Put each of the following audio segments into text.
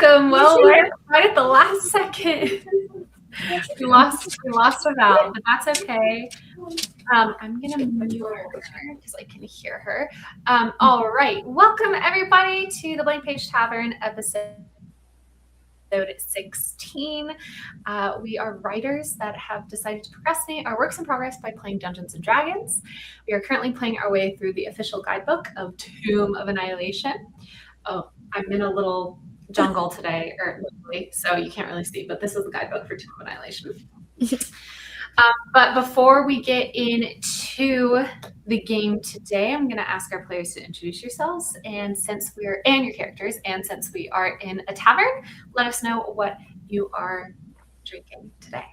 Welcome. Well, right at the last second. we lost Val, but that's okay. I'm gonna mute her because I can hear her. All right. Welcome everybody to the Blank Page Tavern episode 16. We are writers that have decided to procrastinate our works in progress by playing Dungeons and Dragons. We are currently playing our way through the official guidebook of Tomb of Annihilation. Oh, I'm in a little jungle today, or literally, so you can't really see, but this is the guidebook for Tomb of Annihilation. But before we get into the game today, I'm going to ask our players to introduce yourselves, and your characters, and since we are in a tavern, let us know what you are drinking today.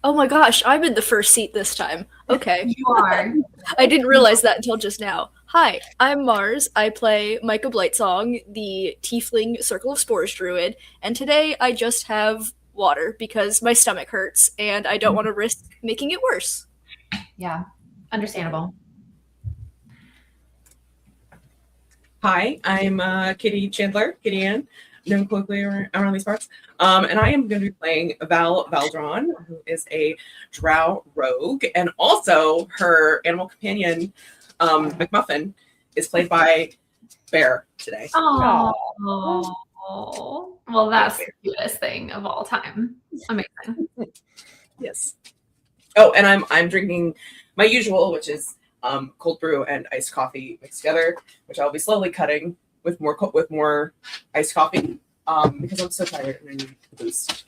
Oh my gosh, I'm in the first seat this time. Okay. You are. I didn't realize that until just now. Hi, I'm Mars. I play Micah Blightsong, the Tiefling Circle of Spores druid, and today I just have water because my stomach hurts and I don't want to risk making it worse. Yeah, understandable. Hi, I'm Kitty Chandler, Kitty Ann, known colloquially around these parts. And I am going to be playing Val Valdron, who is a drow rogue, and also her animal companion, McMuffin, is played by Bear today. Oh, well, that's the cutest thing of all time. Amazing. Yes. Oh, and I'm drinking my usual, which is cold brew and iced coffee mixed together, which I'll be slowly cutting with more iced coffee because I'm so tired and I need a boost.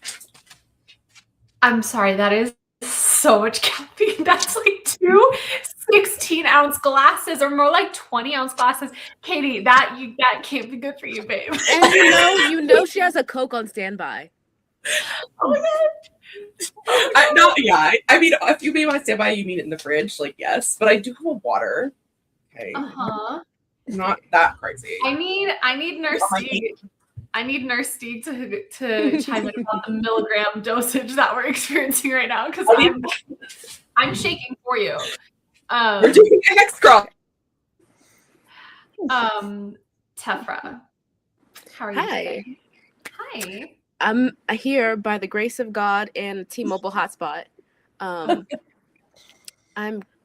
I'm sorry, that is so much caffeine. That's like 2 16-ounce glasses, or more like 20-ounce glasses. Katie, that can't be good for you, babe. And you know she has a Coke on standby. Oh my god. I mean, if you mean on standby, you mean it in the fridge, like yes. But I do have a water. Okay. Not that crazy. I need Nurse Steve. I need Nurse Steve to chime in about the milligram dosage that we're experiencing right now, because I'm shaking for you. We're doing an X crop. Tefra, how are you today? Hi. I'm here by the grace of God and T-Mobile hotspot. I'm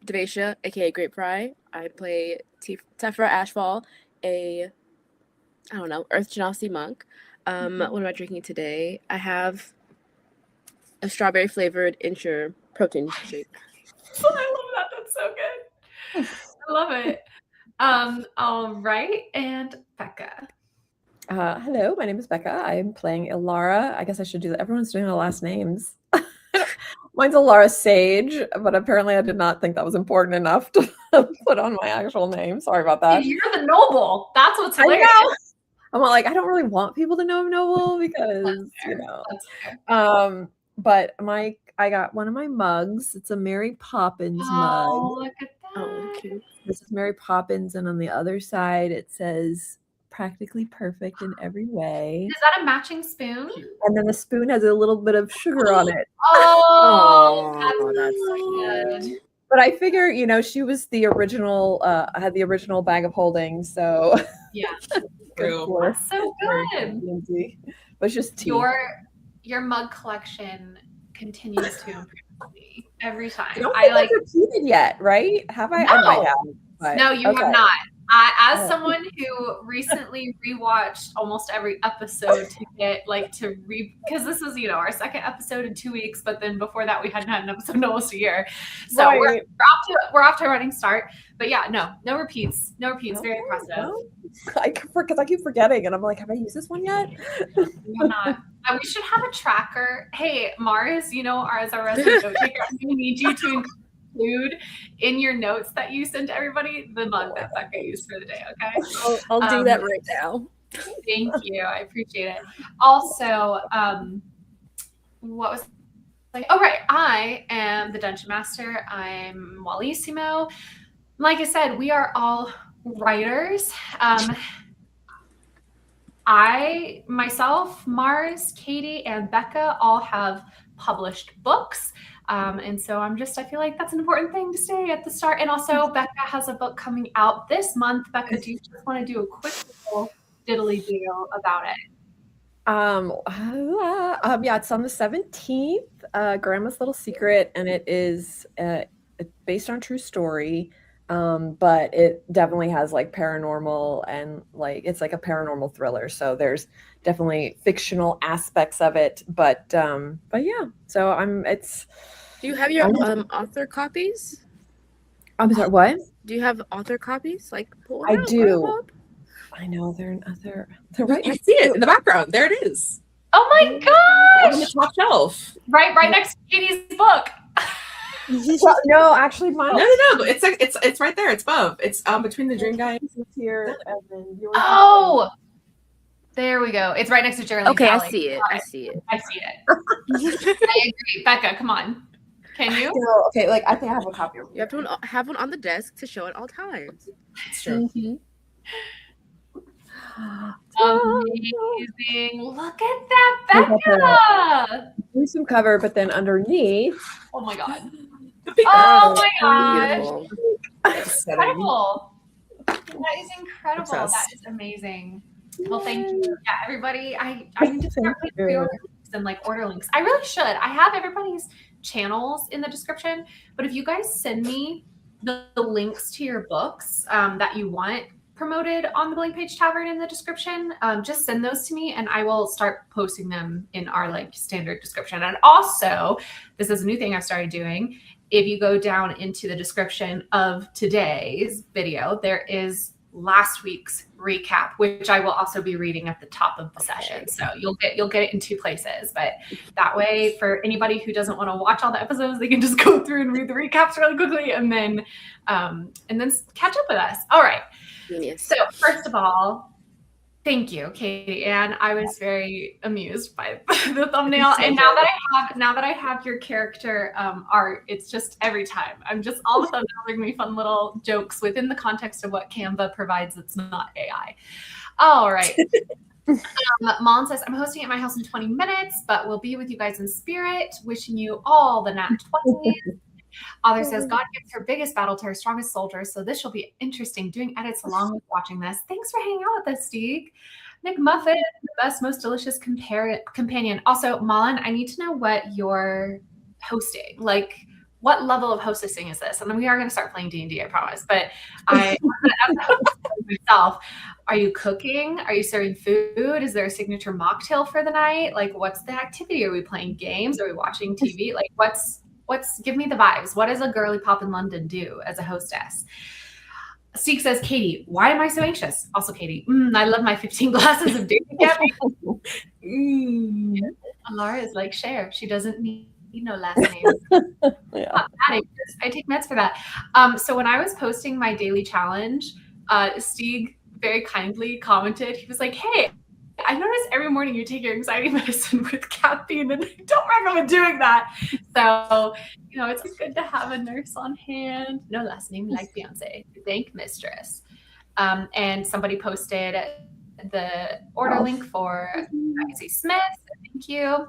Devasia, aka Great Fry. I play Tefra Ashfall, Earth Genasi monk. What am I drinking today? I have a strawberry flavored Ensure protein shake. I love that. That's so good. I love it. All right, and Becca. Hello, my name is Becca. I'm playing Ilara. I guess I should do that. Everyone's doing their last names. Mine's Ilara Sage, but apparently I did not think that was important enough to put on my actual name. Sorry about that. You're the noble. That's what's hilarious. I'm like, I don't really want people to know I'm noble because, but I got one of my mugs. It's a Mary Poppins mug. Oh, look at that. Oh, cute. This is Mary Poppins, and on the other side it says practically perfect in every way. Is that a matching spoon? And then the spoon has a little bit of sugar on it. That's good. But I figure, she was the original, had the original bag of holding, so yeah. Good. So good. But it's just tea. Your mug collection continues to impress me every time. I don't think I've repeated yet, right? Have I? No. I might have. But, no, you have not. As someone who recently rewatched almost every episode to get because this is our second episode in 2 weeks, but then before that we hadn't had an episode in almost a year, so right. we're off to a running start. But yeah, no repeats, very impressive. Because I keep forgetting, and I'm like, have I used this one yet? I'm not. We should have a tracker. Hey, Mars, as our resident note taker, I'm going to need you to include in your notes that you send to everybody the mug that Becca used for the day. Okay, I'll do that right now. Thank you. I appreciate it. Also, what was I am the Dungeon Master. I'm Wallissimo. Like I said, we are all writers. I, myself, Mars, Katie, and Becca all have published books. And so I feel like that's an important thing to say at the start. And also, Becca has a book coming out this month. Becca, do you just want to do a quick little diddly do about it? Yeah, it's on the 17th. Grandma's Little Secret, and it is based on a true story. But it definitely has like paranormal and like it's like a paranormal thriller. So there's definitely fictional aspects of it. But yeah. So Do you have your author copies? I'm sorry, what? Do you have author copies? Like pull I them out, do. grab 'em up. I know they're right. You see it in the background. There it is. Oh my On gosh! the top shelf. Right next to Katie's book. Well, no, actually, mine. No. It's right there. It's above. It's between the dream guy here, and then yours. Oh, there we go. It's right next to Geraldine's Okay, alley. I see it. Got I it. see it. I see it. I agree. Becca, come on. Can you? No, okay, like I think I have a copy of it. You have to have one on the desk to show at all times. It's true. Amazing. Look at that, Becca. Gruesome cover, but then underneath. Oh my god. The Oh my gosh. Beautiful. It's incredible. That is incredible. Obsessed. That is amazing. Well, thank you. Yeah, everybody. I need to start putting pre-order links and like order links. I really should. I have everybody's channels in the description, but if you guys send me the links to your books that you want promoted on the Blank Page Tavern in the description, just send those to me and I will start posting them in our like standard description. And also, this is a new thing I started doing. If you go down into the description of today's video, there is last week's recap, which I will also be reading at the top of the session. So you'll get it in two places. But that way, for anybody who doesn't want to watch all the episodes, they can just go through and read the recaps really quickly and then catch up with us. All right. Genius. So first of all, thank you, Katie Ann. I was very amused by the thumbnail, and now that I have your character art, it's just every time I'm just all the thumbnails bring me fun little jokes within the context of what Canva provides. It's not AI. All right. Mom says I'm hosting at my house in 20 minutes, but we'll be with you guys in spirit. Wishing you all the nat 20s. Author says God gives her biggest battle to her strongest soldiers, so this shall be interesting doing edits along with watching this. Thanks for hanging out with us, Steve. Nick Muffin, the best, most delicious companion. Also, Malin, I need to know what you're hosting. Like, what level of hostessing is this? And then we are going to start playing D&D, I promise. But I'm myself. Are you cooking? Are you serving food? Is there a signature mocktail for the night? Like, what's the activity? Are we playing games? Are we watching TV? Like, give me the vibes. What does a girly pop in London do as a hostess? Steve says, Katie, why am I so anxious? Also, Katie, I love my 15 glasses of dairy caffeine. Laura is like, Cher. She doesn't need no last name. Yeah. I take meds for that. So when I was posting my daily challenge, Steve very kindly commented. He was like, hey, I notice every morning you take your anxiety medicine with caffeine, and I don't recommend doing that. So, it's good to have a nurse on hand. No last name like Beyonce. Thank mistress. And somebody posted the order link for Maxie Smith. Thank you.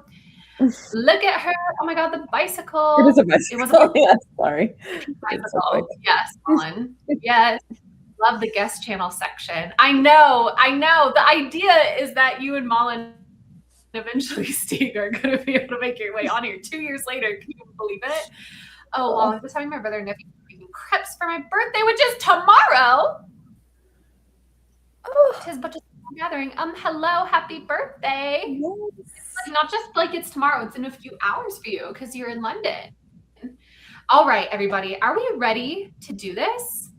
Look at her. Oh my God, the bicycle. It is a bicycle. It was a yeah, sorry. bicycle. Yes, Colin. Yes. Love the guest channel section. I know. The idea is that you and Malin eventually, Steve, are going to be able to make your way on here 2 years later. Can you believe it? Oh, well, I was having my brother and nephew making crepes for my birthday, which is tomorrow. Oh, tis but a small gathering. Hello, happy birthday. Yes. It's not just like it's tomorrow. It's in a few hours for you because you're in London. All right, everybody. Are we ready to do this?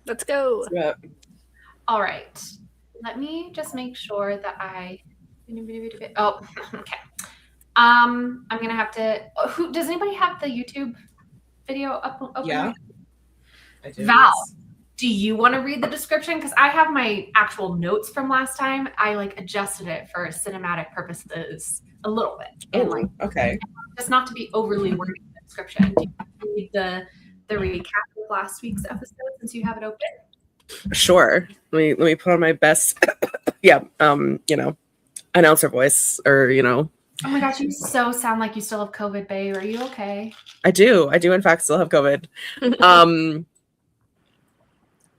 Let's go. Yeah. All right. Let me just make sure that oh, okay. I'm gonna have to. Who does anybody have the YouTube video up? Yeah. I do. Val, do you want to read the description? Because I have my actual notes from last time. I adjusted it for cinematic purposes a little bit, and okay. just not to be overly wordy in the description. Do you want to read the recap of last week's episode since you have it open? Sure. Let me put on my best announcer voice, or Oh my gosh, you so sound like you still have COVID, babe. Are you okay? I do in fact still have COVID.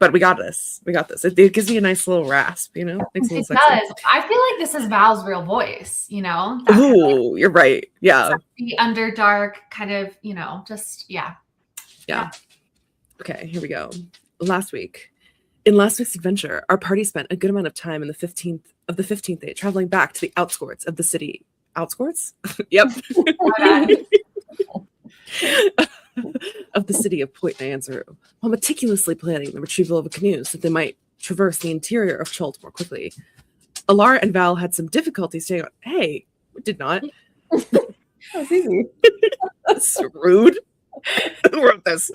but we got this. We got this. It gives you a nice little rasp, you know? Makes it It sexy. does. I feel like this is Val's real voice, you know? That Ooh, you're right. Yeah. the underdark kind of, you know, just Yeah. Okay, here we go. In last week's adventure, our party spent a good amount of time in the 15th day traveling back to the outskirts of the city. Outskirts? Yep. Of the city of Port Nayanzaru, while meticulously planning the retrieval of a canoe so that they might traverse the interior of Chult more quickly. Alara and Val had some difficulty staying on. Hey, we did not. That's easy. That's rude. Who wrote this?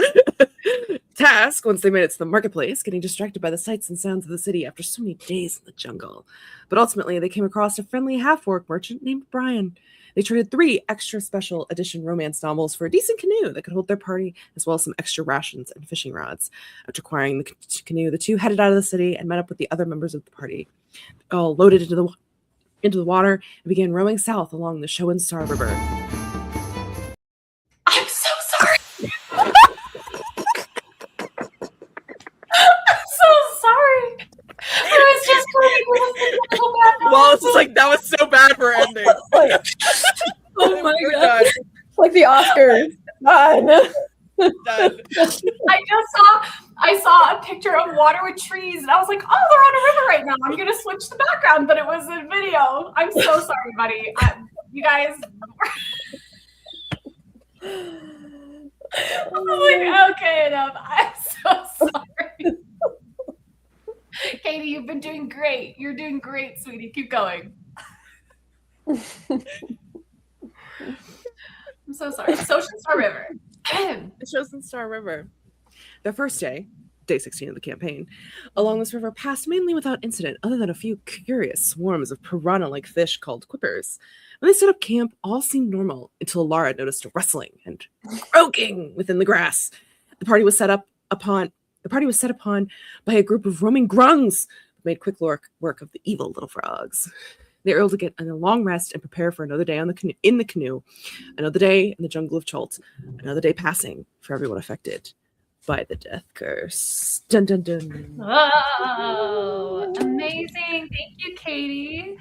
Task, once they made it to the marketplace, getting distracted by the sights and sounds of the city after so many days in the jungle. But ultimately, they came across a friendly half-orc merchant named Brian. They traded 3 extra special edition romance novels for a decent canoe that could hold their party, as well as some extra rations and fishing rods. After acquiring the canoe, the two headed out of the city and met up with the other members of the party, all loaded into the water and began rowing south along the Shoen Star River. I'm so sorry. I'm so sorry. I was just Well, it's just like, that was so bad for ending. Oh my god. It's like the Oscars. Done. Done. I saw a picture of water with trees, and I was like, oh, they're on a river right now. I'm gonna switch the background, but it was a video. I'm so sorry, buddy. You guys. I'm like, okay, enough. I'm so sorry. Katie, you've been doing great. You're doing great, sweetie. Keep going. I'm so sorry. Social Star River. The Shoen Star River. Their first day 16 of the campaign, along this river passed mainly without incident, other than a few curious swarms of piranha-like fish called quippers. When they set up camp, all seemed normal until Lara noticed a rustling and croaking within the grass. The party was set upon by a group of roaming grungs who made quick work of the evil little frogs. They were able to get a long rest and prepare for another day in the canoe, another day in the jungle of Chult, another day passing for everyone affected by the death curse. Dun dun dun. Oh, amazing. Thank you, Katie.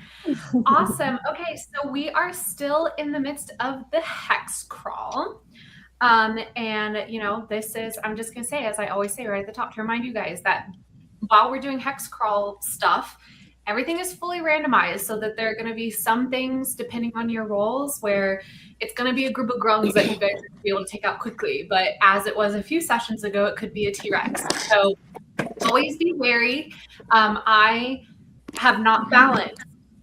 Awesome. Okay, so we are still in the midst of the hex crawl. And you know, this is, I'm just gonna say, as I always say right at the top, to remind you guys that while we're doing hex crawl stuff, everything is fully randomized, so that there are going to be some things, depending on your roles, where it's going to be a group of grungs that you guys are going to be able to take out quickly. But as it was a few sessions ago, it could be a T-Rex. So always be wary. I have not balanced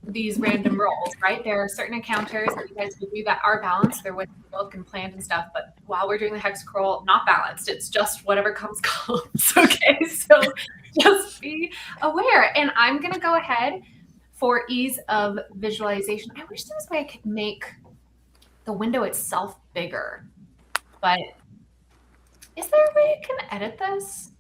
these random rolls, right? There are certain encounters that you guys will do that are balanced. They're with the book and planned and stuff. But while we're doing the hex crawl, not balanced. It's just whatever comes. Okay, so just be aware. And I'm going to go ahead for ease of visualization. I wish there was a way I could make the window itself bigger, but is there a way I can edit this?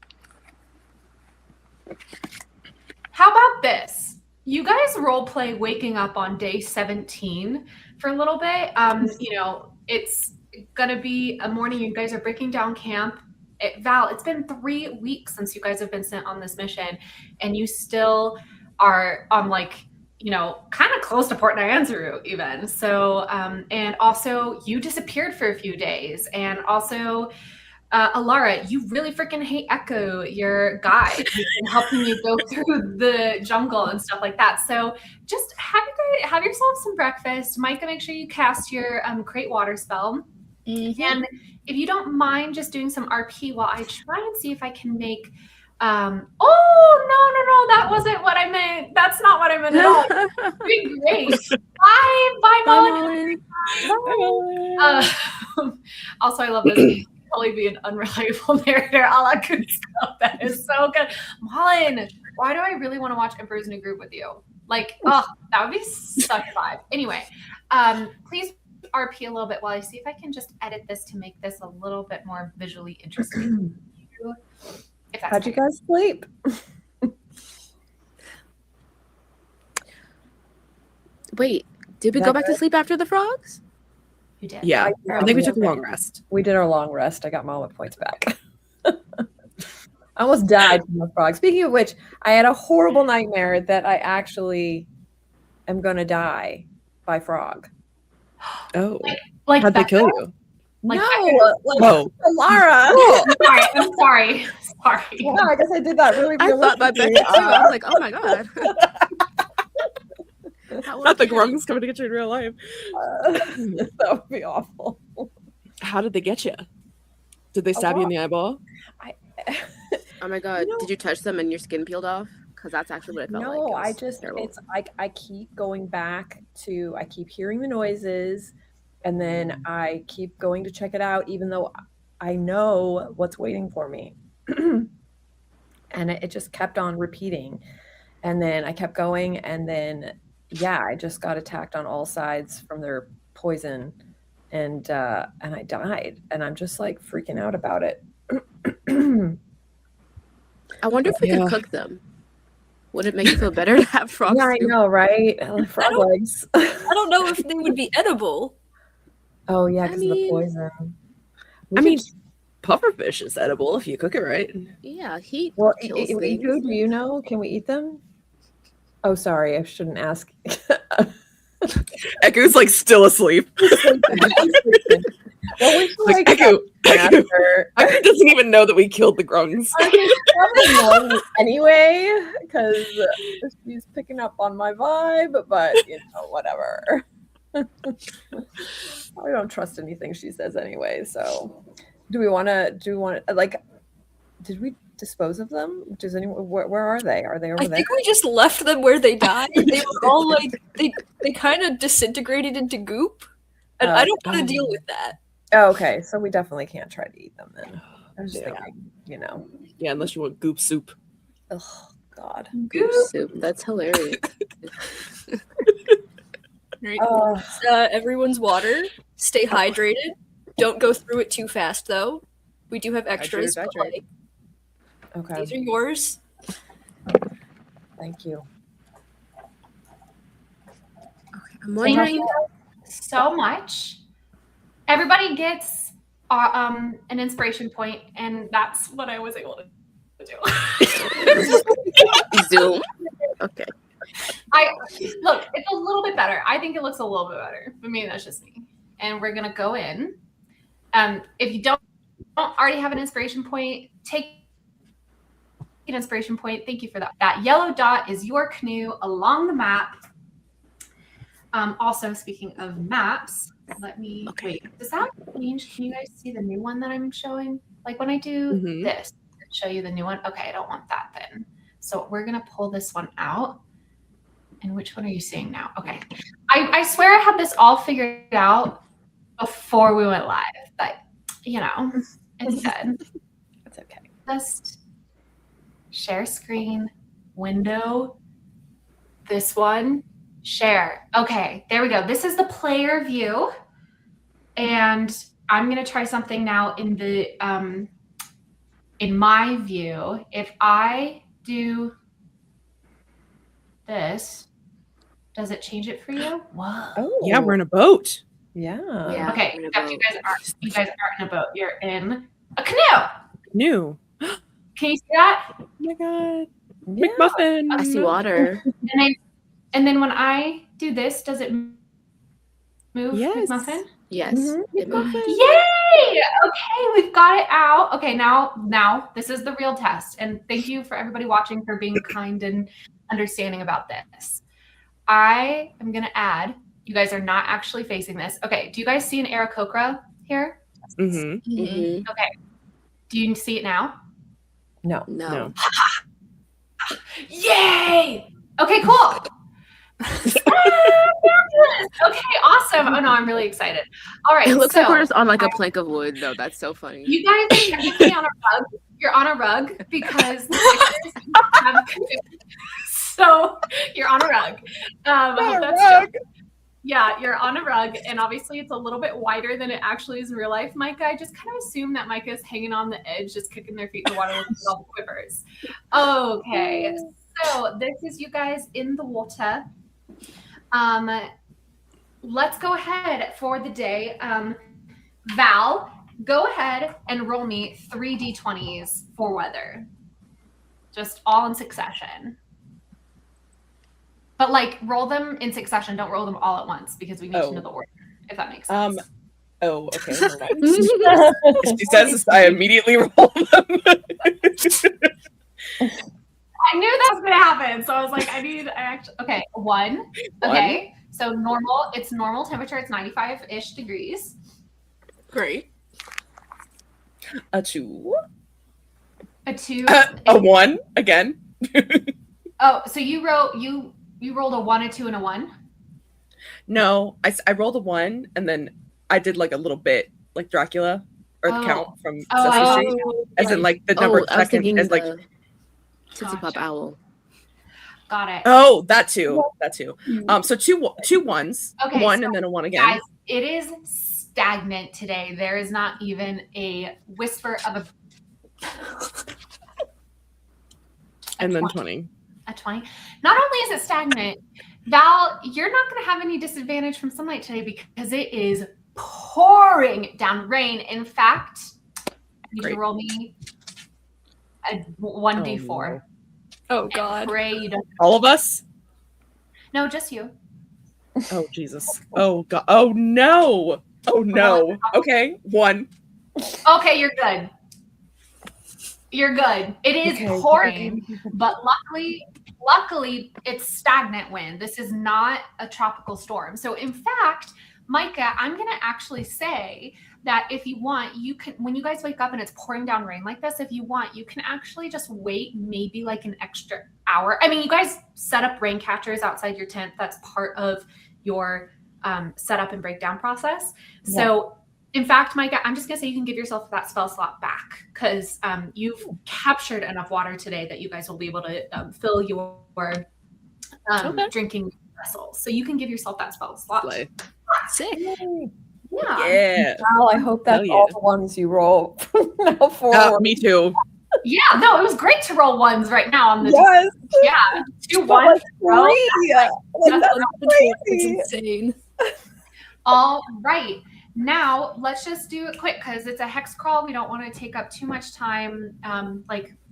How about this? You guys role play waking up on day 17 for a little bit. You know, it's going to be a morning. You guys are breaking down camp. Val, it's been 3 weeks since you guys have been sent on this mission, and you still are on, like, you know, kind of close to Port Nayanzaru even. So, and also you disappeared for a few days, and also Alara, you really freaking hate Echo, your guide, who's been helping you go through the jungle and stuff like that. So just have yourself some breakfast. Micah, make sure you cast your create water spell. Mm-hmm. And if you don't mind just doing some RP while I try and see if I can make oh, no, that wasn't what I meant. That's not what I meant at all. Doing great. Bye, Molly. Also, I love this. Probably be an unreliable narrator, a la good stuff. That is so good. Mullen, why do I really want to watch Emperor's New Groove with you? Like, oh, that would be such a vibe. Anyway, please RP a little bit while I see if I can just edit this to make this a little bit more visually interesting. How'd you guys sleep? Wait, did we go back to sleep after the frogs? You did. Yeah, I think we took a long rest. We did our long rest. I got my points back. I almost died from a frog. Speaking of which, I had a horrible nightmare that I actually am going to die by frog. Oh, Like how'd they Becca? kill you? Like No, like Oh. Lara. I'm sorry. Yeah, I guess I did that really I thought about Becca realistically. too. I was like, oh my god. Not the grungs coming to get you in real life. That would be awful. How did they get you? Did they stab you in the eyeball? Oh my god. Did you touch them and your skin peeled off? Because that's actually what it felt like. No, It I was just, terrible. it's like I keep going back to, I keep hearing the noises, and then I keep going to check it out, even though I know what's waiting for me. And it just kept on repeating. And then I kept going, and then, yeah, I just got attacked on all sides from their poison, and I died. And I'm just like freaking out about it. I wonder if we Yeah. could cook them. Would it make you feel better to have frogs? Yeah, I know, right? Frog don't- legs. I don't know if they would be edible. Oh, yeah, I because of the mean- poison. I mean, pufferfish is edible if you cook it right. Yeah, heat Well, kills Iku, things. do you know? Can we eat them? Oh, sorry, I shouldn't ask. Eku's like still asleep. Well, we should, Like, like, Eku, ask Eku, her. Eku doesn't even know that we killed the grungs. Probably normal anyway, because she's picking up on my vibe, but you know, whatever. I don't trust anything she says anyway. So, do we want to? Like, did we dispose of them? Does anyone? Where are they? Are they over I there? think we just left them where they died. They were all like they kind of disintegrated into goop, and I don't want to deal with that. Oh, okay, so we definitely can't try to eat them then. I was just Yeah. thinking, you know. Yeah, unless you want goop soup. Oh God. Goop soup. That's hilarious. Right? Oh, Everyone's water. Stay hydrated. Don't go through it too fast, though. We do have extras. Hydrate, But, hydrate. like, okay. these are yours. Thank you. I'm Thank wondering. you so much. Everybody gets an inspiration point, and that's what I was able to do. Zoom. Okay. Look, it's a little bit better. I think it looks a little bit better, but maybe that's just me. And we're gonna go in. If you don't already have an inspiration point, take an inspiration point. Thank you for that. That yellow dot is your canoe along the map. Also, speaking of maps, let me wait. Does that change? Can you guys see the new one that I'm showing? Like when I do Mhm. this, show you the new one. Okay, I don't want that then. So we're gonna pull this one out. And which one are you seeing now? Okay. I swear I had this all figured out before we went live. But you know, it's good. That's okay. Just share screen, window, this one, share. Okay, there we go. This is the player view. And I'm gonna try something now in the in my view. If I do this, does it change it for you? Whoa. Oh, Yeah, we're in a boat. yeah. Yeah. Okay, we're in a except you boat. guys aren't in a boat. You're in a canoe. New. Can you see that? Oh my god. Yeah. McMuffin. I see water. And then when I do this, does it move? Yes. McMuffin? Yes. Mhm. It moved. Yay! Okay, we've got it out. Okay, now this is the real test. And thank you for everybody watching for being kind and understanding about this. I am gonna add, you guys are not actually facing this. Okay, do you guys see an Aarakocra here? Mm-hmm. Mhm. Do you see it now? No. No. Yay! Okay, cool. Okay, awesome. Oh no, I'm really excited. All right, It looks so like we're just on like a plank of wood, though. That's so funny. you guys are technically on a rug. You're on a rug because the pictures have so you're on a rug. I hope that's true. Yeah, you're on a rug, and obviously it's a little bit wider than it actually is in real life. Micah, I just kind of assume that Micah is hanging on the edge, just kicking their feet in the water with all the quivers. Okay, so this is you guys in the water. Let's go ahead for the day. Val, go ahead and roll me 3 d20s for weather. just all in succession. But like roll them in succession. Don't roll them all at once because we need to know the order, if that makes sense. Oh, okay. Hold on. She says I immediately roll them. I knew that was gonna happen, so I was like, okay, one. Okay, so normal. It's normal temperature. It's 95-ish degrees. Great. A 2. A 2. A 1 again. Oh, so you rolled a 1, a 2, and a 1. No, I rolled a 1, and then I did like a little bit like Dracula or the Count from Sesame Street, as in like the number second is like Tootsie Pop Owl. Got it. Oh, that too. So two ones. Okay, 1 so and then a 1 again. Guys, it is stagnant today. There is not even a whisper of a. And then 20. A 20. Not only is it stagnant, Val, you're not going to have any disadvantage from sunlight today because it is pouring down rain. In fact, you can roll me a 1d4. Oh God. Pray you don't. All of us? No, just you. Oh Jesus. Oh God. Oh no. Oh no. Okay. 1. Okay, you're good. You're good. It is pouring, but luckily it's stagnant wind. This is not a tropical storm. So in fact, Micah, I'm going to actually say that if you want, you can, when you guys wake up and it's pouring down rain like this, if you want, you can actually just wait maybe like an extra hour. I mean, you guys set up rain catchers outside your tent. That's part of your setup and breakdown process. Yeah. So in fact, Micah, I'm just going to say you can give yourself that spell slot back because you've captured enough water today that you guys will be able to fill your drinking vessel. So you can give yourself that spell slot. Sick. Yeah. Well, I hope that's all the ones you roll from now forward. Me too. Yeah, no, it was great to roll 1s right now on the yes. 2 1s. That's crazy. It's insane. All right. Now let's just do it quick because it's a hex crawl. We don't want to take up too much time. We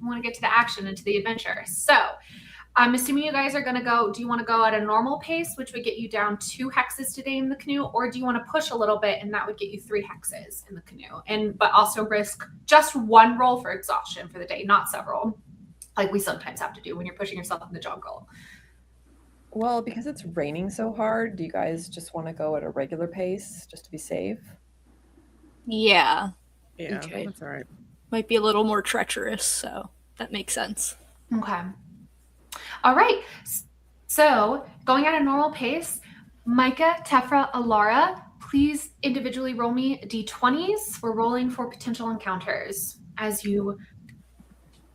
want to get to the action and to the adventure. So I'm assuming you guys are going to go. Do you want to go at a normal pace, which would get you down 2 hexes today in the canoe, or do you want to push a little bit and that would get you 3 hexes in the canoe? But also risk just 1 roll for exhaustion for the day, not several, like we sometimes have to do when you're pushing yourself in the jungle. Well, because it's raining so hard, do you guys just want to go at a regular pace just to be safe? Yeah. Yeah, that's all right. Might be a little more treacherous, so that makes sense. Okay. All right. So going at a normal pace, Micah, Tefra, Alara, please individually roll me d20s. We're rolling for potential encounters as you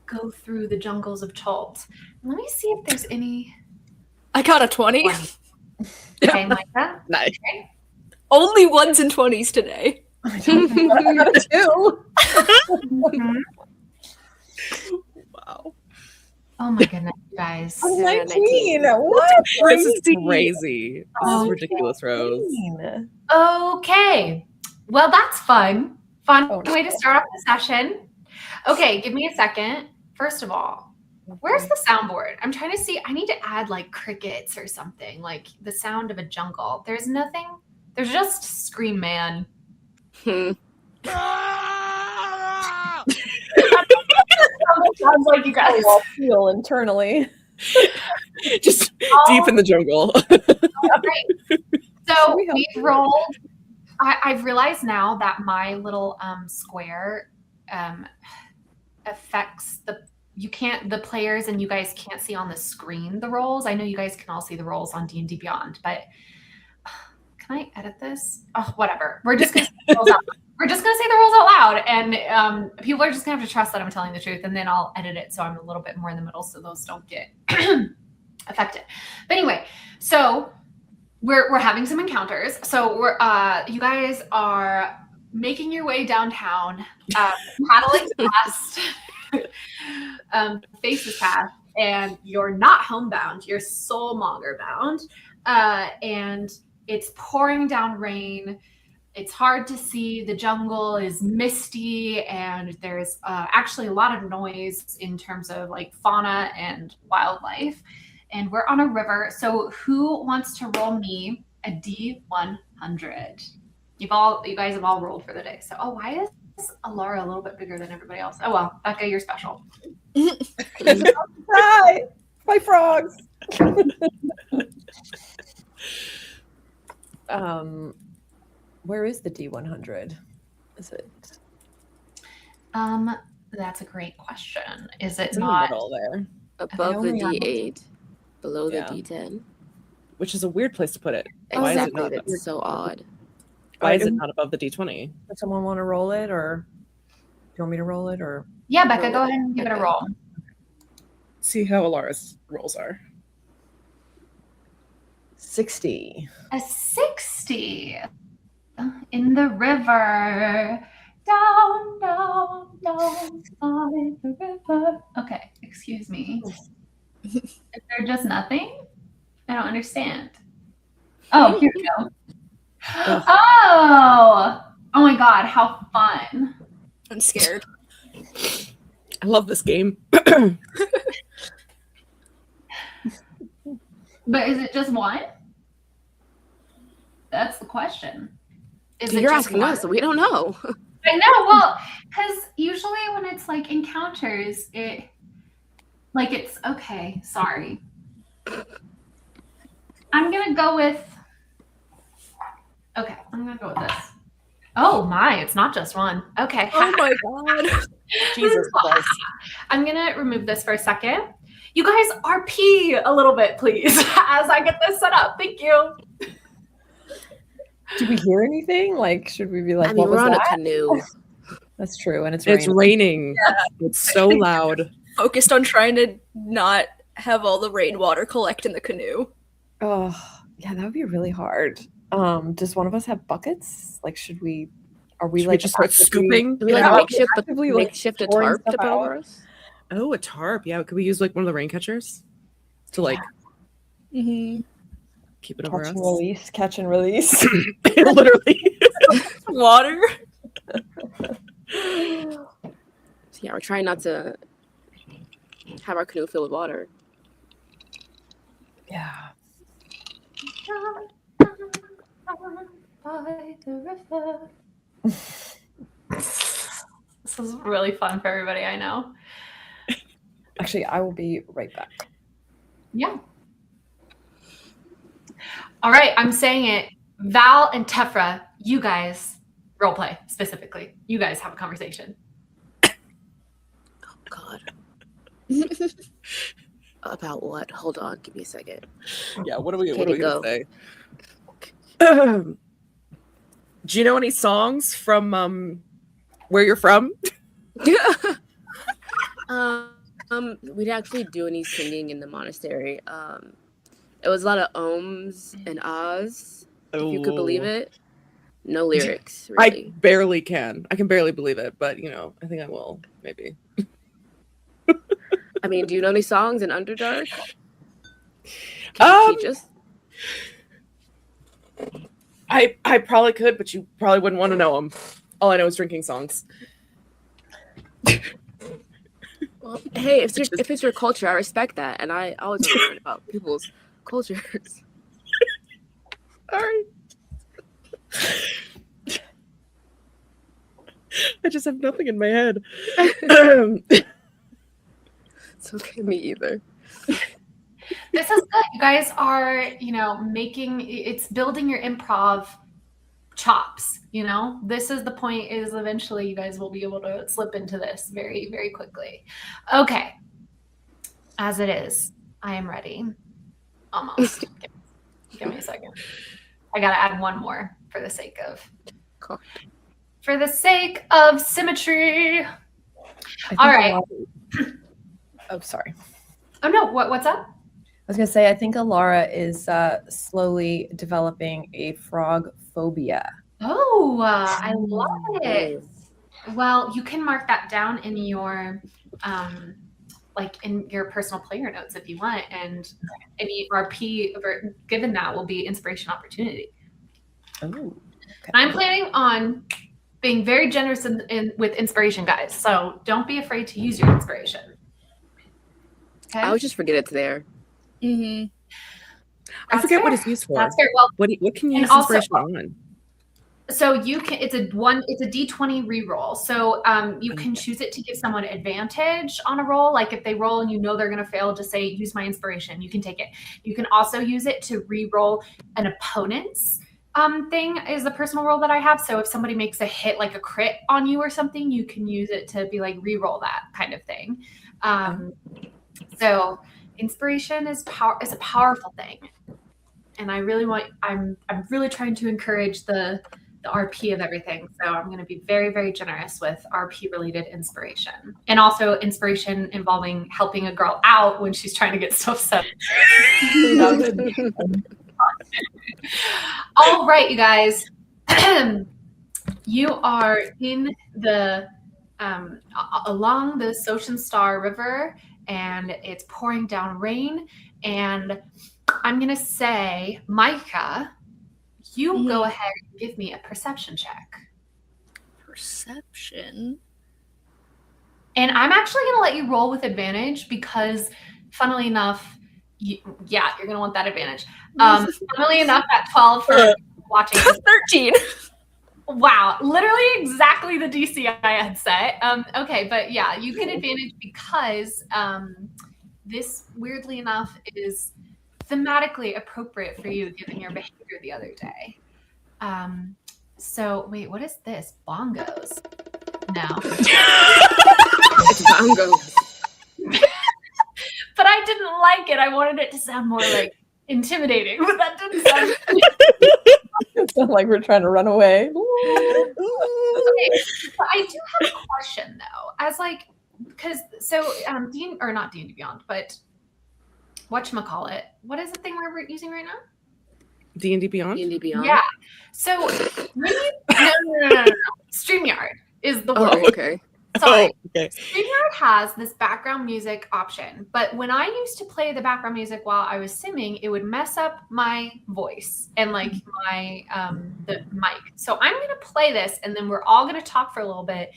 go through the jungles of Chult. Let me see if there's any. I got a 20. Okay, Micah. Nice. Okay. Only 1s and 20s today. I got a 2. Wow. Oh my goodness, you guys. 19. What? This is crazy. This is ridiculous, Rose. Okay. Well, that's fun. Fun way to start off the session. Okay, give me a second. First of all, where's the soundboard? I'm trying to see. I need to add like crickets or something, like the sound of a jungle. There's nothing. There's just Scream Man. Sounds like you guys all feel internally. Just deep in the jungle. Okay. So we've rolled. I've realized now that my little square affects the players, and you guys can't see on the screen the rolls. I know you guys can all see the rolls on D&D Beyond, but can I edit this? Oh, whatever. We're just gonna say the rolls out. We're just gonna say the rolls out loud, and people are just gonna have to trust that I'm telling the truth, and then I'll edit it so I'm a little bit more in the middle, so those don't get affected. But anyway, so we're having some encounters. So you guys are making your way downtown, paddling past. Faces past, and you're not homebound, you're soulmonger bound, and it's pouring down rain. It's hard to see. The jungle is misty, and there's actually a lot of noise in terms of like fauna and wildlife. And we're on a river. So who wants to roll me a D100? You guys have all rolled for the day. So why is Alara a little bit bigger than everybody else? Oh well, Becca, you're special. Hi, my frogs. Where is the D100? Is it? That's a great question. Is it It's in the not middle there, Above the only have- D8, below the Yeah. D10. which is a weird place to put it. Why is it Exactly. not? That's so odd. Why is it not above the D20? Does someone want to roll it, or do you want me to roll it, or? Yeah, Becca, Roll go it. ahead and give it a Okay. roll. See how Alara's rolls are. 60. A 60 in the river. Down, down, down by the river. Okay, excuse me. Is there just nothing? I don't understand. Oh, here we go. Oh my God, how fun. I'm scared. I love this game. But is it just one? That's the question. Is it You're just asking one? us. We don't know. I know, well, because usually when it's like encounters, it's okay, sorry. I'm gonna go with this. Oh my, it's not just one. Okay. Oh my god. Jesus Christ. I'm gonna remove this for a second. You guys RP a little bit, please, as I get this set up. Thank you. Do we hear anything? Like, should we be like, I mean, what we're was on that? a canoe. That's true, and it's It's raining. raining. It's so loud. Focused on trying to not have all the rainwater collect in the canoe. Oh, yeah, that would be really hard. Does one of us have buckets? Like, should we? Are we Should like we just start actively- scooping? Do we like Yeah, a makeshift a pouring tarp to stuff put out. over us? Oh, a tarp. Yeah, could we use like one of the rain catchers to like Mm-hmm. keep it over Catch us? and release, catch and release. Literally. Water. So yeah, we're trying not to have our canoe filled with water. Yeah. By the river. This is really fun for everybody, I know. Actually, I will be right back. Yeah. All right, I'm saying it. Val and Tefra, you guys roleplay specifically. You guys have a conversation. Oh God. About what? Hold on, give me a second. Yeah, what are we Katie, gonna say? Do you know any songs from where you're from? We didn't actually do any singing in the monastery. It was a lot of ohms and ahs, if you could believe it. No lyrics, I really. barely can. I can barely believe it, but you know, I think I will, maybe. I mean, do you know any songs in Underdark? Can you teach us? I probably could, but you probably wouldn't want to know them. All I know is drinking songs. Well, hey, if it's your culture, I respect that, and I always want to learn about people's cultures. All right. I just have nothing in my head. It's okay, me either. This is good. You guys are, it's building your improv chops, This is the point, is eventually you guys will be able to slip into this very, very quickly. Okay. As it is, I am ready. Almost. Give me a second. I got to add one more for the sake of... Cool. For the sake of symmetry. I think All right. Oh, sorry. Oh, no. What's up? I was going to say, I think Alara is slowly developing a frog phobia. Oh, I love it. Well, you can mark that down in your, in your personal player notes if you want, and any RP given that will be inspiration opportunity. Oh, I'm planning on being very generous with inspiration, guys. So don't be afraid to use your inspiration. Okay. I would just forget it's there. Mm-hmm. I forget what it's used for. That's fair. Well, What can you and use also- inspiration on? so you can. It's a D20 reroll. So you can choose it to give someone advantage on a roll. Like if they roll and you know they're going to fail, just say use my inspiration. You can take it. You can also use it to reroll an opponent's thing. Is the personal roll that I have. So if somebody makes a hit, like a crit on you or something, you can use it to be like reroll that kind of thing. So inspiration is a powerful thing, and I'm really trying to encourage the RP of everything. So I'm going to be very, very generous with RP related inspiration, and also inspiration involving helping a girl out when she's trying to get stuff set. All right, you guys, you are in the along the Ocean Star River, and it's pouring down rain. And I'm gonna say, Micah, you go ahead and give me a perception check. Perception. And I'm actually gonna let you roll with advantage because, funnily enough, you're gonna want that advantage. Funnily enough, that 12 for watching. 13. Wow, literally exactly the DC I had set. Okay, but yeah, you get advantage because this, weirdly enough, is thematically appropriate for you given your behavior the other day. So wait, what is this? Bongos? No. It's bongos. But I didn't like it. I wanted it to sound more like intimidating, but that didn't sound. It sounds like we're trying to run away. Okay, but I do have a question though, as like, because not D&D Beyond, but whatchamacallit, what is the thing we're using right now? D&D Beyond? D&D Beyond? Yeah. So when you no. StreamYard is the word. Oh, okay. Sorry. Okay. StreamYard has this background music option, but when I used to play the background music while I was simming, it would mess up my voice and like my the mic. So I'm gonna play this, and then we're all gonna talk for a little bit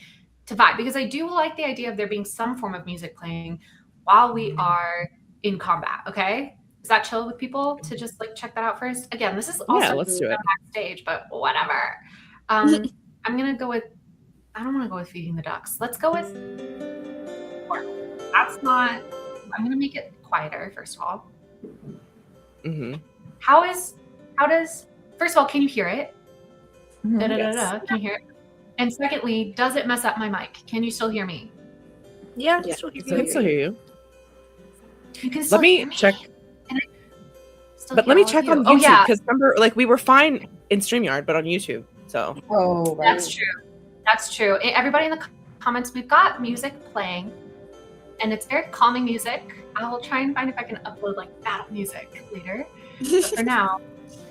to vibe, because I do like the idea of there being some form of music playing while we are in combat. Okay, is that chill with people to just like check that out first? Again, this is also let's do it. backstage, but whatever. I'm gonna go with. I don't want to go with feeding the ducks. Let's go with. That's not. I'm gonna make it quieter first of all. Mm-hmm. How does? First of all, can you hear it? Yes. Can you hear it? And secondly, does it mess up my mic? Can you still hear me? Yeah, Yeah. still hear I can you. still hear you. You can still Let me hear me? check. Can I still But hear let me all of check you? on Oh YouTube, yeah, because remember, like we were fine in StreamYard, but on YouTube. So Oh, right. that's true. That's true. Everybody in the comments, we've got music playing, and it's very calming music. I will try and find if I can upload like battle music later. But for now,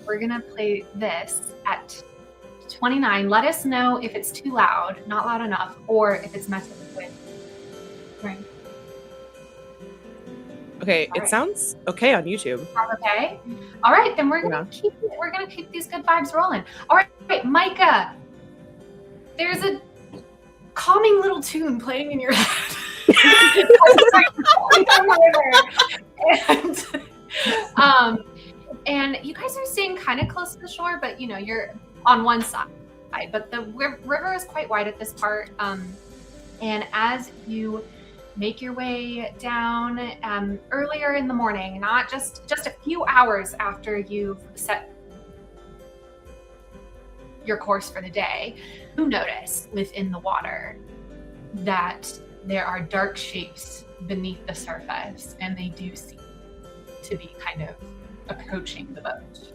we're gonna play this at 29. Let us know if it's too loud, not loud enough, or if it's messing with. Right. okay, All it right. sounds okay on YouTube. Okay. All right, then we're gonna keep these good vibes rolling. All right, Micah. There's a calming little tune playing in your head. And you guys are staying kind of close to the shore, but you know you're on one side. But the river is quite wide at this part. And as you make your way down earlier in the morning, not just a few hours after you've set your course for the day, you notice within the water that there are dark shapes beneath the surface, and they do seem to be kind of approaching the boat.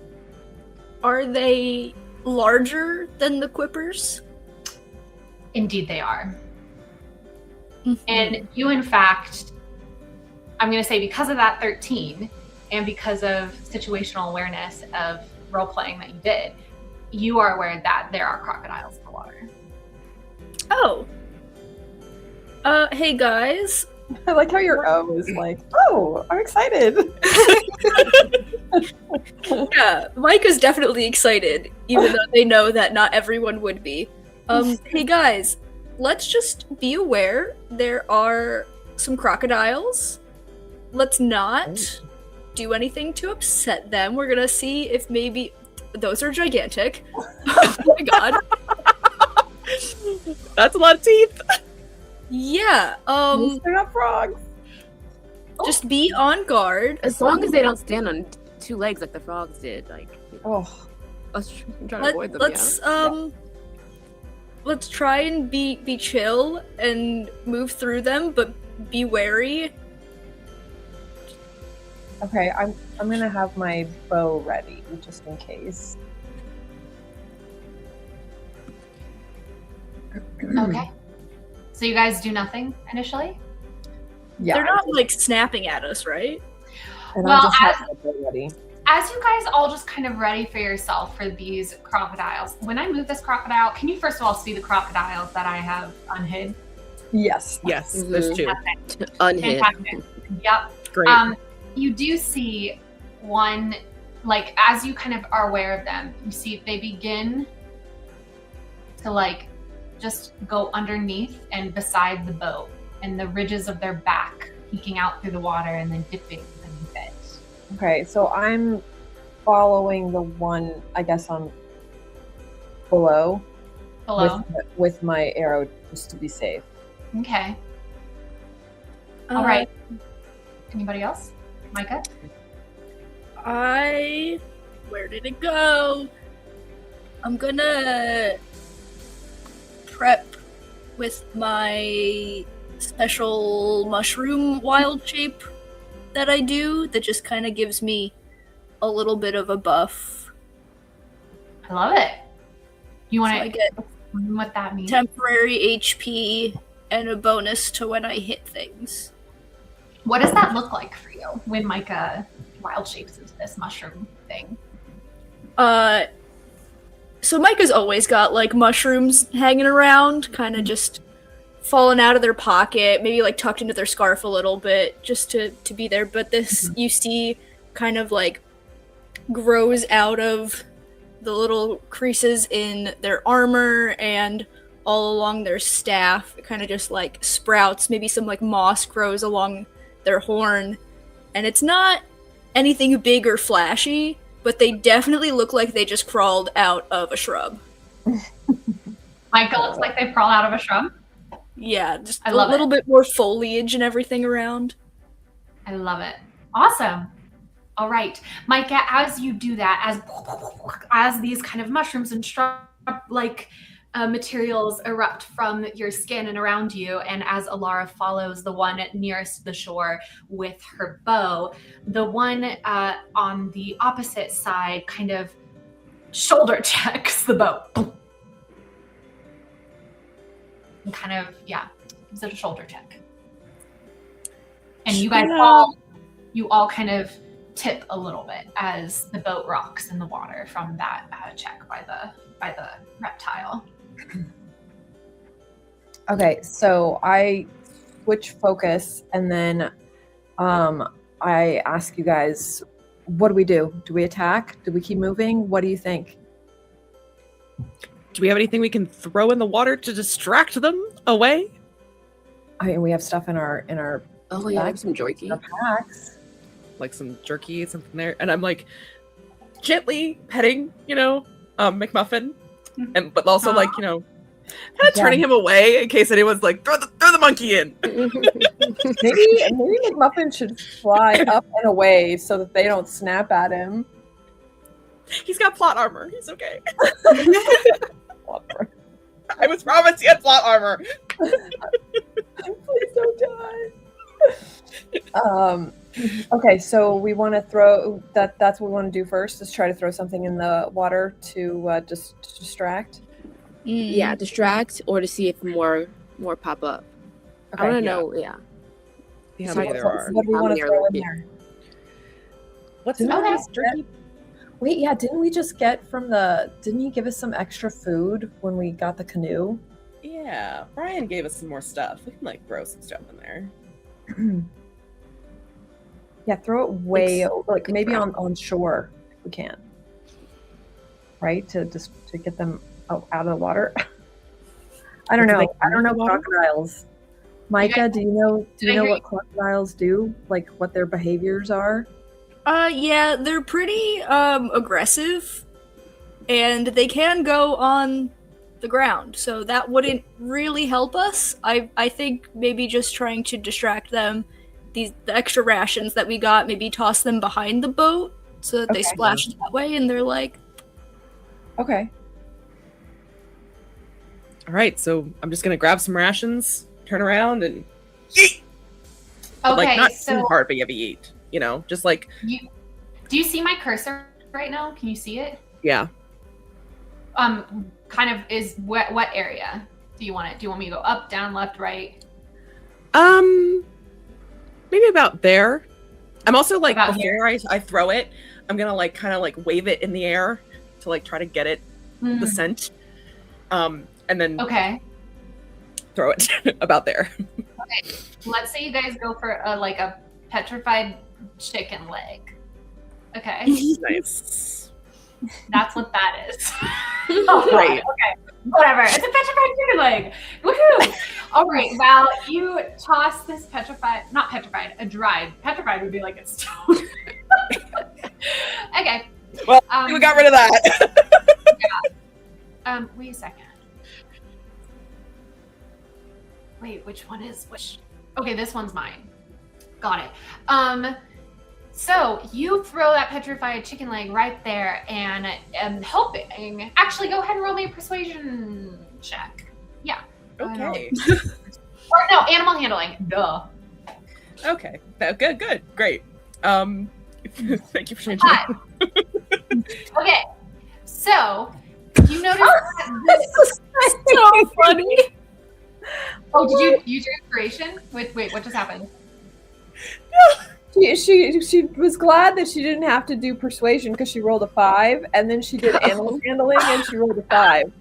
Are they larger than the Quippers? Indeed they are. And you, in fact, I'm going to say because of that 13 and because of situational awareness of role-playing that you did, you are aware that there are crocodiles in the water. Oh. Hey guys. I like how your O is like, oh, I'm excited. Yeah, Mike is definitely excited, even though they know that not everyone would be. Hey guys, let's just be aware there are some crocodiles. Let's not do anything to upset them. We're gonna see if maybe those are gigantic. Oh my god. That's a lot of teeth. Yeah, They're not frogs. just be on guard. As long as they don't stand on two legs like the frogs did, like Oh, let's try to avoid them. Let's try and be chill and move through them, but be wary. okay. I'm gonna have my bow ready just in case. Okay. So you guys do nothing initially? Yeah. They're not like snapping at us, right? And Well, I just have my bow ready. As you guys all just kind of ready for yourself for these crocodiles, when I move this crocodile, can you first of all see the crocodiles that I have unhid? Yes. Yes, there's two. Unhid. Fantastic. Yep. Great. You do see one, like as you kind of are aware of them, you see they begin to like just go underneath and beside the boat, and the ridges of their back peeking out through the water and then dipping beneath it. Okay, so I'm following the one, I guess, on below. Below. With my arrow just to be safe. Okay. All right. Anybody else? Micah? Where did it go? I'm gonna prep with my special mushroom wild shape that I do that just kind of gives me a little bit of a buff. I love it. You want So I to get explain what that means? temporary HP and a bonus to when I hit things. What does that look like for you when Micah wild shapes into this mushroom thing? So Micah's always got like mushrooms hanging around, kind of just falling out of their pocket, maybe like tucked into their scarf a little bit, just to be there. But this, you see, kind of like grows out of the little creases in their armor and all along their staff. It kind of just like sprouts. Maybe some like moss grows along their horn, and it's not anything big or flashy, but they definitely look like they just crawled out of a shrub. Micah looks like they crawl out of a shrub. Yeah, just I a love little bit more foliage and everything around. I love it. Awesome. All right, Micah, as you do that, as these kind of mushrooms and shrub like materials erupt from your skin and around you, and as Alara follows the one nearest the shore with her bow, the one on the opposite side kind of shoulder checks the boat. And kind of, gives it a shoulder check. And you guys all kind of tip a little bit as the boat rocks in the water from that check by the reptile. Okay, so I switch focus and then I ask you guys, what do we do? Do we attack? Do we keep moving? What do you think? Do we have anything we can throw in the water to distract them away? I mean, we have stuff in our Oh yeah, I have some jerky. our packs. Like some jerky, something there. And I'm like gently petting, McMuffin. And but also like, kind of turning him away in case anyone's like, throw the monkey in. Maybe McMuffin should fly up and away so that they don't snap at him. He's got plot armor. He's okay. I was promised he had plot armor. Please don't die. Okay, so we want to throw that's what we want to do first, is try to throw something in the water to just distract. Yeah, distract or to see if more pop up. Okay, I want to know, yeah. See how So many there are. what do we How want to many are throw in looking? there? What's Didn't in we this just jerky? Wait, didn't we just get didn't he give us some extra food when we got the canoe? Yeah, Brian gave us some more stuff. We can like throw some stuff in there. Yeah, throw it way like the maybe ground. on shore if we can. Right? To get them out of the water. I don't Do they know. I don't know come out of the water? crocodiles. Micah, do you know Did I hear what crocodiles do? Like what their behaviors are? Yeah, they're pretty aggressive, and they can go on the ground, so that wouldn't really help us. I think maybe just trying to distract them, the extra rations that we got, maybe toss them behind the boat so that they Okay. splash that way, and they're like, Okay. All right, so I'm just gonna grab some rations, turn around, and yeet. But, like, Okay, not too so hard, but yeet. You know, just like do you see my cursor right now? Can you see it? yeah. Kind of is what area do you want it? Do you want me to go up, down, left, right? Maybe about there. I'm also like About before I throw it, I'm gonna like kind of like wave it in the air to like try to get it the scent, and then Okay. throw it about there. Okay. Let's say you guys go for a petrified chicken leg. Okay. Nice. That's what that is. Oh, Great. okay. Whatever. It's a petrified chicken leg. Woohoo! All right. Well, you toss this a dried. Petrified would be like it's stone. Okay. Well, we got rid of that. Wait a second. Wait, which one is which? Okay, this one's mine. Got it. So you throw that petrified chicken leg right there and helping. Actually, go ahead and roll me a persuasion check. Yeah. Okay. Or no, animal handling. Duh. Okay. Good. Great. Thank you for changing. Hi. Okay. So you notice that this so funny. Oh, did you use your inspiration? Wait, what just happened? She was glad that she didn't have to do persuasion because she rolled a 5, and then she did animal handling and she rolled a 5.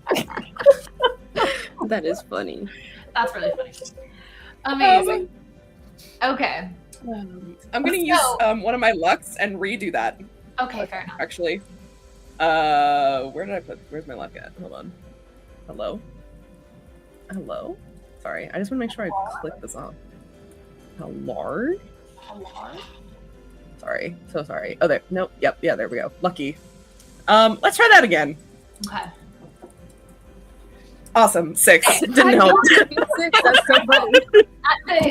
That is funny. That's really funny. Amazing. Okay. I'm gonna use one of my lucks and redo that. Okay, fair enough. Actually, where's my luck at? Hold on. Hello. Sorry, I just want to make sure I click this off. Hello. Sorry, so sorry. Oh, there. Nope. Yep. Yeah. There we go. Lucky. Let's try that again. Okay. Awesome. 6. Didn't help. That's so funny.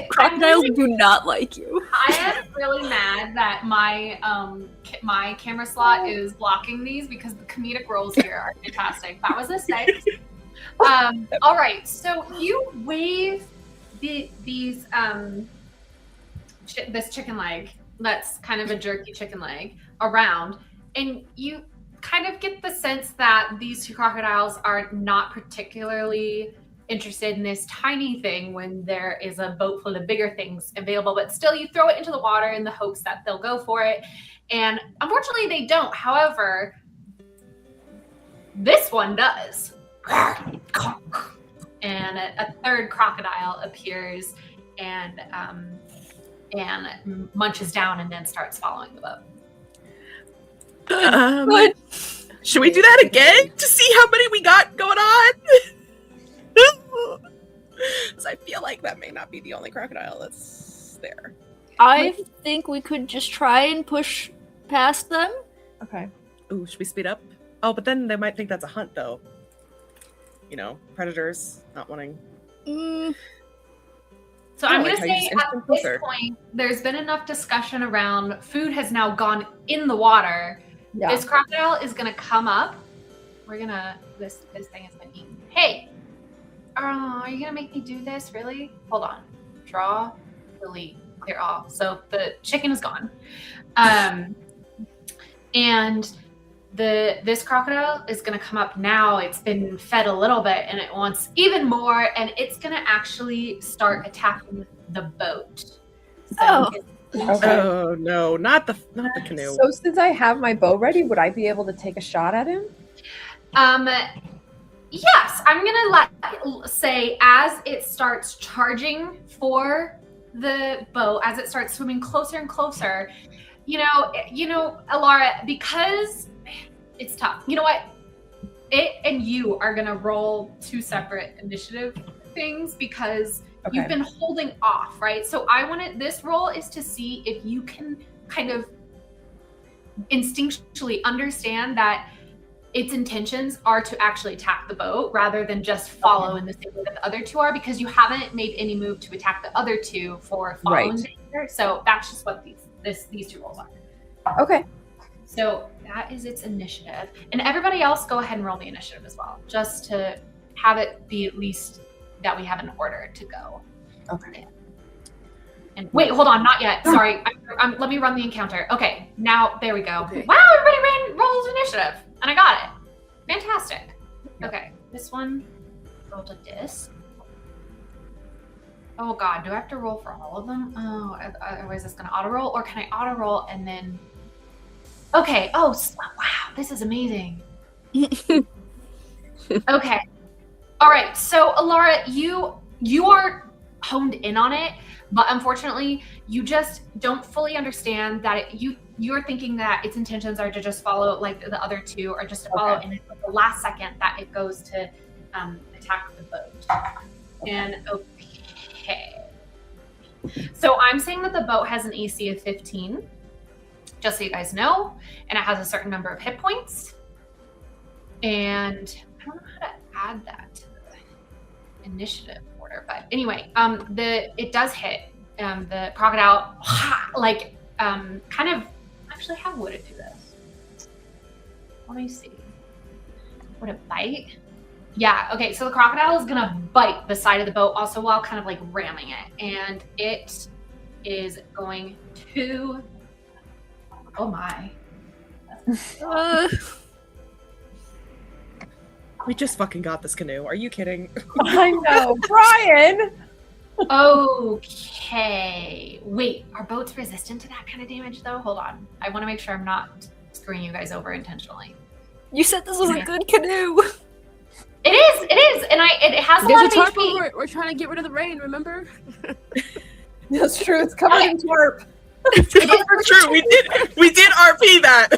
Crocodiles do not like you. I am really mad that my my camera slot is blocking these because the comedic rolls here are fantastic. That was a 6. All right, so you wave this chicken leg, that's kind of a jerky chicken leg, around, and you kind of get the sense that these two crocodiles are not particularly interested in this tiny thing when there is a boat full of bigger things available, but still you throw it into the water in the hopes that they'll go for it, and unfortunately they don't. However, this one does. And a third crocodile appears and munches down and then starts following the boat. Should we do that again to see how many we got going on? So I feel like that may not be the only crocodile that's there. I think we could just try and push past them. Okay. Ooh, should we speed up? Oh, but then they might think that's a hunt, though. You know, predators not wanting. So I'm going like to how you say just at instant this filter. point, there's been enough discussion around food has now gone in the water. Yeah. This crocodile is going to come up. We're going to, this thing has been eaten. Hey, are you going to make me do this? Really? Hold on. Draw, delete, clear all. So the chicken is gone. And this crocodile is going to come up now. It's been fed a little bit and it wants even more, and it's going to actually start attacking the boat. So Okay. Oh no, not the canoe. So since I have my bow ready, would I be able to take a shot at him? yes, I'm going to say as it starts charging for the boat as it starts swimming closer and closer. You know, Alara, because it's tough. You know what? It and you are gonna roll 2 separate initiative things because you've been holding off, right? So this roll is to see if you can kind of instinctually understand that its intentions are to actually attack the boat rather than just follow in the same way that the other 2 are, because you haven't made any move to attack the other 2 for following danger. So that's just what these 2 rolls are. Okay. So that is its initiative. And everybody else go ahead and roll the initiative as well, just to have it be at least that we have an order to go. Okay. And wait, hold on, not yet. Sorry, let me run the encounter. Okay, now there we go. Okay. Wow, everybody rolled initiative, and I got it. Fantastic. Okay, this one rolled a disc. Oh God, do I have to roll for all of them? Oh, otherwise it's gonna auto roll, or can I auto roll and then? Okay. Oh, wow, this is amazing. Okay. All right. So, Alara, you are honed in on it, but unfortunately, you just don't fully understand that you're thinking that its intentions are to just follow like the other 2, or just to follow, and it's the last second that it goes to attack the boat. And okay. So I'm saying that the boat has an AC of 15. Just so you guys know, and it has a certain number of hit points. And I don't know how to add that to the initiative order, but anyway, it does hit the crocodile, kind of. Actually, how would it do this? Let me see. Would it bite? Yeah. Okay. So the crocodile is gonna bite the side of the boat, also while kind of like ramming it, and it is going to. Oh my. We just fucking got this canoe. Are you kidding? I know, Brian. Okay. Wait, are boats resistant to that kind of damage though? Hold on. I want to make sure I'm not screwing you guys over intentionally. You said this was a good canoe. It is, and it has a lot of HP. We're trying to get rid of the rain, remember? That's true. It's covered in tarp. It's true. We did RP that.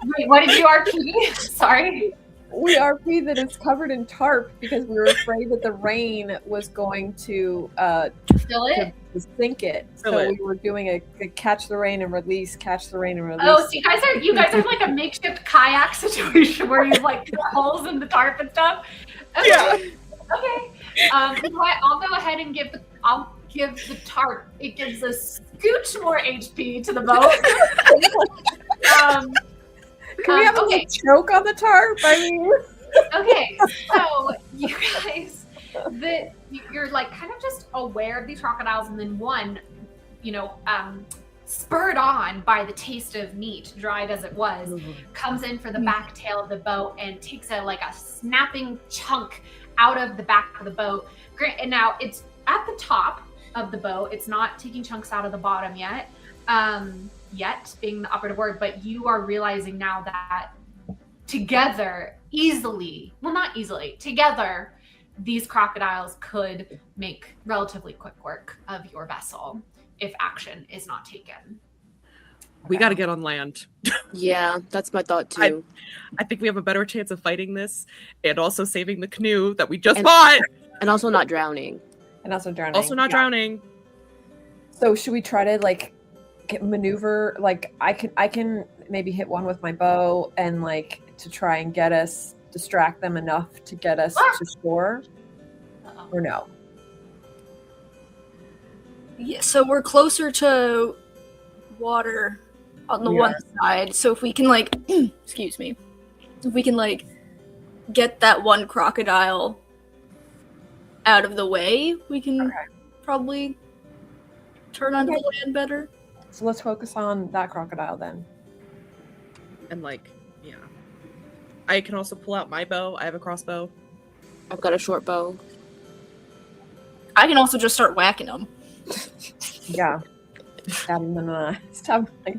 Wait, what did you RP? Sorry. We RP that it's covered in tarp because we were afraid that the rain was going to Fill it? to sink it. We were doing a catch the rain and release, catch the rain and release. Oh, so you guys are like a makeshift kayak situation where you like put holes in the tarp and stuff. Okay. Yeah. Okay. I'll go ahead and give the tarp. It gives a scooch more HP to the boat. Can we have a little choke on the tarp? I mean, okay. So you guys, you're like kind of just aware of these crocodiles, and then one, spurred on by the taste of meat, dried as it was, comes in for the back tail of the boat and takes a snapping chunk out of the back of the boat. And now it's at the top of the boat. It's not taking chunks out of the bottom yet. Yet being the operative word, but you are realizing now that together, together, these crocodiles could make relatively quick work of your vessel if action is not taken. We got to get on land. Yeah, that's my thought too. I think we have a better chance of fighting this and also saving the canoe that we just bought. And also not drowning. And also drowning. Also not drowning. So should we try to maneuver? I can maybe hit one with my bow and to try and distract them enough to get us to shore, or no? Yeah, so we're closer to water on the one side. So if we can excuse me, if we can get that one crocodile out of the way, we can probably turn onto the land better. So let's focus on that crocodile then. And I can also pull out my bow. I have a crossbow. I've got a short bow. I can also just start whacking them. Yeah. Stab him in the eye.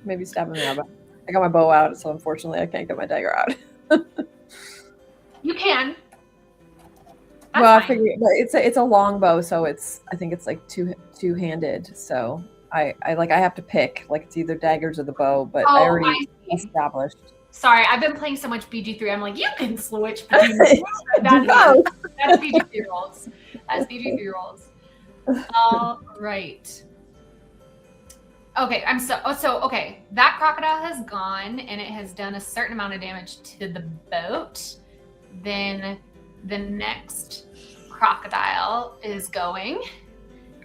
Maybe stab him in the eye, but I got my bow out, so unfortunately I can't get my dagger out. You can. That's well, I fine. figure but it's a long bow, so I think it's like two-handed. So I have to pick, like it's either daggers or the bow, but I Oh, already I see. established. Sorry, I've been playing so much BG3. I'm like, you can switch between the two. No. That's BG3 rolls. That's BG3 rolls. All right. Okay, okay. That crocodile has gone, and it has done a certain amount of damage to the boat. Then the next crocodile is going.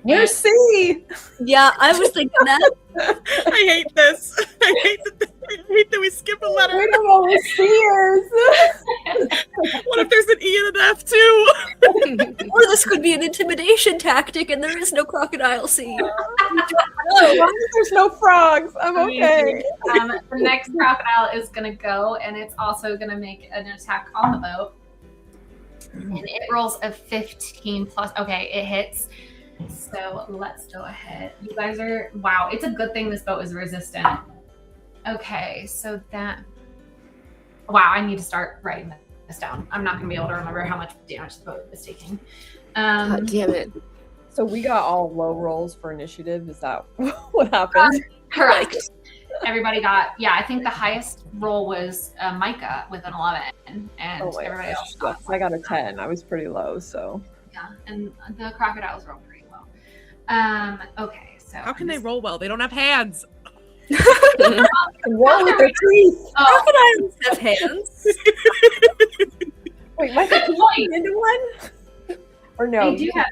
Where's C? Yeah, I was thinking that. I hate this. I hate that we skip a letter. We don't know where C is. What if there's an E and an F too? Or this could be an intimidation tactic, and there is no crocodile scene. As long as there's no frogs, I'm okay. The next crocodile is gonna go, and it's also gonna make an attack on the boat. And it rolls a 15 plus. Okay, it hits. So let's go ahead. You guys are, wow, it's a good thing this boat is resistant. Okay, so that, wow, I need to start writing this down. I'm not gonna be able to remember how much damage the boat is taking. God damn it. So we got all low rolls for initiative. Is that what happened? Correct. Everybody got, yeah, I think the highest roll was Micah with an 11, and everybody else got I got a 10. I was pretty low, so. yeah, and the crocodiles rolled pretty well. Okay, so How can they roll well? They don't have hands. Roll with their teeth. Oh, Crocodiles have hands. Wait, Micah, can you turn into one? Or no? they do have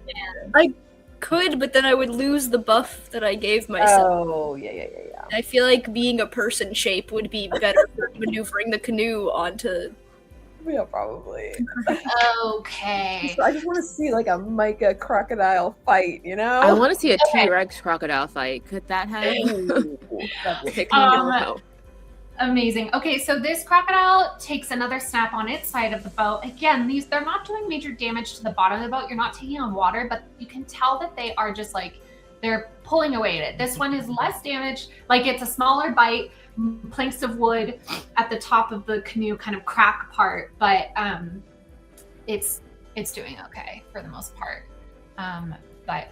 hands. Could, but then I would lose the buff that I gave myself. Oh, yeah. I feel like being a person shape would be better for maneuvering the canoe onto. Yeah, probably. Okay. So I just want to see like a Micah crocodile fight, you know? I want to see a Okay. T-Rex crocodile fight. Could that happen? Ooh, that'd be- Pick me now. Amazing. Okay, so this crocodile takes another snap on its side of the boat. Again, they're not doing major damage to the bottom of the boat. You're not taking on water, but you can tell that they are just like, they're pulling away at it. This one is less damage. Like it's a smaller bite, planks of wood at the top of the canoe kind of crack part, but it's doing okay for the most part. But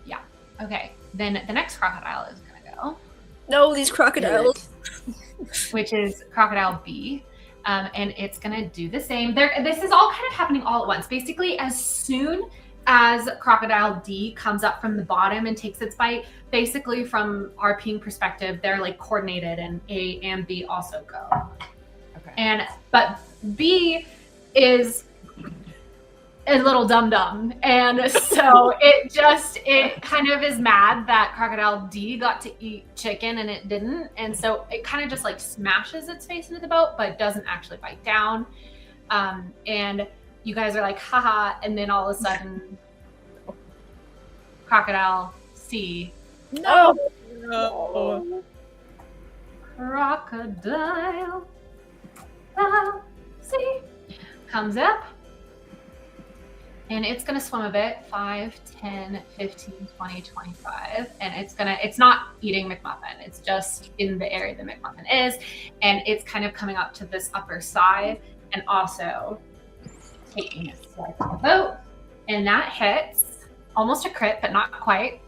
yeah, okay. Then the next crocodile is gonna go, No, these crocodiles. which is Crocodile B. And it's gonna do the same. This is all kind of happening all at once. Basically, as soon as Crocodile D comes up from the bottom and takes its bite, basically from our ping perspective, they're like coordinated, and A and B also go. Okay. But B is a little dum-dum, and so it kind of is mad that Crocodile D got to eat chicken and it didn't, and so it kind of just like smashes its face into the boat but doesn't actually bite down. And you guys are like haha, and then all of a sudden Crocodile C No. Oh. Crocodile C comes up, and it's going to swim a bit, 5, 10, 15, 20, 25. And it's not eating McMuffin. It's just in the area the McMuffin is. And it's kind of coming up to this upper side and also taking a swipe on the boat. And that hits, almost a crit, but not quite.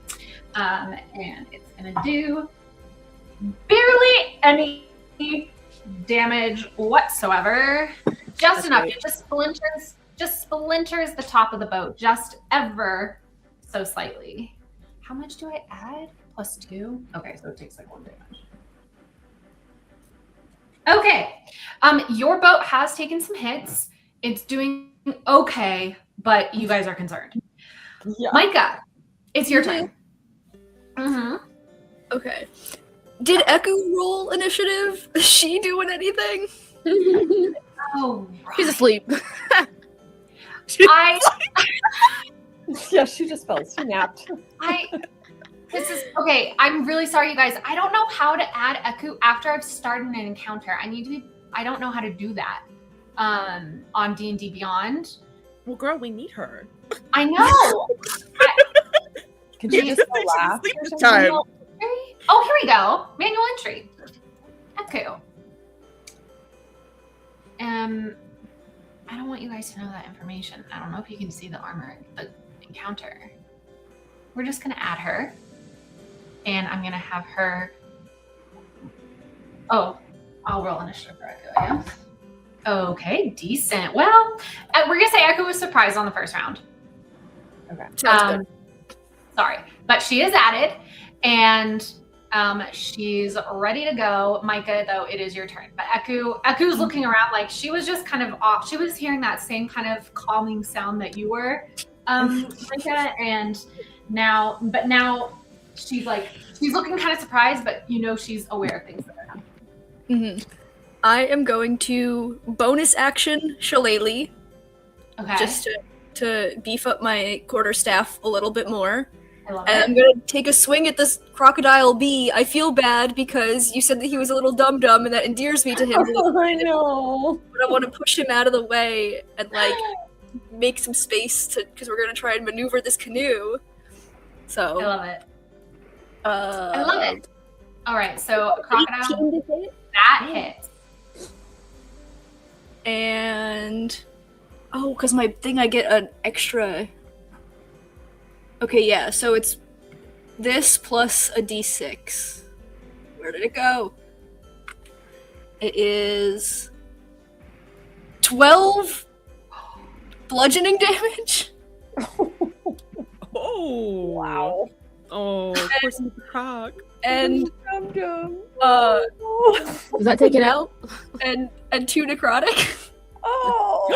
And it's going to do barely any damage whatsoever. Just That's enough. great. It just splinters the top of the boat, just ever so slightly. How much do I add? +2? Okay, so it takes like 1 damage. Okay, your boat has taken some hits. It's doing okay, but you guys are concerned. Yeah. Micah, it's your turn. Mm-hmm. Okay. Did Echo roll initiative? Is she doing anything? Oh, right. She's asleep. Yeah, she just fell. She napped. This is okay. I'm really sorry, you guys. I don't know how to add Eku after I've started an encounter. I don't know how to do that on D&D Beyond. Well, girl, we need her. I know. Can You she just just go think she's laugh asleep or this something? time. Manual entry? Oh, here we go. Manual entry. Eku. I don't want you guys to know that information. I don't know if you can see the armor, the encounter. We're just gonna add her, and I'm gonna have her. Oh, I'll roll initiative for Echo. Yeah. Okay, decent. Well, we're gonna say Echo was surprised on the first round. Okay. Sounds good. Sorry, but she is added, and she's ready to go. Micah, though, it is your turn. But Eku's looking around like she was just kind of off. She was hearing that same kind of calming sound that you were, Micah, and now she's looking kind of surprised, but she's aware of things that are happening. I am going to bonus action Shillelagh, Okay. just to beef up my quarterstaff a little bit more. I love And it. I'm gonna take a swing at this crocodile bee. I feel bad because you said that he was a little dum-dum, and that endears me to him. I know. But I want to push him out of the way and make some space because we're gonna try and maneuver this canoe. So I love it. I love it. All right, so crocodile, 18 to hit. that hits. And because my thing, I get an extra. Okay, yeah, so it's this plus a d6. Where did it go? It is 12 bludgeoning damage. Oh Wow. Oh, of course, Mr. Croc. And Dum-dum. Was that taken out? and 2 necrotic. Oh.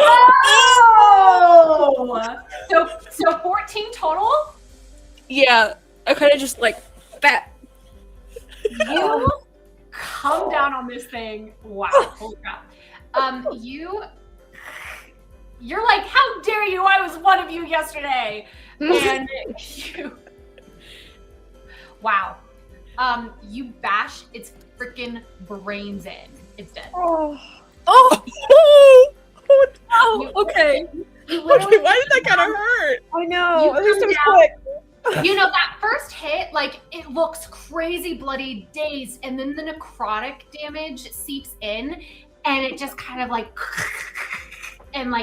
Oh! So 14 total? Yeah, I kind of just fat. You come down on this thing. Wow, holy crap. You're like, how dare you? I was one of you yesterday. And wow. You bash its freaking brains in. It's dead. Oh. Oh, okay. You Okay, literally- why did that kind of hurt? I know. You At least it was come quick. that first hit, it looks crazy bloody dazed, and then the necrotic damage seeps in, and it just kind of and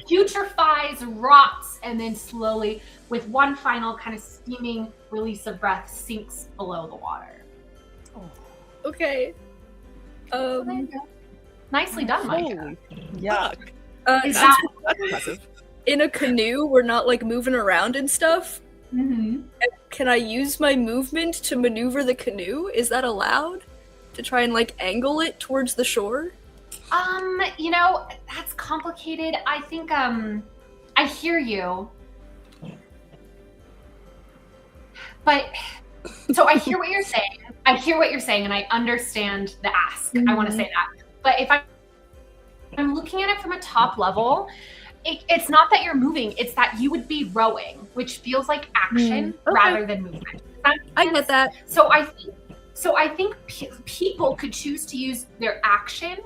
putrefies, rots, and then slowly, with one final kind of steaming release of breath, sinks below the water. Okay. So there you go. Nicely done, Micah. Yeah. Is That's that? impressive. In a canoe, we're not moving around and stuff. Mhm. Can I use my movement to maneuver the canoe? Is that allowed? To try and angle it towards the shore? That's complicated. I think I hear you. But so I hear what you're saying. And I understand the ask. I want to say that. But if I'm looking at it from a top level, it's not that you're moving, it's that you would be rowing, which feels like action rather than movement. I get that. So I think people could choose to use their action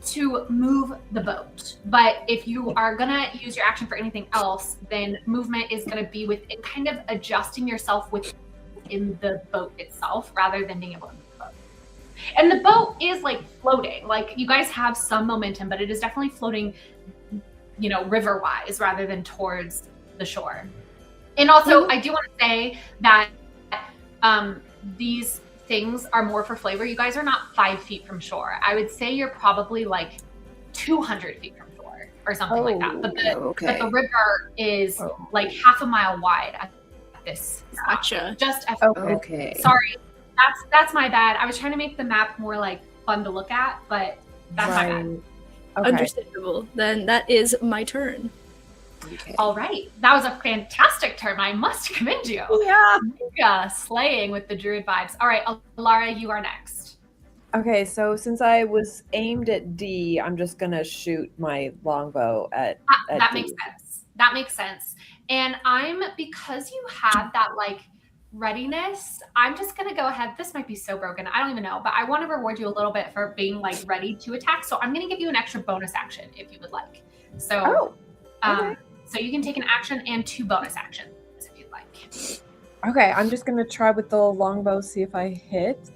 to move the boat. But if you are gonna use your action for anything else, then movement is gonna be within kind of adjusting yourself within the boat itself rather than being able to move the boat. And the boat is floating. You guys have some momentum, but it is definitely floating, river-wise rather than towards the shore. And also, I do want to say that these things are more for flavor. You guys are not 5 feet from shore. I would say you're probably 200 feet from shore or something like that. But the river is half a mile wide at this spot. Gotcha. Just Okay. sorry. That's my bad. I was trying to make the map more fun to look at, but that's my bad. Okay. Understandable. Then that is my turn. Okay. All right. That was a fantastic turn. I must commend you. Yeah. Slaying with the druid vibes. All right, Alara, you are next. Okay, so since I was aimed at D, I'm just gonna shoot my longbow at That D. makes sense. That makes sense. And because you have that readiness, I'm just gonna go ahead. This might be so broken. I don't even know, but I want to reward you a little bit for being ready to attack. So I'm gonna give you an extra bonus action if you would like. So, okay. So you can take an action and 2 bonus actions if you'd like. Okay, I'm just gonna try with the longbow, see if I hit.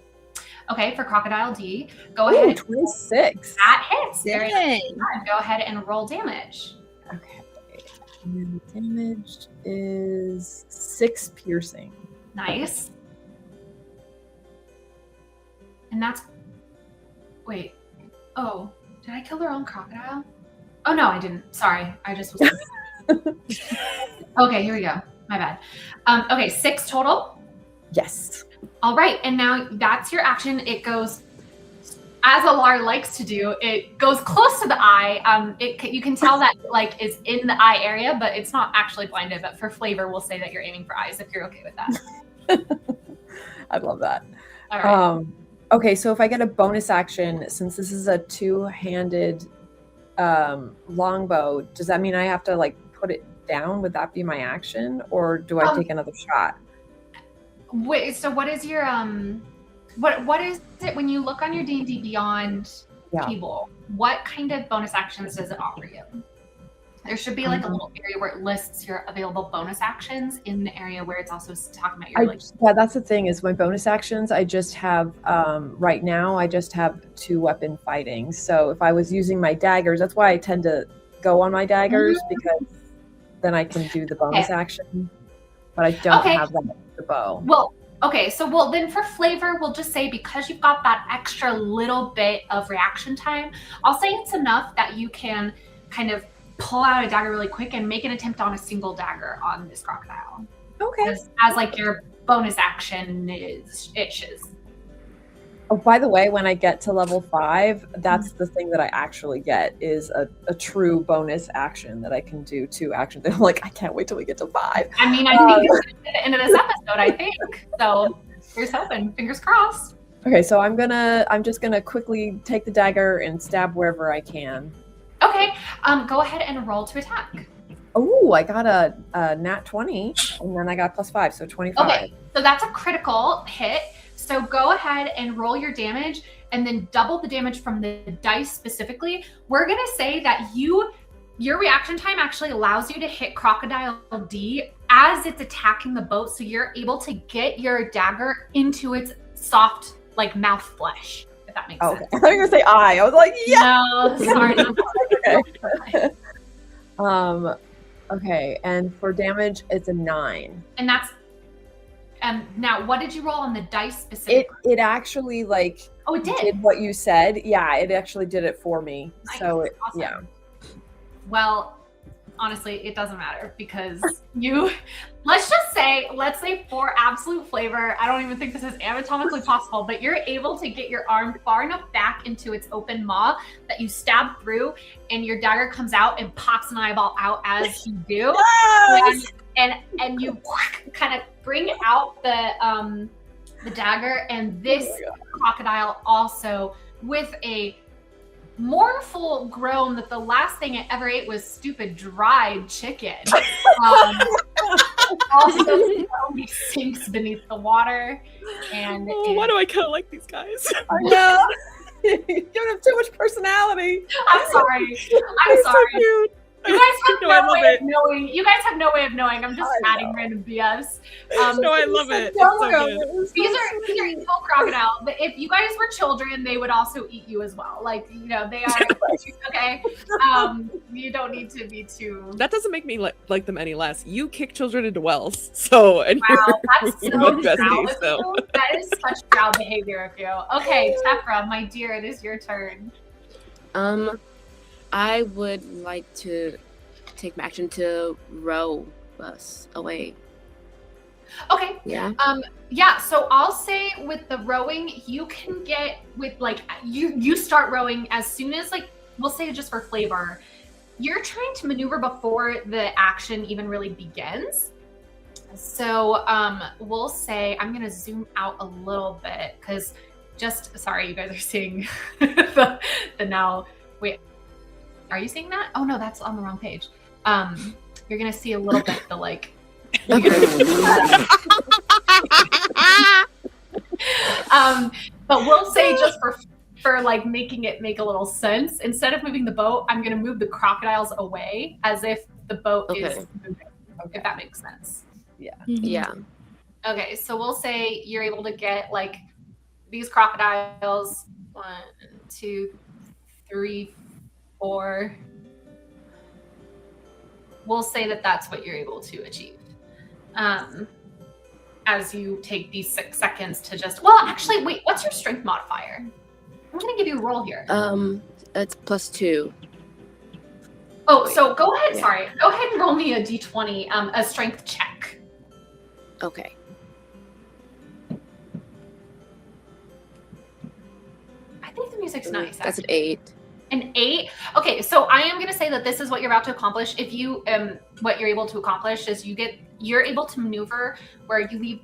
Okay, for Crocodile D, go ahead. 26. That hits. Very Dang. good. Go ahead and roll damage. Okay. And the damage is 6 piercing. Nice. And that's... Wait. Oh, did I kill the wrong crocodile? Oh, no, I didn't. Sorry. I just was... Okay, here we go. My bad. Okay, 6 total. Yes. All right, and now that's your action. It goes, as Alar likes to do, it goes close to the eye. You can tell that like is in the eye area, but it's not actually blinded. But for flavor, we'll say that you're aiming for eyes if you're okay with that. I love that. All right. Okay, so if I get a bonus action, since this is a 2-handed longbow, does that mean I have to like put it down? Would that be my action, or do I take another shot? Wait, so what is your what is it when you look on your D&D Beyond table? What kind of bonus actions does it offer you? There should be like a little area where it lists your available bonus actions in the area where it's also talking about your Yeah, that's the thing is my bonus actions. I just have right now. I just have 2 weapon fighting. So if I was using my daggers, that's why I tend to go on my daggers because then I can do the bonus action. But I don't have that with the bow. Well, okay, so then for flavor, we'll just say because you've got that extra little bit of reaction time, I'll say it's enough that you can kind of pull out a dagger really quick and make an attempt on a single dagger on this crocodile. Okay. As like your bonus action is itches. Oh, by the way, when I get to level 5, that's the thing that I actually get is a true bonus action that I can do 2 actions. I'm like, I can't wait till we get to 5. I mean, I think it's at the end of this episode, I think. So here's hoping, fingers crossed. Okay, so I'm just gonna quickly take the dagger and stab wherever I can. Okay, go ahead and roll to attack. Oh, I got a nat 20, and then I got +5, so 25. Okay, so that's a critical hit. So go ahead and roll your damage and then double the damage from the dice specifically. We're going to say that your reaction time actually allows you to hit Crocodile D as it's attacking the boat. So you're able to get your dagger into its soft, like mouth flesh, if that makes sense. Okay. I thought you were going to say eye. I was like, yeah. No, sorry. Okay, and for damage, it's a 9. And that's now, what did you roll on the dice specifically? It actually like it did what you said. Yeah, it actually did it for me. Nice. So Awesome. Yeah. Well, honestly, it doesn't matter because let's say for absolute flavor, I don't even think this is anatomically possible, but you're able to get your arm far enough back into its open maw that you stab through and your dagger comes out and pops an eyeball out as you do. Yes! And you kind of bring out the dagger, and this crocodile also with a mournful groan that the last thing it ever ate was stupid dried chicken. Also slowly sinks beneath the water. And why do I kind of like these guys? I know. You don't have too much personality. I'm sorry. I'm sorry. So cute. You guys have no way of knowing. You guys have no way of knowing. I'm just adding random BS. No, I love it. It's so good. These are evil crocodiles. But if you guys were children, they would also eat you as well. Like, they are okay. You don't need to be too. That doesn't make me like them any less. You kick children into wells, so and wow, that's you're so both drow besties. of So you. That is such drow behavior of you. Okay, Tefra, my dear, it is your turn. I would like to take my action to row us away. Okay. Yeah. Yeah, so I'll say with the rowing, you can get with like you start rowing as soon as we'll say just for flavor, you're trying to maneuver before the action even really begins. So we'll say I'm gonna zoom out a little bit because sorry, you guys are seeing the now. Wait, are you seeing that? Oh no, that's on the wrong page. You're gonna see a little bit the but we'll say just for making it make a little sense, instead of moving the boat, I'm gonna move the crocodiles away as if the boat is moving, if that makes sense. Yeah. Yeah. Okay, so we'll say you're able to get these crocodiles, 1, 2, 3, 4. We'll say that that's what you're able to achieve. As you take these 6 seconds to just, well, actually, wait, what's your strength modifier? I'm going to give you a roll here. It's +2. Oh, so go ahead. Yeah. Sorry. Go ahead and roll me a d20, a strength check. Okay. I think the music's nice. That's actually. an 8. An 8. Okay, so I am going to say that this is what you're about to accomplish. If you, what you're able to accomplish is you're able to maneuver where you leave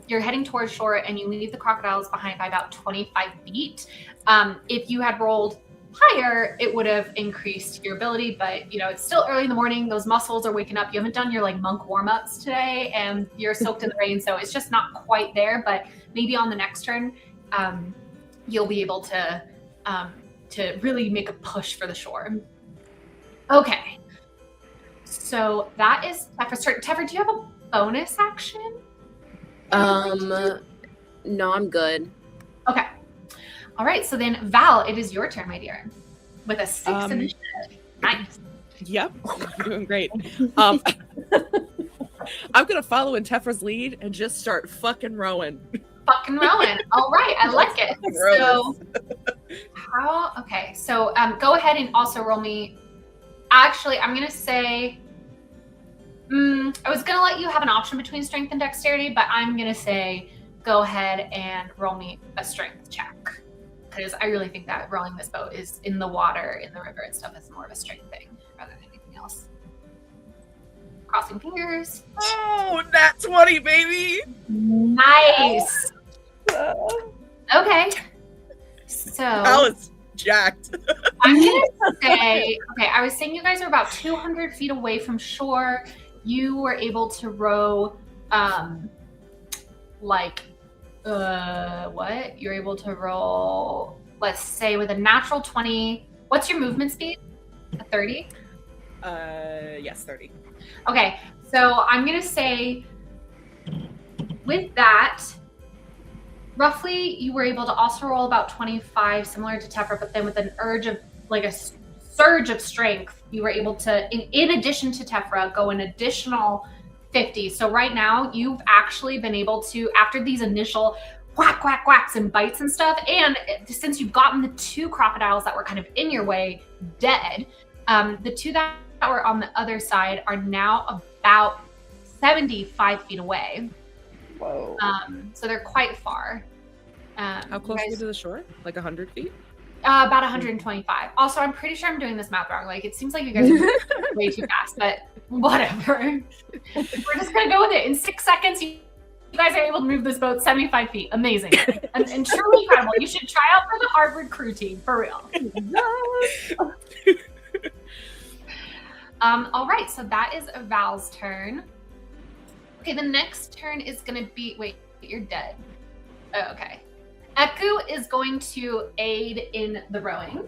you're heading towards shore and you leave the crocodiles behind by about 25 feet. If you had rolled higher, it would have increased your ability, but it's still early in the morning. Those muscles are waking up. You haven't done your like monk warm-ups today and you're soaked in the rain. So it's just not quite there, but maybe on the next turn, you'll be able to really make a push for the shore. Okay. So that is Tefra's turn. Tefra, do you have a bonus action? No, I'm good. Okay. All right. So then, Val, it is your turn, my dear, with a 6 initiative. Nice. Yep, you're doing great. I'm gonna follow in Tefra's lead and just start fucking rowing. Fucking rowing. All right. I like it. So okay. So go ahead and also roll me. Actually, I'm going to say, I was going to let you have an option between strength and dexterity, but I'm going to say, go ahead and roll me a strength check. Because I really think that rowing this boat is in the water, in the river and stuff is more of a strength thing rather than anything else. Crossing fingers. Oh, nat 20, baby! Nice. Okay. So That was jacked. I'm gonna say, okay, I was saying you guys are about 200 feet away from shore. You were able to row, what? You're able to roll, let's say with a natural 20. What's your movement speed? A 30? Yes, 30. Okay, so I'm gonna say with that, roughly, you were able to also roll about 25, similar to Tefra, but then with an urge of, like a surge of strength, you were able to, in addition to Tefra, go an additional 50. So right now, you've actually been able to, after these initial whacks and bites and stuff, and since you've gotten the 2 crocodiles that were kind of in your way dead, the 2 that were on the other side are now about 75 feet away. Whoa. So they're quite far. How close are you to the shore? Like 100 feet? About 125. Also, I'm pretty sure I'm doing this math wrong. Like, it seems like you guys are moving way too fast, but whatever. We're just gonna go with it. In 6 seconds, you guys are able to move this boat 75 feet. Amazing. and truly incredible. You should try out for the Harvard crew team, for real. All right, so that is Val's turn. Okay, the next turn is going to be... Wait, you're dead. Oh, okay. Eku is going to aid in the rowing.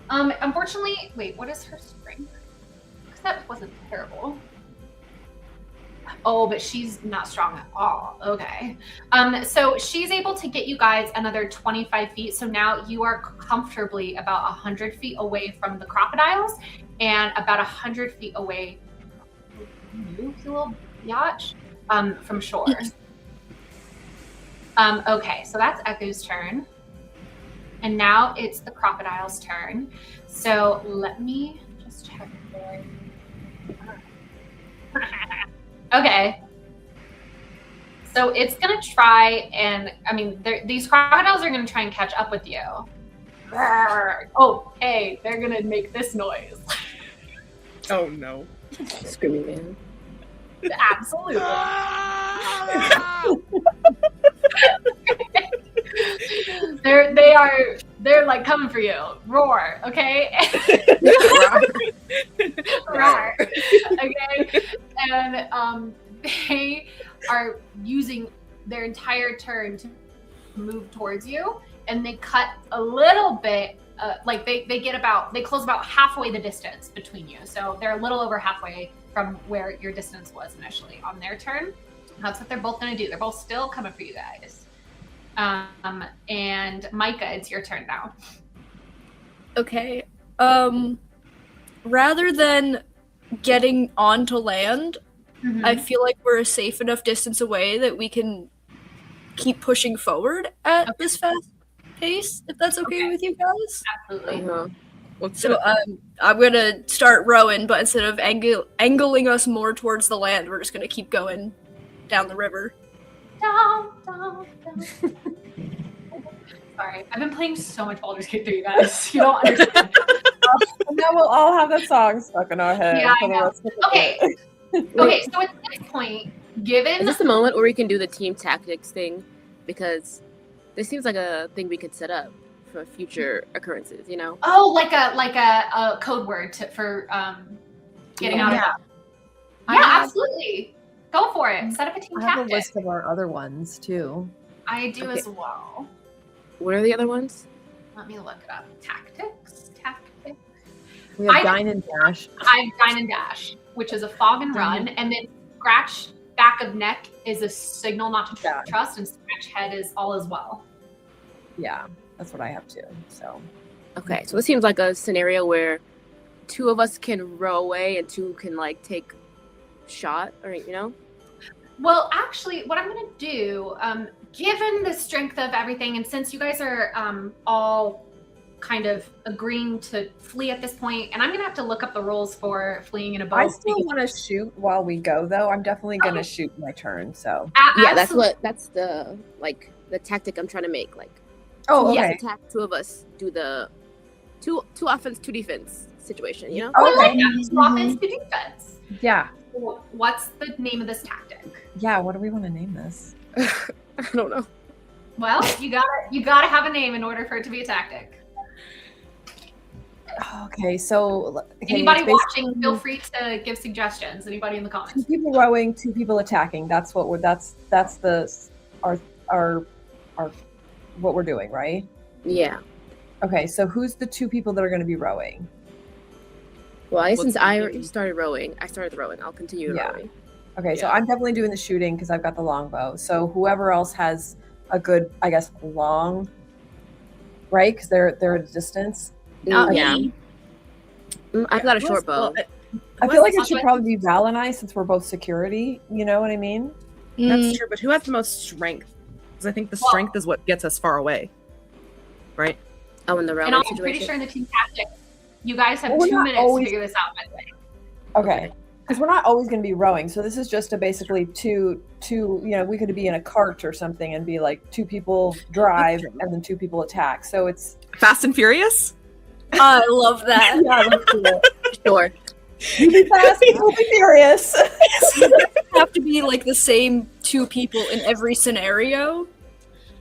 Unfortunately... Wait, what is her strength? Because that wasn't terrible. Oh, but she's not strong at all. Okay. So she's able to get you guys another 25 feet. So now you are comfortably about 100 feet away from the crocodiles and about 100 feet away, you little yacht, from shore. Okay, so that's Eku's turn. And now it's the crocodile's turn. So let me just check there. Okay. So it's going to try and, I mean, these crocodiles are going to try and catch up with you. Oh, hey, they're going to make this noise. Oh, no. Screaming man. Absolutely. They're like coming for you. Roar, okay? Roar. Okay? And they are using their entire turn to move towards you, and they cut a little bit, like they close about halfway the distance between you. So they're a little over halfway from where your distance was initially on their turn. That's what they're both going to do. They're both still coming for you guys. And Micah, it's your turn now. Okay. Rather than getting onto land, I feel like we're a safe enough distance away that we can keep pushing forward at this fast pace, if that's okay with you guys. Absolutely. So I'm gonna start rowing, but instead of angling us more towards the land, we're just gonna keep going down the river. Sorry, I've been playing so much Baldur's Gate 3, you guys. You don't understand. And now we'll all have that song stuck in our head Yeah, for the I know. rest of the day. Okay, so at this point, given... Is this the moment where we can do the team tactics thing? Because this seems like a thing we could set up for future occurrences, you know? Oh, like a code word for getting out of that. Yeah, absolutely. Go for it. Set up a team I have a tactic. list of our other ones too. I do as well. What are the other ones? Let me look it up. Tactics. We have I- Dine and Dash. I have Dine and Dash, which is a fog and run, and then scratch back of neck is a signal not to trust, and scratch head is all as well. Yeah, that's what I have too. So Okay, so this seems like a scenario where two of us can row away and two can like take shot, or you know? Well, actually, what I'm going to do, given the strength of everything, and since you guys are all kind of agreeing to flee at this point, and I'm going to have to look up the rules for fleeing in a boat. I still want to shoot while we go, though. I'm definitely going to shoot my turn. So Yeah, that's the the tactic I'm trying to make. Like, oh, two of us okay. attack, two of us do the two offense, two defense situation. You know? I like Okay. that. So offense to defense. Yeah, What's the name of this tactic? yeah. What do we want to name this? I don't know. Well, you gotta have a name in order for it to be a tactic. Okay, so Anybody it's watching, basically feel free to give suggestions. Anybody in the comments. 2 people rowing, 2 people attacking. That's what that's our what we're doing, right? Yeah. Okay, so who's the 2 people that are going to be rowing? Well, What's since the I name? started rowing, I'll continue Yeah. rowing. Okay, so Yeah. I'm definitely doing the shooting because I've got the longbow. So whoever else has a good, I guess, long, right? Because they're at a distance. Not yeah. me. I've got a short bow. I feel like it What's should the- probably be Val and I since we're both security. You know what I mean? That's true, but who has the most strength? Because I think the strength is what gets us far away. Right? Oh, in the rowing And I'm situation. pretty sure in the team tactics, you guys have Well, we're 2 not minutes always- to figure this out, by the way. Okay. Because we're not always going to be rowing. So this is just a basically two, we could be in a cart or something and be like 2 people drive and then 2 people attack. So it's, Fast and Furious? I love that. yeah, let's do it. Sure. You be fast, we'll be furious. Have to be like the same 2 people in every scenario.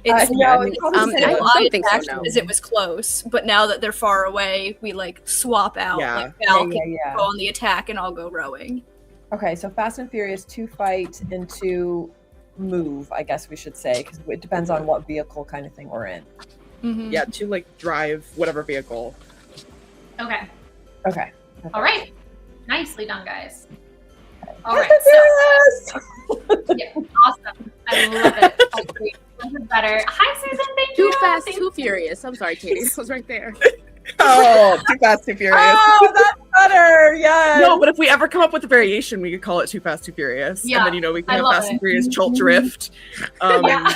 It's no, I it's probably the I same. don't think so, attacked no. because it was close, but now that they're far away, we like swap out. Yeah. Like Val Yeah, can yeah. go on the attack and I'll go rowing. Okay, so Fast and Furious, 2 fight and 2 move, I guess we should say, because it depends on what vehicle kind of thing we're in. Mm-hmm. Yeah, to like drive whatever vehicle. Okay. Okay. All right. Nicely done, guys. All Fast right. and So, Furious! yeah, awesome. I love it. Okay, this is better. Hi, Susan. Thank Too you. fast, Thank too furious. I'm sorry, Katie. It was right there. Oh, Too Fast, Too Furious. Oh, that's better. Yes. No, but if we ever come up with a variation, we could call it Too Fast, Too Furious. Yeah, And then, we can I have love Fast it. and Furious Chult Drift. Yeah.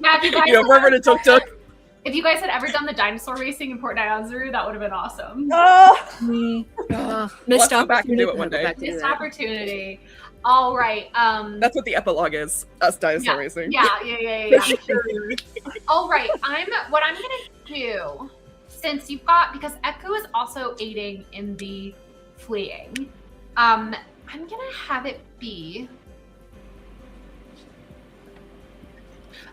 Yeah, if you guys River to Tuk Tuk. if you guys had ever done the dinosaur racing in Port Nayanzaru, that would have been awesome. Oh, Ugh. Missed Let's go back and do it opportunity. one day. Back to Missed that. opportunity. All right. That's what the epilogue is. Us dinosaur racing. Yeah. All right. What I'm gonna do, since you've got, because Echo is also aiding in the fleeing, I'm gonna have it be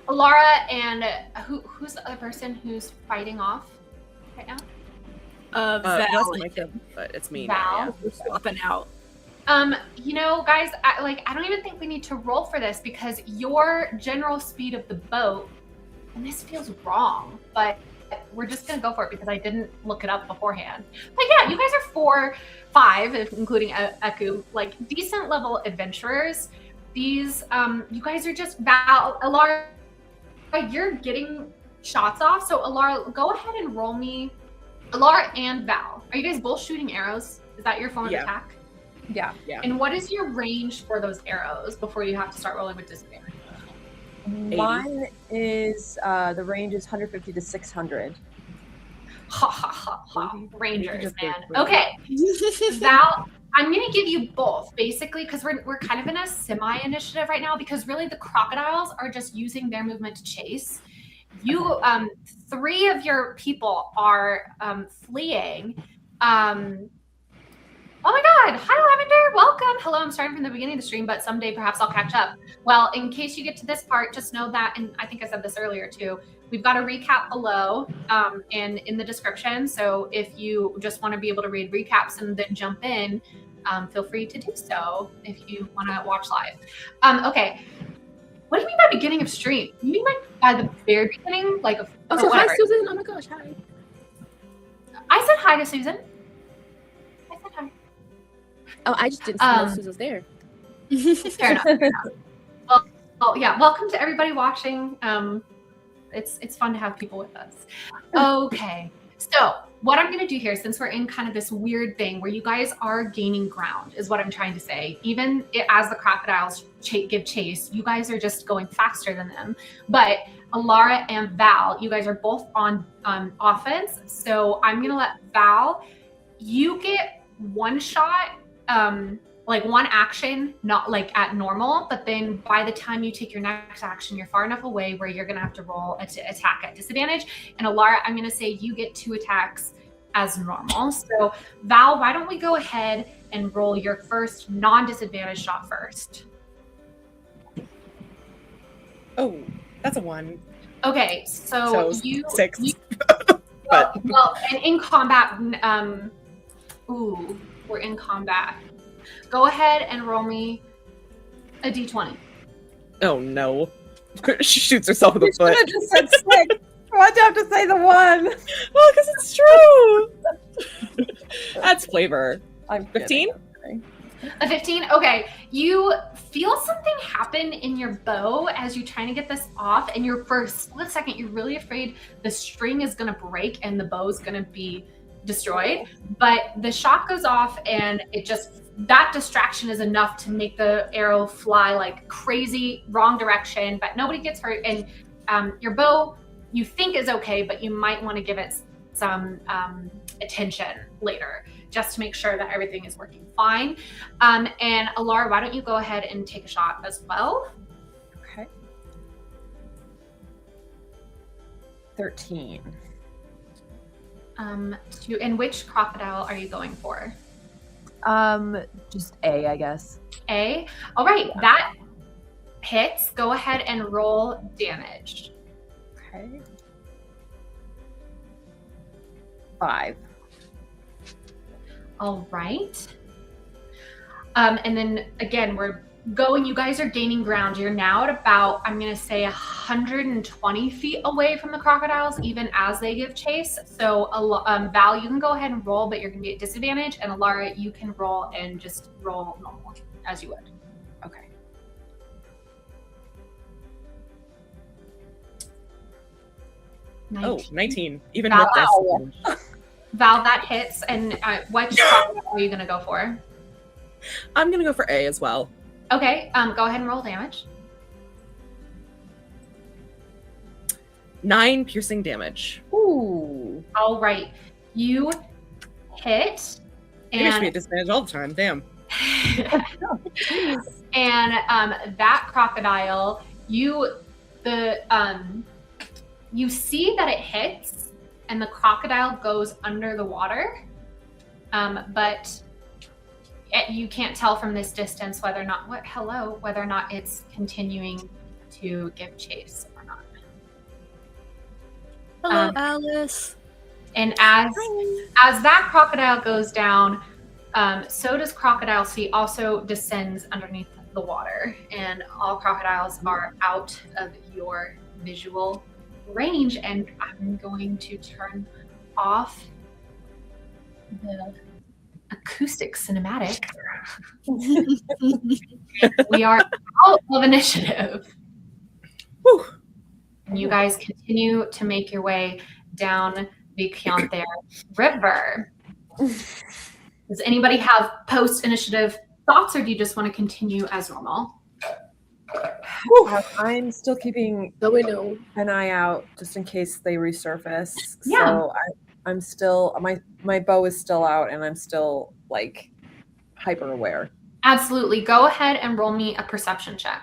Alara and who's the other person who's fighting off right now? Val That's my kid, but it's me now. Val. is swapping out. Guys, I don't even think we need to roll for this because your general speed of the boat, and this feels wrong, but we're just gonna go for it because I didn't look it up beforehand. But yeah, you guys are 4-5, including Eku, like decent level adventurers. These, you guys are just Alara, you're getting shots off. So Alara, go ahead and roll me. Alara and Val, are you guys both shooting arrows? Is that your form of attack? Yeah. And what is your range for those arrows before you have to start rolling with disadvantage? Mine is the range is 150 to 600. Ha ha ha ha. Rangers, man. Okay. Val, I'm gonna give you both basically because we're kind of in a semi-initiative right now because really the crocodiles are just using their movement to chase. You 3 of your people are fleeing. Oh my God! Hi, Lavender. Welcome. Hello. I'm starting from the beginning of the stream, but someday perhaps I'll catch up. Well, in case you get to this part, just know that, and I think I said this earlier too, we've got a recap below and in the description. So if you just want to be able to read recaps and then jump in, feel free to do so if you want to watch live. Okay. What do you mean by beginning of stream? You mean like by the very beginning? Like, Also, hi, Susan. Oh my gosh, hi. I said hi to Susan. I said hi. Oh, I just didn't know Susan's there. Fair enough. Fair enough. Well, yeah. Welcome to everybody watching. It's fun to have people with us. Okay. So what I'm going to do here, since we're in kind of this weird thing where you guys are gaining ground, is what I'm trying to say. Even as the crocodiles give chase, you guys are just going faster than them. But Alara and Val, you guys are both on offense. So I'm going to let Val, you get one shot, like one action, not like at normal, but then by the time you take your next action, you're far enough away where you're going to have to roll an attack at disadvantage. And Alara, I'm going to say you get 2 attacks as normal. So Val, why don't we go ahead and roll your first non-disadvantaged shot first? Oh, that's a 1. Okay, so you 6. well, and in combat, we're in combat. Go ahead and roll me a d20. Oh no. She shoots herself in the foot. You should have just said 6. Why'd you have to say the 1? Well, because it's true. That's flavor. I'm 15? A 15? Okay. You feel something happen in your bow as you're trying to get this off, and you're for a split second, you're really afraid the string is going to break and the bow is going to be destroyed. But the shot goes off, and it just, that distraction is enough to make the arrow fly like crazy, wrong direction, but nobody gets hurt. And your bow, you think is okay, but you might want to give it some attention later, just to make sure that everything is working fine. And Alara, why don't you go ahead and take a shot as well? Okay. 13. And which crocodile are you going for? Just A, I guess. A. All right, that hits. Go ahead and roll damage. Okay. 5. All right. And then again, we're going, you guys are gaining ground. You're now at about, I'm going to say 120 feet away from the crocodiles, even as they give chase. So Val, you can go ahead and roll, but you're going to be at disadvantage. And Alara, you can roll and just roll normal as you would. Okay. Oh, 19. Even Val, with this. Val, that hits. And which crocodile are you going to go for? I'm going to go for A as well. Okay, go ahead and roll damage. 9 piercing damage. Ooh. All right, you hit. Maybe I should be at disadvantage all the time. Damn. And that crocodile, you see that it hits, and the crocodile goes under the water, but you can't tell from this distance whether or not it's continuing to give chase or not. Hello, Alice. And as that crocodile goes down, so does Crocodile C also descends underneath the water, and all crocodiles are out of your visual range, and I'm going to turn off the acoustic cinematic. We are out of initiative. Whew. And you guys continue to make your way down the Kyanthere River. Does anybody have post-initiative thoughts, or do you just want to continue as normal? I'm still keeping So we know. an eye out just in case they resurface. Yeah. So I'm still my bow is still out, and I'm still like hyper aware. Absolutely. Go ahead and roll me a perception check.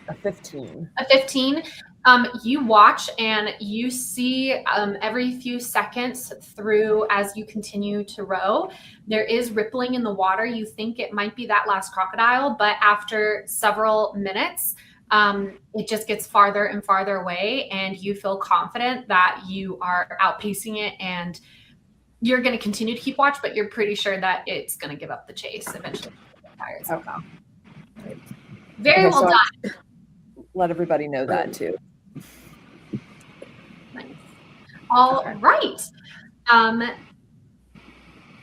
A 15. A 15. You watch and you see every few seconds through as you continue to row, there is rippling in the water. You think it might be that last crocodile, but after several minutes, it just gets farther and farther away, and you feel confident that you are outpacing it, and you're going to continue to keep watch, but you're pretty sure that it's going to give up the chase eventually. Okay. Very well so done. Let everybody know that too. Nice. All right.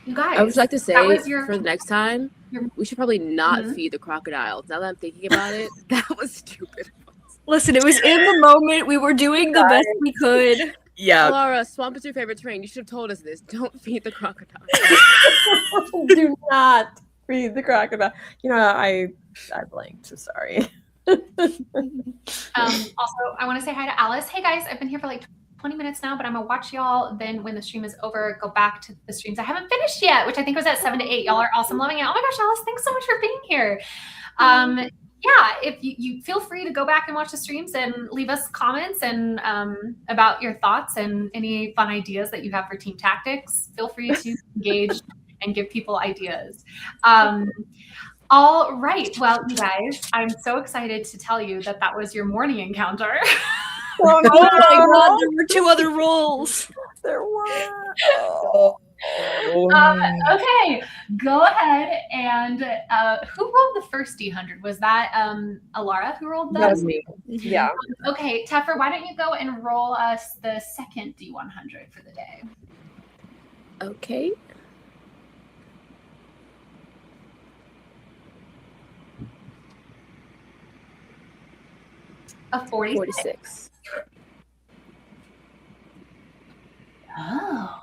You guys. I would like to say that was your- for the next time, we should probably not feed the crocodiles. Now that I'm thinking about it, that was stupid. Listen, it was in the moment. We were doing the best we could. Yeah. Laura, swamp is your favorite terrain. You should have told us this. Don't feed the crocodiles. Do not feed the crocodile. You know, I blanked. So sorry. Also, I want to say hi to Alice. Hey guys, I've been here for like 20 minutes now, but I'm gonna watch y'all. Then when the stream is over, go back to the streams I haven't finished yet, which I think was at 7 to 8. Y'all are awesome, loving it. Oh my gosh, Alice, thanks so much for being here. Yeah, if you feel free to go back and watch the streams and leave us comments and about your thoughts and any fun ideas that you have for team tactics. Feel free to engage and give people ideas. All right. Well, you guys, I'm so excited to tell you that that was your morning encounter. Oh my god, there were 2 other rolls. There were. Okay, go ahead and who rolled the first D100? Was that Alara who rolled That was me. Mm-hmm. Yeah. Okay, Teffer, why don't you go and roll us the second D100 for the day? Okay. A 46. 46. Oh.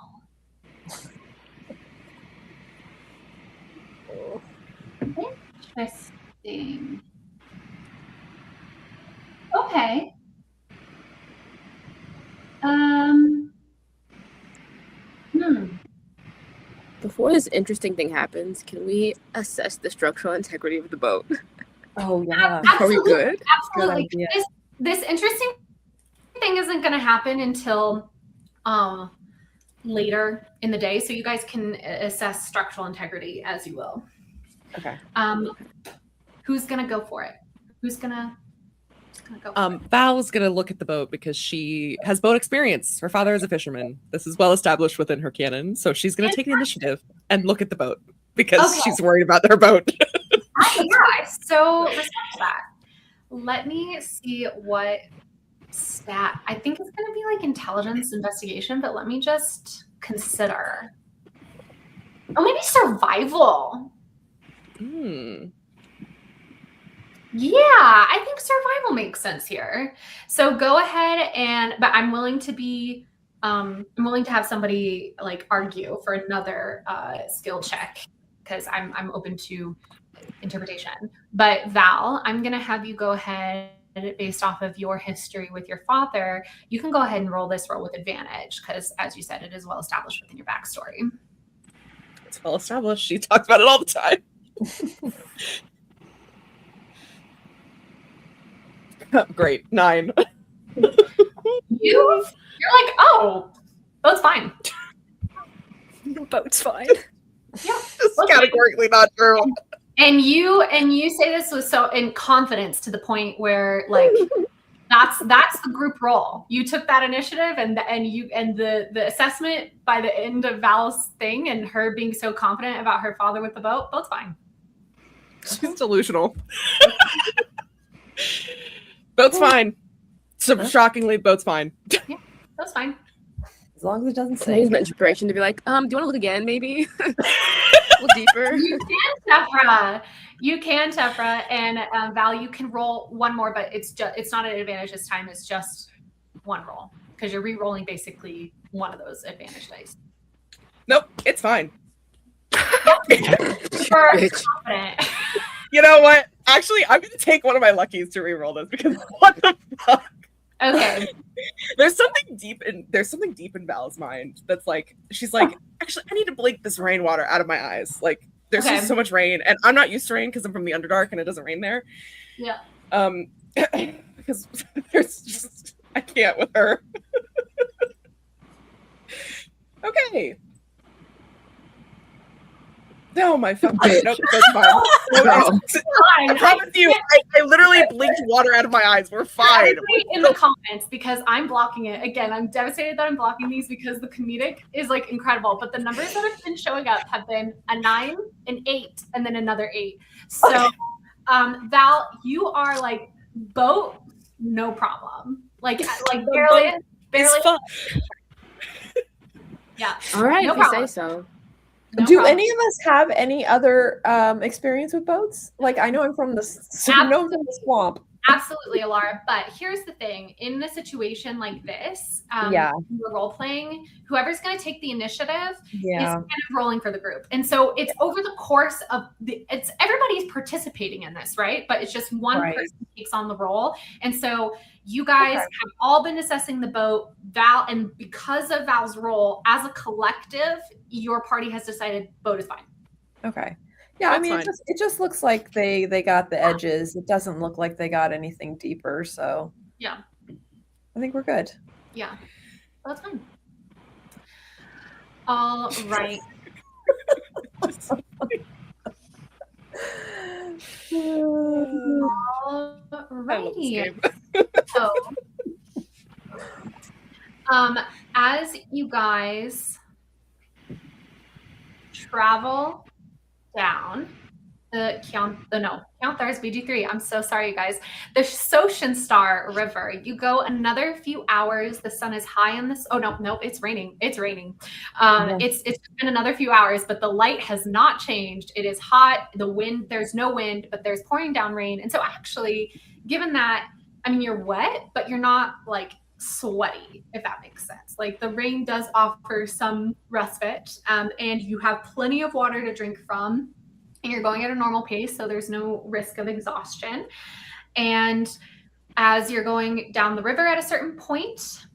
Interesting. Okay. Before this interesting thing happens, can we assess the structural integrity of the boat? Oh yeah. Are we good? Absolutely. Good idea. This interesting thing isn't going to happen until later in the day, so you guys can assess structural integrity as you will. Okay. Who's going to go for it? Who's going to go for it? Val's gonna look at the boat because she has boat experience. Her father is a fisherman. This is well established within her canon, so she's gonna take the initiative and look at the boat because she's worried about her boat. I so respect that. Let me see what stat. I think it's going to be like intelligence investigation, but let me just consider. Oh, maybe survival. Yeah, I think survival makes sense here. So go ahead but I'm willing to be, I'm willing to have somebody like argue for another skill check because I'm open to interpretation. But Val, I'm going to have you go ahead based off of your history with your father. You can go ahead and roll this roll with advantage because, as you said, it is well established within your backstory. It's well established. She talks about it all the time. Great. 9. You're like, oh, boat's fine. Boat's fine. Yeah, It's categorically not true. And you say this with so in confidence to the point where like that's the group role. You took that initiative and the assessment by the end of Val's thing and her being so confident about her father with the boat, boat's fine. She's delusional. Boat's fine. So shockingly, boat's fine. That's fine. As long as it doesn't Can I use sink. my inspiration to be like, do you want to look again, maybe? A little deeper. You can, Tefra. You can, Tefra. And Val, you can roll one more, but it's not an advantage this time. It's just one roll because you're re-rolling basically one of those advantage dice. Nope, it's fine. You're confident. You know what? Actually, I'm gonna take one of my luckies to re-roll this because what the fuck? Okay. There's something deep in Val's mind that's like, she's like, actually, I need to blink this rainwater out of my eyes. Like, there's just so much rain, and I'm not used to rain because I'm from the Underdark and it doesn't rain there. Yeah. Because there's just, I can't with her. Okay. No, my fucking nope, that's fine. I promise you, I literally blinked water out of my eyes. We're fine. In the comments because I'm blocking it. Again, I'm devastated that I'm blocking these because the comedic is like incredible. But the numbers that have been showing up have been a 9, an 8, and then another 8. So Val, you are like boat, no problem. Like barely. Yeah. All right, No if you problem. say so. No Do problem. any of us have any other experience with boats? Like I know I'm from the swamp. Absolutely, Alara. But here's the thing: in a situation like this, Yeah. when we're role playing, whoever's going to take the initiative is Yeah. kind of rolling for the group, and so it's over the course of it's everybody's participating in this, right? But it's just one Right. person takes on the role, and so you guys have all been assessing the boat, Val, and because of Val's role as a collective, your party has decided boat is fine. Okay. Yeah, That's I mean, fine. it just looks like they got the edges. It doesn't look like they got anything deeper. So Yeah. I think we're good. Yeah, that's fine. All right. Alrighty. So, as you guys travel down the Counthar's BG3. I'm so sorry, you guys. The Soshin Star River. You go another few hours. The sun is high in this. Oh no, it's raining. It's raining. It's been another few hours, but the light has not changed. It is hot. The wind. There's no wind, but there's pouring down rain. And so, actually, given that, I mean, you're wet, but you're not like sweaty, if that makes sense. Like the rain does offer some respite, and you have plenty of water to drink from. And you're going at a normal pace, so there's no risk of exhaustion. And as you're going down the river at a certain point,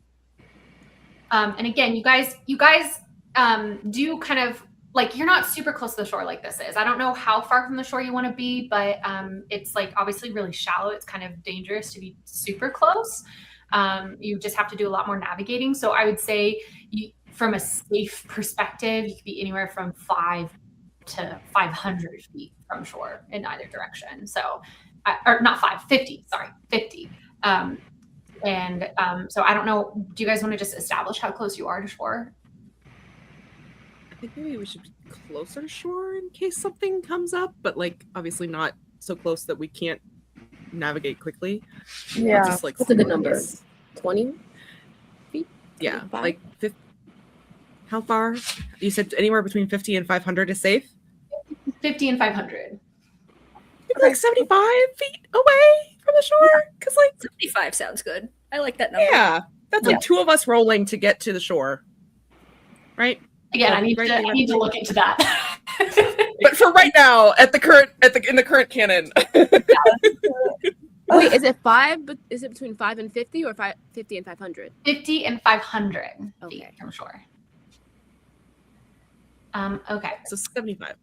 and again, you guys do kind of like, you're not super close to the shore like this is. I don't know how far from the shore you want to be, but it's like obviously really shallow. It's kind of dangerous to be super close. You just have to do a lot more navigating. So I would say from a safe perspective, you could be anywhere from 5 to 500 feet from shore in either direction. So, or not 50, sorry, 50. So I don't know, do you guys want to just establish how close you are to shore? I think maybe we should be closer to shore in case something comes up, but like obviously not so close that we can't navigate quickly. Yeah. Just like What's a good number? 20 feet? Yeah, 25? like 50. How far? You said anywhere between 50 and 500 is safe? 50 and 500. Maybe like 75 feet away from the shore? Because like 75 sounds good. I like that number. yeah, that's like 2 of us rolling to get to the shore, right? Again, Yeah, I need to look into that. But for right now, in the current canon, Wait, is it 5? But is it between 5 and 50 or 50 and 500? 50 and 500 feet Okay. from shore. Okay. so 75.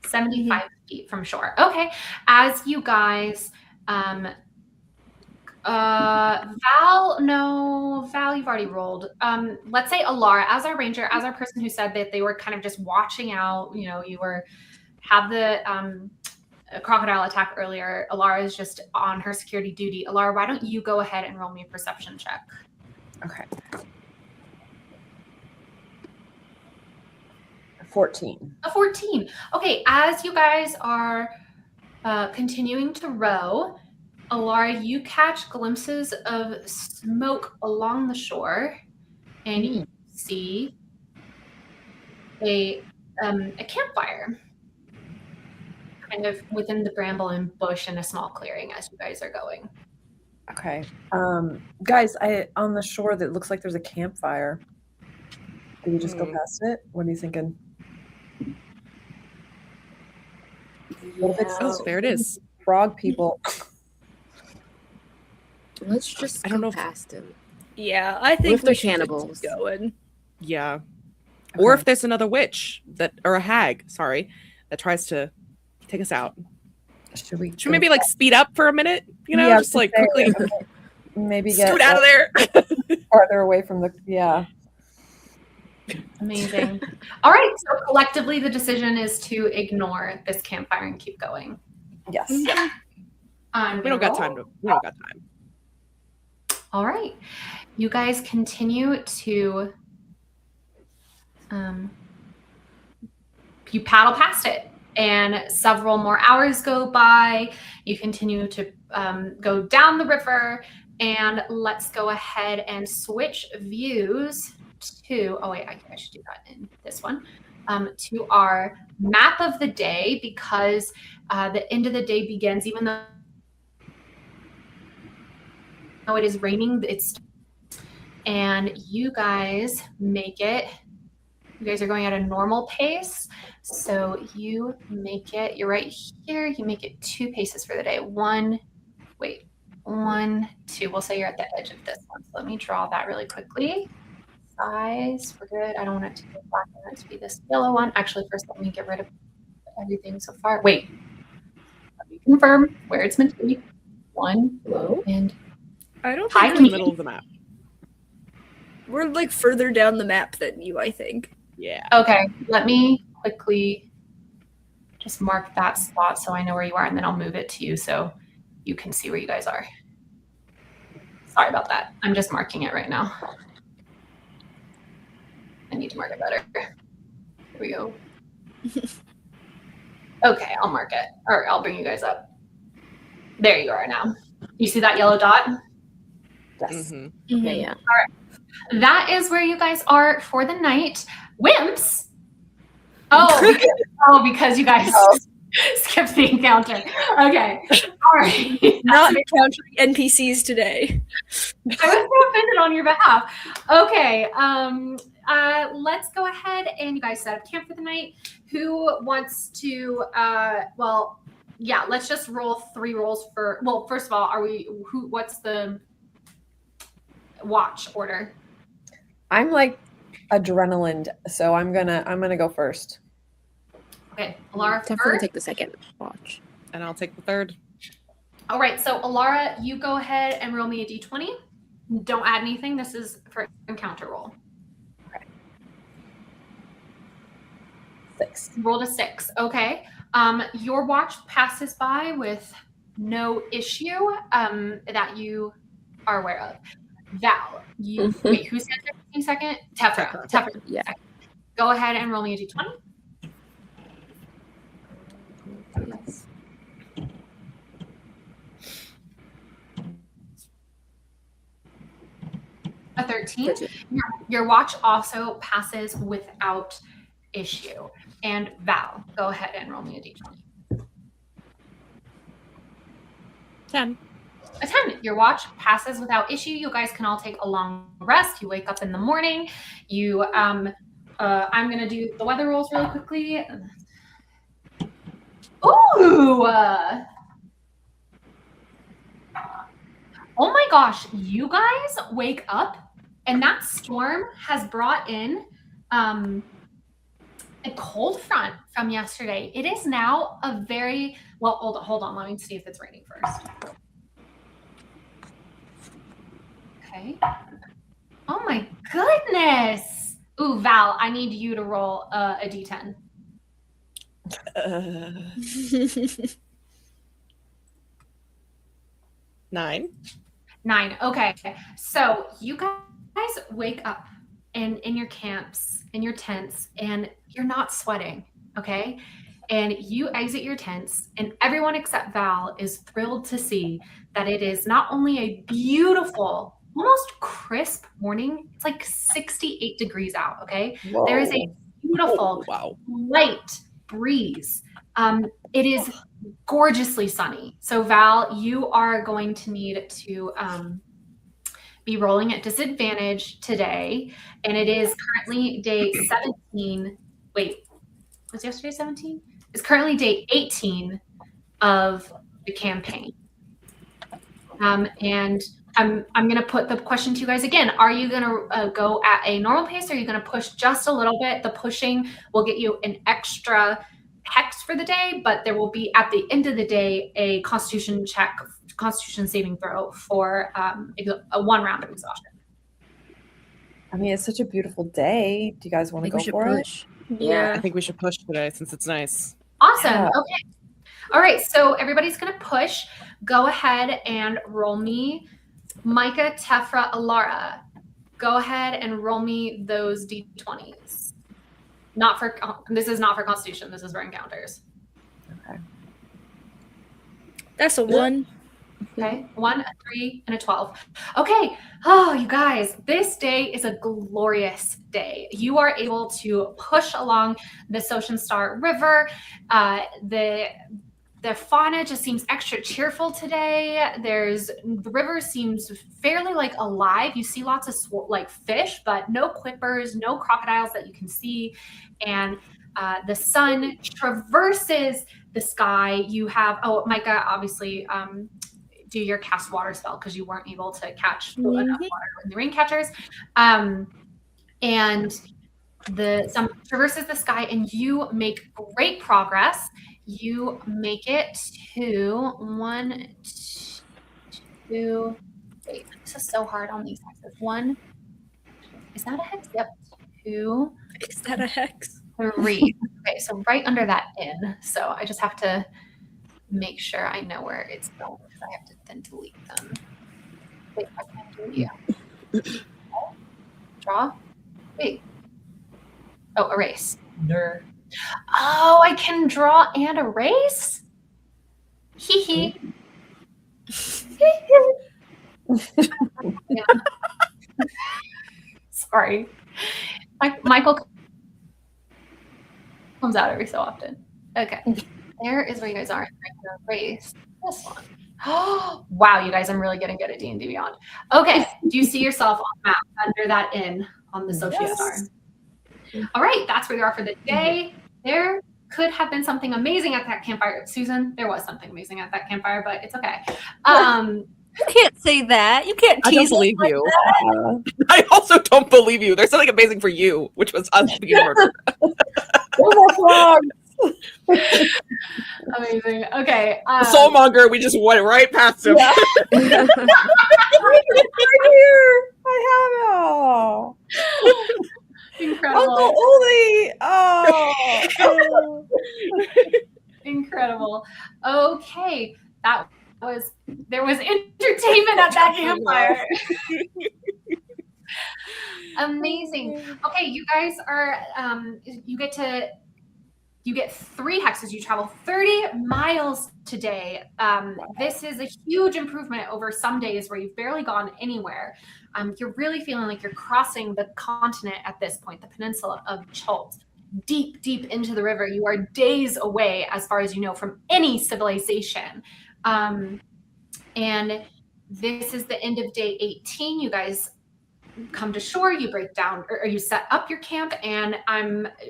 75 feet from shore. Okay. As you guys, Val, you've already rolled. Let's say Alara, as our ranger, as our person who said that they were kind of just watching out, you know, had the crocodile attack earlier. Alara is just on her security duty. Alara, why don't you go ahead and roll me a perception check? Okay. 14. A 14. Okay, as you guys are Continuing to row, Alara, you catch glimpses of smoke along the shore, and you see a campfire kind of within the bramble and bush in a small clearing as you guys are going. Okay. Guys, on the shore that looks like there's a campfire. Do we just go past it? What are you thinking? What if it's Oh, there it is. frog people? Let's just I don't go know if- past him. Yeah, I if think they're we should cannibals? keep going. Yeah. Or Okay. if there's another witch or a hag, sorry, that tries to take us out. Should we Should we maybe like speed up for a minute? You know, Yeah, just like okay. quickly maybe get scoot out of there. farther away from the Amazing. All right, so collectively the decision is to ignore this campfire and keep going. Yes. We don't got time. All right. You guys continue to you paddle past it, and several more hours go by. You continue to go down the river, and let's go ahead and switch views to, oh wait, I should do that in this one, to our map of the day, because the end of the day begins, even though it is raining, and you guys make it. You guys are going at a normal pace, so you make it. You're right here. You make it 2 paces for the day. 1, 2. We'll say you're at the edge of this one. So let me draw that really quickly. Size, we're good. I don't want it to be black. I want it to be this yellow one. Actually, first let me get rid of everything so far. Wait. Let me confirm where it's meant to be. 1 low and I don't Hi, think In the middle of the map. we're like further down the map than you, I think. Yeah. okay, let me quickly just mark that spot so I know where you are, and then I'll move it to you so you can see where you guys are. Sorry about that. I'm just marking it right now. I need to mark it better. Here we go. Okay, I'll mark it. Or I'll bring you guys up. There you are now. You see that yellow dot? Yes. Mhm. Yeah. That is where you guys are for the night. Wimps. Oh, because you guys skipped the encounter. Okay. All right. Not encountering NPCs today. I was so offended on your behalf. Okay. Let's go ahead and you guys set up camp for the night. Who wants to let's just roll 3 rolls for, well, first of all, what's the watch order? I'm like adrenaline, so I'm gonna go first. Okay, Alara Definitely first. take the second watch. And I'll take the third. All right, so Alara, you go ahead and roll me a d20. Don't add anything. This is for encounter roll. 6. Rolled a 6. Okay. Your watch passes by with no issue that you are aware of. Val, wait, who's in second? Tefra. Yeah. Go ahead and roll me a d20. Yes. A 13. Your watch also passes without issue. And Val, go ahead and roll me a d20. 10. A 10. Your watch passes without issue. You guys can all take a long rest. You wake up in the morning. You, I'm going to do the weather rolls really quickly. Ooh! Oh my gosh, you guys wake up and that storm has brought in a cold front from yesterday. It is now a very, well, hold on. Let me see if it's raining first. Okay. Oh my goodness. Ooh, Val, I need you to roll a d10. 9. 9. Okay. So you guys wake up in your camps, in your tents, and you're not sweating. Okay. and you exit your tents, and everyone except Val is thrilled to see that it is not only a beautiful, almost crisp morning, it's like 68 degrees out, okay? Whoa. There is a beautiful wow. light breeze. It is gorgeously sunny. So Val, you are going to need to be rolling at disadvantage today, and it is currently day 17. Wait, was yesterday 17? It's currently day 18 of the campaign. And I'm going to put the question to you guys again. Are you going to go at a normal pace, or are you going to push just a little bit? The pushing will get you an extra hex for the day, but there will be at the end of the day a constitution saving throw for a 1 round of exhaustion. I mean, it's such a beautiful day. Do you guys want to go for it? Yeah, I think we should push today since it's nice. Awesome. Yeah. Okay. All right. So everybody's going to push. Go ahead and roll me Micah, Tefra, Alara. Go ahead and roll me those d20s. This is not for Constitution. This is for encounters. Okay. That's a 1. Okay, 1, a 3, and a 12. Okay. Oh, you guys, this day is a glorious day. You are able to push along the Ocean Star River. The fauna just seems extra cheerful today. The river seems fairly like alive. You see lots of like fish, but no quippers, no crocodiles that you can see. And the sun traverses the sky. You have, Micah, obviously, do your cast water spell because you weren't able to catch enough water in the rain catchers. And the sun traverses the sky, and you make great progress. You make it to 1, 2. Wait, this is so hard on these hexes. 1. Is that a hex? Yep. 2. Is that a hex? 3. Okay, so right under that in. So I just have to make sure I know where it's going because I have to then delete them. Wait, I can do Draw. Wait. Oh, erase. Nerd. Oh, I can draw and erase? Hee hee. Yeah. Sorry. Michael comes out every so often. Okay. There is where you guys are. I can erase this one. Oh, wow, you guys, I'm really getting good at D&D Beyond. Okay. Do you see yourself on the map under that inn on the Sophia Star? All right, that's where you are for the day. There could have been something amazing at that campfire. Susan, there was something amazing at that campfire, but it's okay. You can't say that. You can't I don't tease believe us you. that. I also don't believe you. There's something amazing for you, which was us being murdered. Amazing. Okay. The soulmonger, we just went right past him. Yeah. Right here. I have it. Incredible. Uncle Uli. Oh. Incredible. Okay. There was entertainment at that campfire. Amazing. Okay, you guys are you get 3 hexes. You travel 30 miles today. This is a huge improvement over some days where you've barely gone anywhere. You're really feeling like you're crossing the continent at this point, the peninsula of Chult, deep, deep into the river. You are days away, as far as you know, from any civilization. And this is the end of day 18. You guys come to shore, you break down, or you set up your camp, and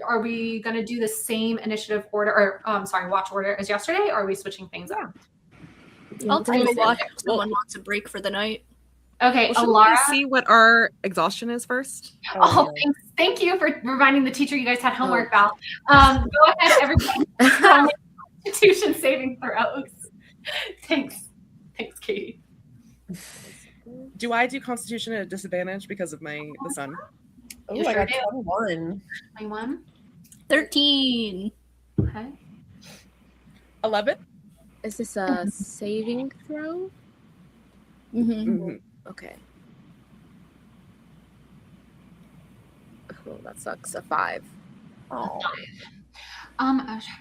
are we going to do the same initiative order, or watch order as yesterday, or are we switching things up? I'll take a watch if someone wants a break for the night. Okay, Well, Alara. we see what our exhaustion is first? Oh, thank you for reminding the teacher you guys had homework, Val. Go ahead, everybody. Constitution saving throws. Thanks, Katie. Do I do Constitution at a disadvantage because of the sun? Oh, You I sure got do. 21. 21. 13. Okay. 11? Is this a saving throw? Mm-hmm. Mm-hmm. Okay. Oh, that sucks. A 5. Oh. I was trying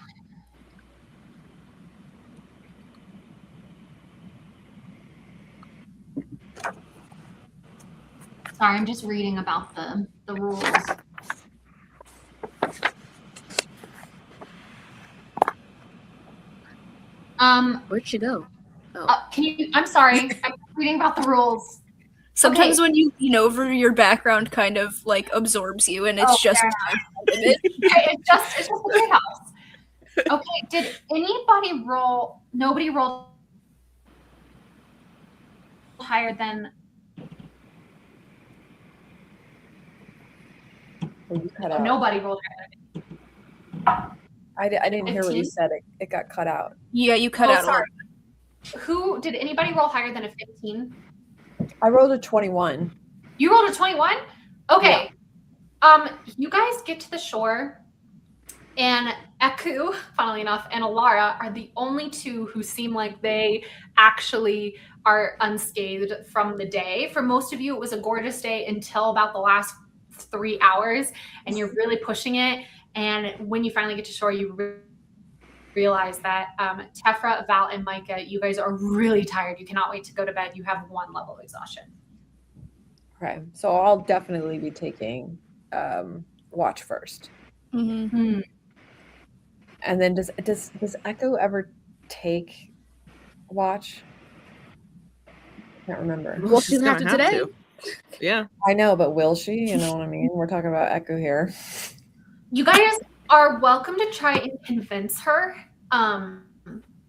Sorry, I'm just reading about the rules. Where'd she go? Can you? I'm sorry. I'm reading about the rules. Sometimes Okay. when you lean over, your background kind of like absorbs you, and it's just Okay, it's just the treehouse. Okay. Did anybody roll? Nobody rolled higher than. You cut out. Nobody rolled higher. I didn't hear what you 15? said. It got cut out. Yeah, you cut out. Sorry. Who did anybody roll higher than a 15? I rolled a 21. You rolled a 21? Okay. You guys get to the shore, and Eku, funnily enough, and Alara are the only two who seem like they actually are unscathed from the day. For most of you, it was a gorgeous day until about the last 3 hours, and you're really pushing it. And when you finally get to shore, you realize that Tefra, Val, and Micah, you guys are really tired. You cannot wait to go to bed. You have 1 level of exhaustion. Okay, so I'll definitely be taking watch first. Mm-hmm. And then does Echo ever take watch? I can't remember. Well, she doesn't have to today. Yeah. I know, but will she? You know what I mean? We're talking about Echo here. You guys are welcome to try and convince her.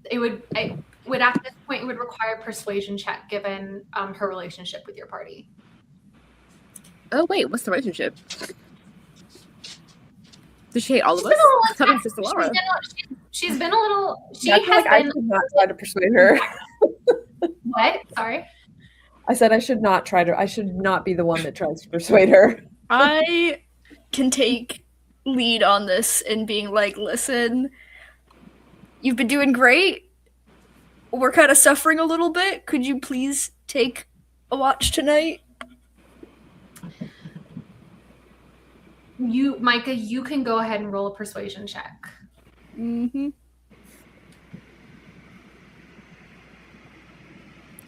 It would at this point it would require a persuasion check given her relationship with your party. Oh wait, what's the relationship? Does she hate all of us? She's been a little. She I has feel like I been. should not try to persuade her. What? Sorry. I said I should not be the one that tries to persuade her. I can take lead on this in being like, listen, you've been doing great. We're kind of suffering a little bit. Could you please take a watch tonight? Micah, you can go ahead and roll a persuasion check. Mm-hmm.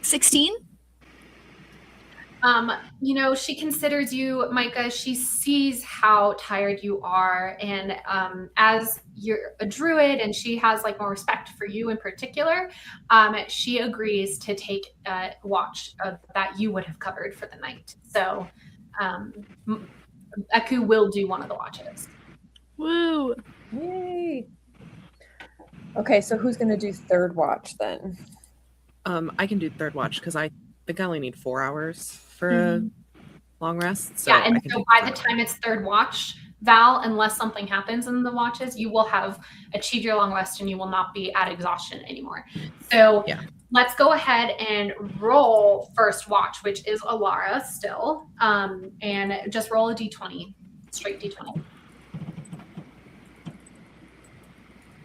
16? She considers you, Micah, she sees how tired you are. And as you're a druid and she has like more respect for you in particular, she agrees to take a watch that you would have covered for the night. So Eku will do one of the watches. Woo! Yay! Okay, so who's going to do third watch then? I can do third watch because I think I only need 4 hours for a long rest. So yeah, and so by the time it's third watch, Val, unless something happens in the watches, you will have achieved your long rest and you will not be at exhaustion anymore. So let's go ahead and roll first watch, which is Alara still, and just roll a d20, straight d20.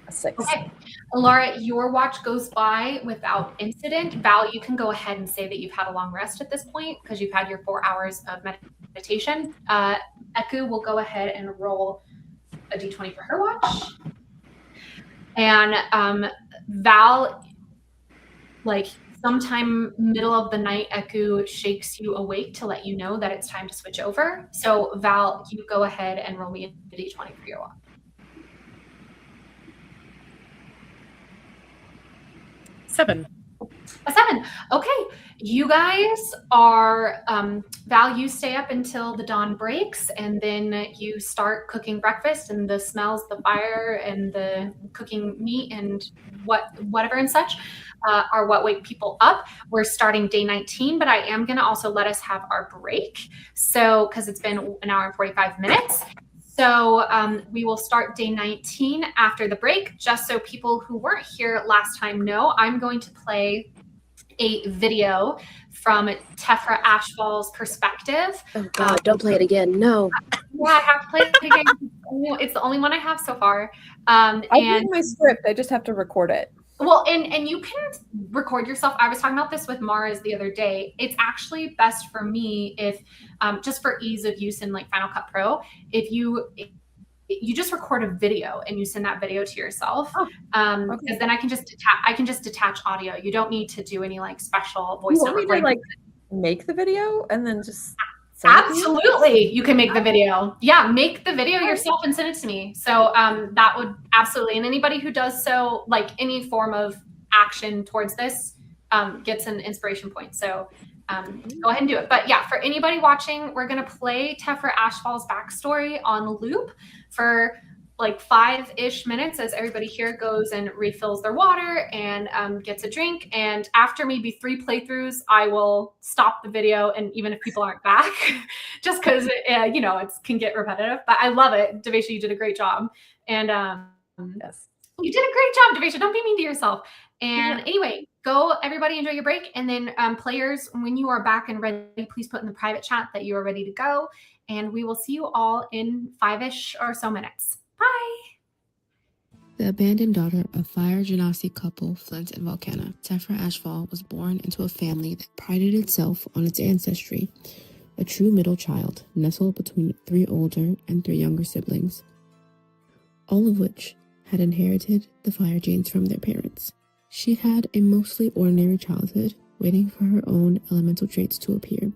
A 6. Okay, Alara, your watch goes by without incident. Val, you can go ahead and say that you've had a long rest at this point because you've had your 4 hours of meditation. Eku will go ahead and roll a d20 for her watch. And Val, like sometime middle of the night, Eku shakes you awake to let you know that it's time to switch over. So Val, you go ahead and roll me a d20 for your watch. A 7. Okay. You guys are, Val, you stay up until the dawn breaks and then you start cooking breakfast and the smells, the fire and the cooking meat and whatever and such are what wake people up. We're starting day 19, but I am going to also let us have our break. So, because it's been 1 hour and 45 minutes. So we will start day 19 after the break. Just so people who weren't here last time know, I'm going to play a video from Tefra Ashfall's perspective. Oh God, don't play it again. No. Yeah, I have to play it again. It's the only one I have so far. I have my script. I just have to record it. Well, and you can record yourself. I was talking about this with Mars the other day. It's actually best for me if, just for ease of use in like Final Cut Pro, if you just record a video and you send that video to yourself, because then I can just detach audio. You don't need to do any like special voiceover. You want me to like make the video and then just send it to you? Absolutely, you can make the video. Yeah, make the video yourself and send it to me. So that would absolutely, and anybody who does so, like any form of action towards this, gets an inspiration point. So go ahead and do it. But yeah, for anybody watching, we're gonna play Tephra Ashfall's backstory on loop for like 5-ish minutes as everybody here goes and refills their water and gets a drink. And after maybe 3 playthroughs, I will stop the video. And even if people aren't back, just because, you know, it can get repetitive. But I love it. Devesha, you did a great job. And Yes. you did a great job, Devesha. Don't be mean to yourself. And anyway, go everybody enjoy your break. And then players, when you are back and ready, please put in the private chat that you are ready to go. And we will see you all in 5-ish or so minutes. Bye. The abandoned daughter of Fire Genasi couple Flint and Volcana, Tephra Ashfall was born into a family that prided itself on its ancestry, a true middle child nestled between 3 older and 3 younger siblings, all of which had inherited the fire genes from their parents. She had a mostly ordinary childhood, waiting for her own elemental traits to appear.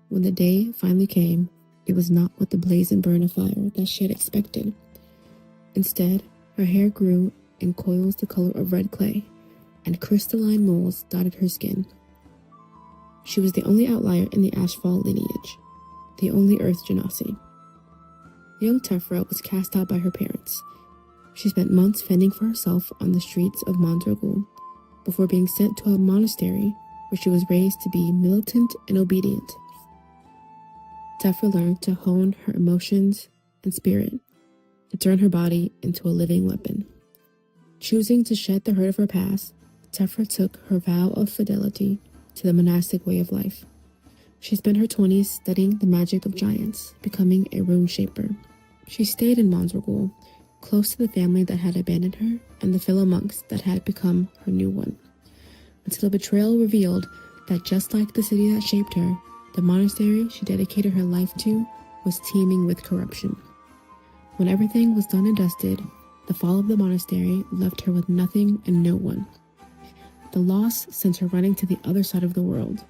When the day finally came, it was not with the blaze and burn of fire that she had expected. Instead, her hair grew in coils the color of red clay, and crystalline moles dotted her skin. She was the only outlier in the Ashfall lineage, the only Earth Genasi. Young Tephra was cast out by her parents. She spent months fending for herself on the streets of Mondragul, before being sent to a monastery where she was raised to be militant and obedient. Tephra learned to hone her emotions and spirit, to turn her body into a living weapon. Choosing to shed the hurt of her past, Tephra took her vow of fidelity to the monastic way of life. She spent her 20s studying the magic of giants, becoming a rune shaper. She stayed in Mondragul, close to the family that had abandoned her and the fellow monks that had become her new one, until a betrayal revealed that just like the city that shaped her, the monastery she dedicated her life to was teeming with corruption. When everything was done and dusted, the fall of the monastery left her with nothing and no one. The loss sent her running to the other side of the world.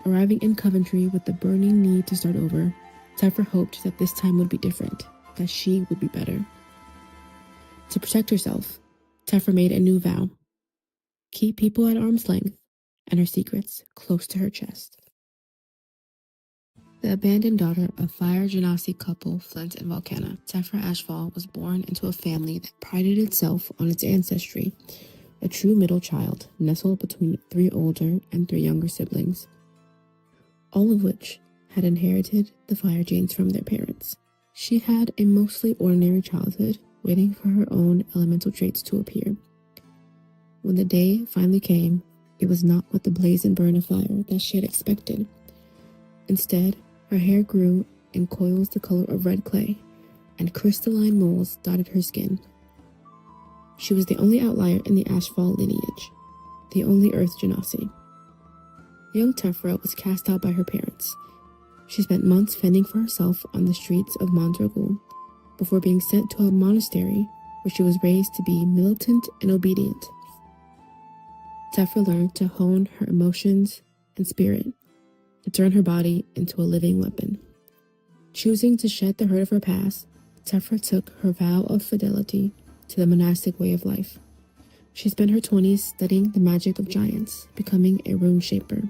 Arriving in Coventry with the burning need to start over, Tephra hoped that this time would be different, that she would be better. To protect herself, Tephra made a new vow: keep people at arm's length and her secrets close to her chest. The abandoned daughter of Fire Genasi couple Flint and Volcana, Tephra Ashfall was born into a family that prided itself on its ancestry, a true middle child nestled between 3 older and 3 younger siblings, all of which had inherited the fire genes from their parents. She had a mostly ordinary childhood, waiting for her own elemental traits to appear. When the day finally came, it was not with the blaze and burn of fire that she had expected. Instead, her hair grew in coils the color of red clay, and crystalline moles dotted her skin. She was the only outlier in the Ashfall lineage, the only Earth Genasi. Young Tephra was cast out by her parents. She spent months fending for herself on the streets of Mondragul, before being sent to a monastery where she was raised to be militant and obedient. Tephra learned to hone her emotions and spirit, to turn her body into a living weapon. Choosing to shed the hurt of her past, Tephra took her vow of fidelity to the monastic way of life. She spent her 20s studying the magic of giants, becoming a rune shaper.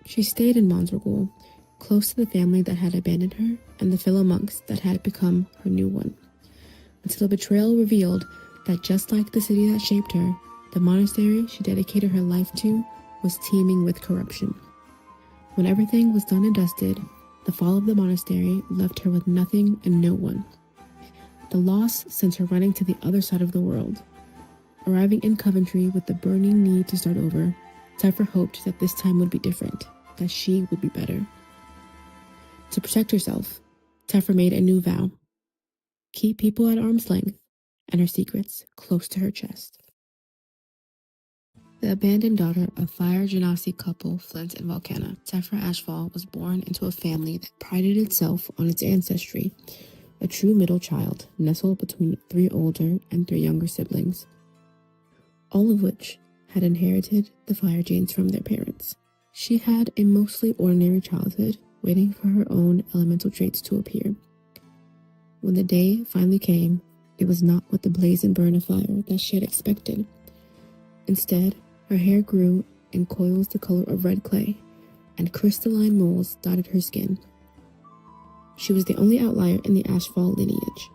She stayed in Mondragul, close to the family that had abandoned her and the fellow monks that had become her new one, until a betrayal revealed that just like the city that shaped her, the monastery she dedicated her life to was teeming with corruption. When everything was done and dusted, the fall of the monastery left her with nothing and no one. The loss sent her running to the other side of the world. Arriving in Coventry with the burning need to start over, Tephra hoped that this time would be different, that she would be better. To protect herself, Tephra made a new vow: keep people at arm's length and her secrets close to her chest. The abandoned daughter of Fire Genasi couple Flint and Volcana, Tephra Ashfall was born into a family that prided itself on its ancestry, a true middle child nestled between 3 older and 3 younger siblings, all of which had inherited the fire genes from their parents. She had a mostly ordinary childhood, waiting for her own elemental traits to appear. When the day finally came, it was not with the blaze and burn of fire that she had expected. Instead, her hair grew in coils the color of red clay, and crystalline moles dotted her skin. She was the only outlier in the Ashfall lineage,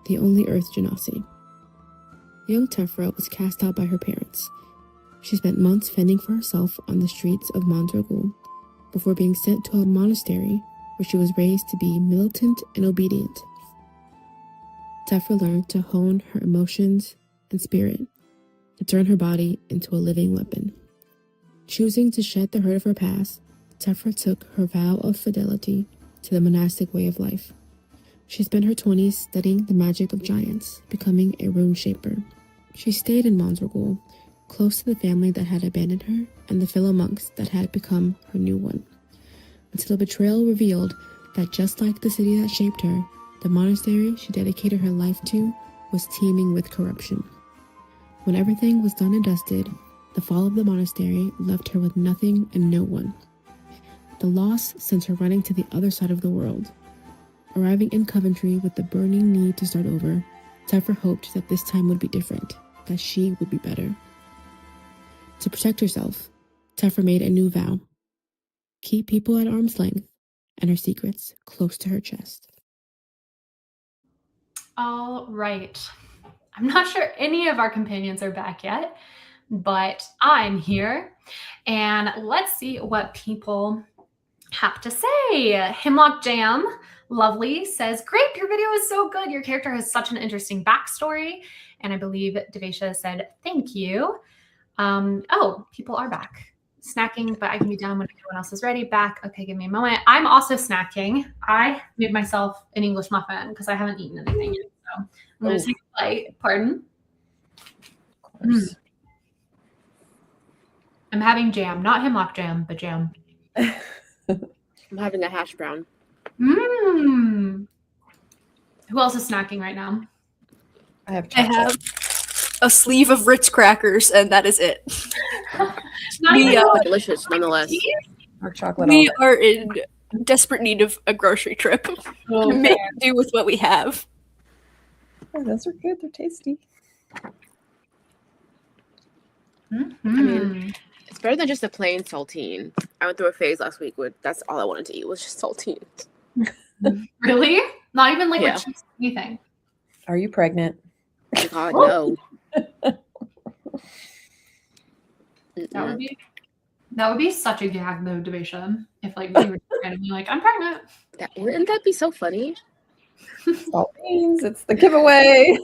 the only Earth Genasi. Young Tephra was cast out by her parents. She spent months fending for herself on the streets of Mondragul before being sent to a monastery where she was raised to be militant and obedient. Tephra learned to hone her emotions and spirit, to turn her body into a living weapon. Choosing to shed the hurt of her past, Tephra took her vow of fidelity to the monastic way of life. She spent her 20s studying the magic of giants, becoming a rune shaper. She stayed in Mondragul, close to the family that had abandoned her and the fellow monks that had become her new one, until a betrayal revealed that just like the city that shaped her, the monastery she dedicated her life to was teeming with corruption. When everything was done and dusted, the fall of the monastery left her with nothing and no one. The loss sent her running to the other side of the world. Arriving in Coventry with the burning need to start over, Tephra hoped that this time would be different, that she would be better. To protect herself, Tephra made a new vow: keep people at arm's length and her secrets close to her chest. All right. I'm not sure any of our companions are back yet, but I'm here. And let's see what people have to say. Hemlock Jam, lovely, says, "Great, your video is so good. Your character has such an interesting backstory." And I believe Devasia said, "Thank you." Oh, people are back. Snacking, but I can be done when everyone else is ready. Back. Okay, give me a moment. I'm also snacking. I made myself an English muffin because I haven't eaten anything yet. So I'm going to take a bite. Pardon? Of course. I'm having jam, not hemlock jam, but jam. I'm having a hash brown. Mmm. Who else is snacking right now? I have I chocolate. have a sleeve of Ritz crackers, and that is it. Not We, even like Delicious, nonetheless. Dark chocolate. We all are in desperate need of a grocery trip. Make do with what we have. day. Oh, those are good. They're tasty. Mhm. I mean, it's better than just a plain saltine. I went through a phase last week where that's all I wanted to eat was just saltine. Really? Not even like Yeah. with cheese or anything. Are you pregnant? God, no. That would be such a gag motivation if like you were randomly like, "I'm pregnant." Wouldn't that be so funny? Salt beans. It's the giveaway.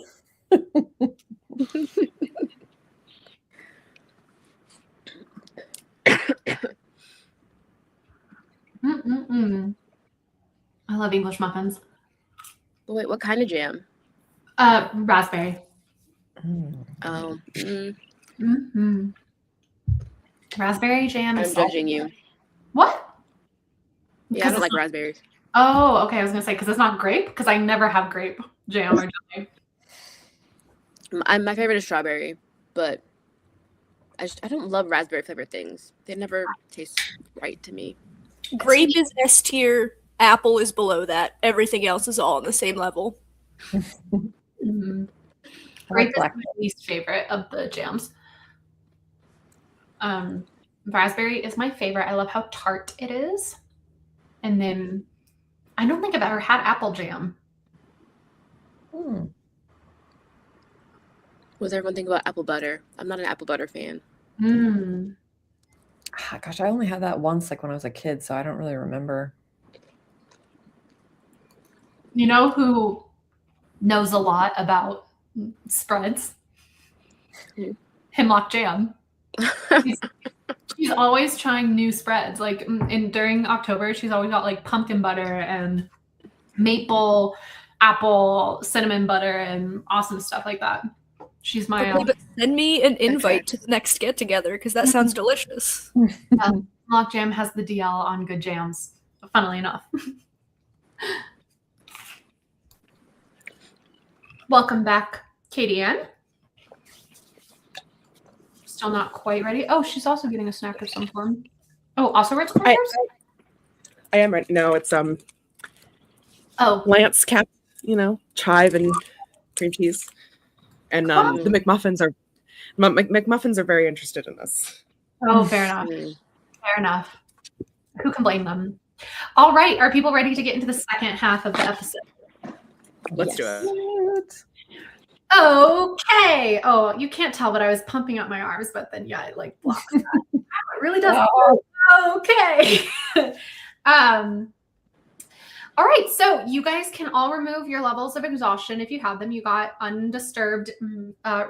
I love English muffins. But wait, what kind of jam? Raspberry. Oh, Mm-hmm. Raspberry jam. I'm is judging you. What? Yeah, I don't like raspberries. Oh, okay. I was gonna say because it's not grape. Because I never have grape jam or jelly. My favorite is strawberry, but I don't love raspberry flavored things. They never taste right to me. Grape is S tier. Apple is below that. Everything else is all on the same level. Mm-hmm. I Grape like is black. my least favorite of the jams. Raspberry is my favorite. I love how tart it is. And then I don't think I've ever had apple jam. Hmm. What does everyone think about apple butter? I'm not an apple butter fan. Gosh, I only had that once, like when I was a kid, so I don't really remember. You know who knows a lot about spreads? Hemlock Jam. She's always trying new spreads. Like during October, she's always got like pumpkin butter and maple, apple, cinnamon butter, and awesome stuff like that. She's my Okay, but send me an invite to the next get together because that sounds delicious. Hemlock Jam has the DL on good jams. Funnily enough. Welcome back, Katie Ann. Still not quite ready. Oh, she's also getting a snack of some form. Oh, also Ritz crackers? I am ready. No, it's Oh, Lance cap, chive and cream cheese, and the McMuffins are McMuffins are very interested in this. oh, fair enough. Fair enough. Who can blame them? All right. Are people ready to get into the second half of the episode? Let's do it. Okay. Oh, you can't tell, but I was pumping up my arms, but then it like blocks that. It really does. Okay. All right. So you guys can all remove your levels of exhaustion if you have them. You got undisturbed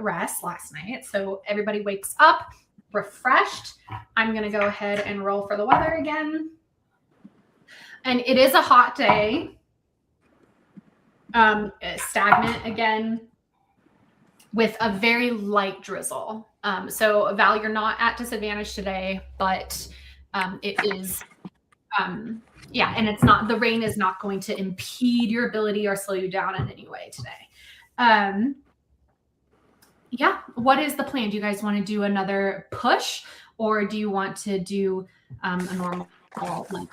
rest last night. So everybody wakes up refreshed. I'm going to go ahead and roll for the weather again. And it is a hot day. Stagnant again with a very light drizzle. So Val, you're not at disadvantage today, but it is, and it's not, the rain is not going to impede your ability or slow you down in any way today. What is the plan? Do you guys want to do another push, or do you want to do a normal, like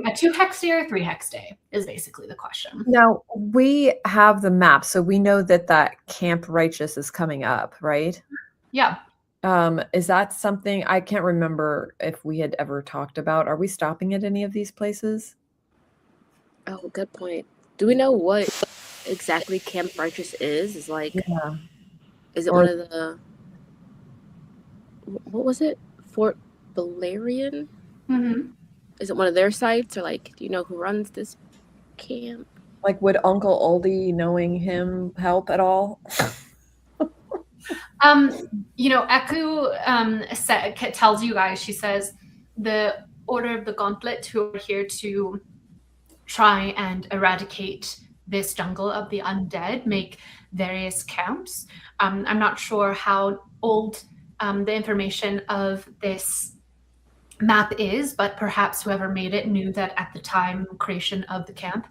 a 2 hex day or 3 hex day is basically the question. Now, we have the map, so we know that Camp Righteous is coming up, right? Yeah. Is that something, I can't remember if we had ever talked about. Are we stopping at any of these places? Oh, good point. Do we know what exactly Camp Righteous is? Is it one of the, what was it? Fort Valerian? Mm-hmm. Is it one of their sites, or do you know who runs this camp? Like, would Uncle Oldie knowing him help at all? Eku tells you guys, she says, the Order of the Gauntlet, who are here to try and eradicate this jungle of the undead, make various camps. I'm not sure how old the information of this map is, but perhaps whoever made it knew that at the time creation of the camp,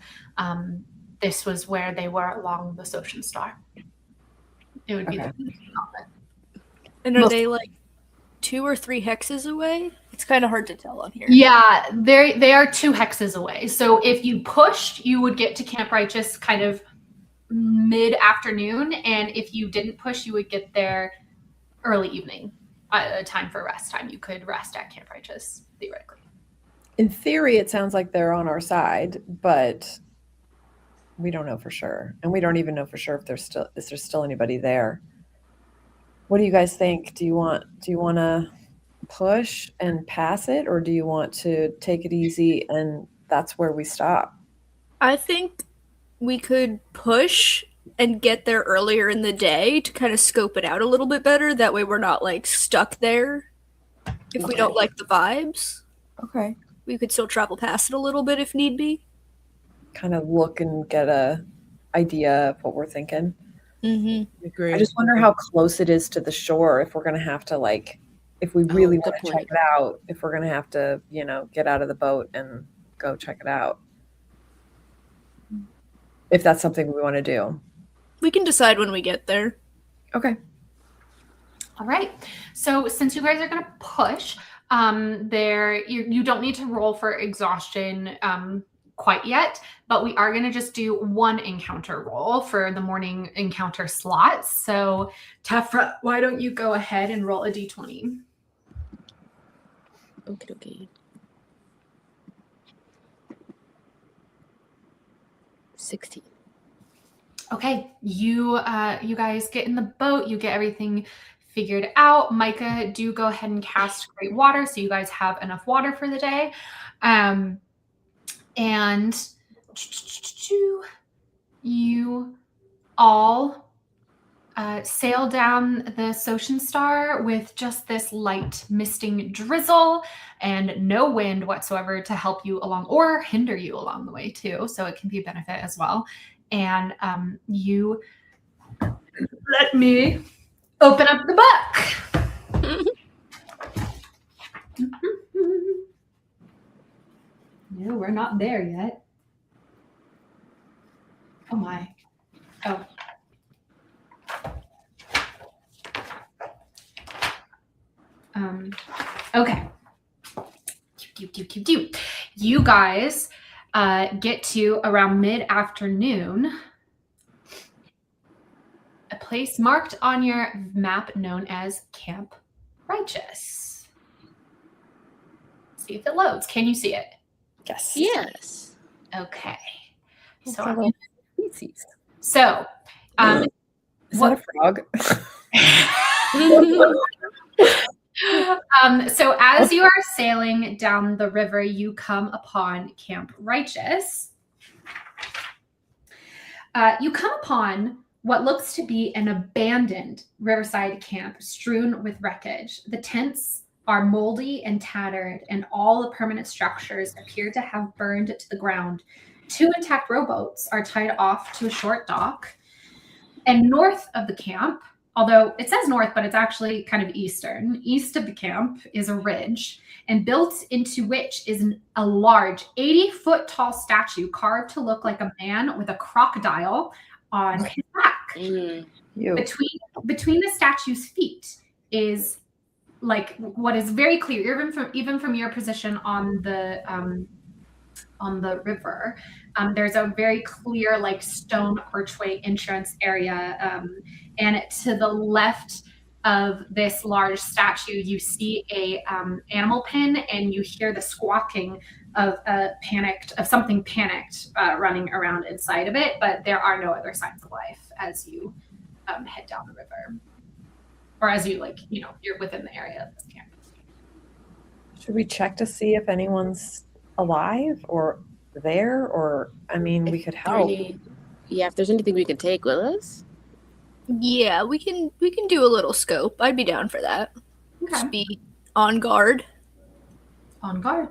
this was where they were along the Ocean Star. It would be the And are they 2 or 3 hexes away? It's kind of hard to tell on here. Yeah, they are 2 hexes away. So if you pushed, you would get to Camp Righteous kind of mid-afternoon, and if you didn't push, you would get there early evening. A time for rest time. You could rest at Camp Righteous, theoretically. In theory, it sounds like they're on our side, but we don't know for sure. And we don't even know for sure if there's still anybody there. What do you guys think? Do you want to push and pass it, or do you want to take it easy and that's where we stop? I think we could push and get there earlier in the day to kind of scope it out a little bit better. That way we're not stuck there if we don't like the vibes. Okay. We could still travel past it a little bit if need be. Kind of look and get a idea of what we're thinking. Mm-hmm. Agree. I just wonder how close it is to the shore, if we're going to have to if we really want to check it out, if we're going to have to, get out of the boat and go check it out. If that's something we want to do. We can decide when we get there. Okay. All right. So since you guys are going to push, you don't need to roll for exhaustion quite yet, but we are going to just do 1 encounter roll for the morning encounter slots. So Tefra, why don't you go ahead and roll a d20? Okay. 16. Okay, you guys get in the boat, you get everything figured out. Micah, do go ahead and cast Great Water so you guys have enough water for the day. And you all sail down the Ocean Star with just this light misting drizzle and no wind whatsoever to help you along or hinder you along the way too. So it can be a benefit as well. And you let me open up the book. No, we're not there yet. Oh my. Oh. Okay. you guys get to around mid-afternoon a place marked on your map known as Camp Righteous. See if it loads. Can you see it? Yes. Yes. Okay. It's So, a little species. so Is that a frog? so as you are sailing down the river, you come upon Camp Righteous. You come upon what looks to be an abandoned riverside camp strewn with wreckage. The tents are moldy and tattered, and all the permanent structures appear to have burned to the ground. 2 intact rowboats are tied off to a short dock. And north of the camp, although it says north, but it's actually kind of east of the camp is a ridge, and built into which is a large 80-foot tall statue carved to look like a man with a crocodile on his back. Between the statue's feet is like what is very clear, even from your position on the river. There's a very clear like stone archway entrance area, and to the left of this large statue, you see a animal pen, and you hear the squawking of something panicked running around inside of it. But there are no other signs of life as you head down the river, or as you you're within the area of this camp. Should we check to see if anyone's alive or there, or I mean, we could help. If there's anything we can take with us. Yeah, we can do a little scope. I'd be down for that. Okay. Just be on guard. On guard.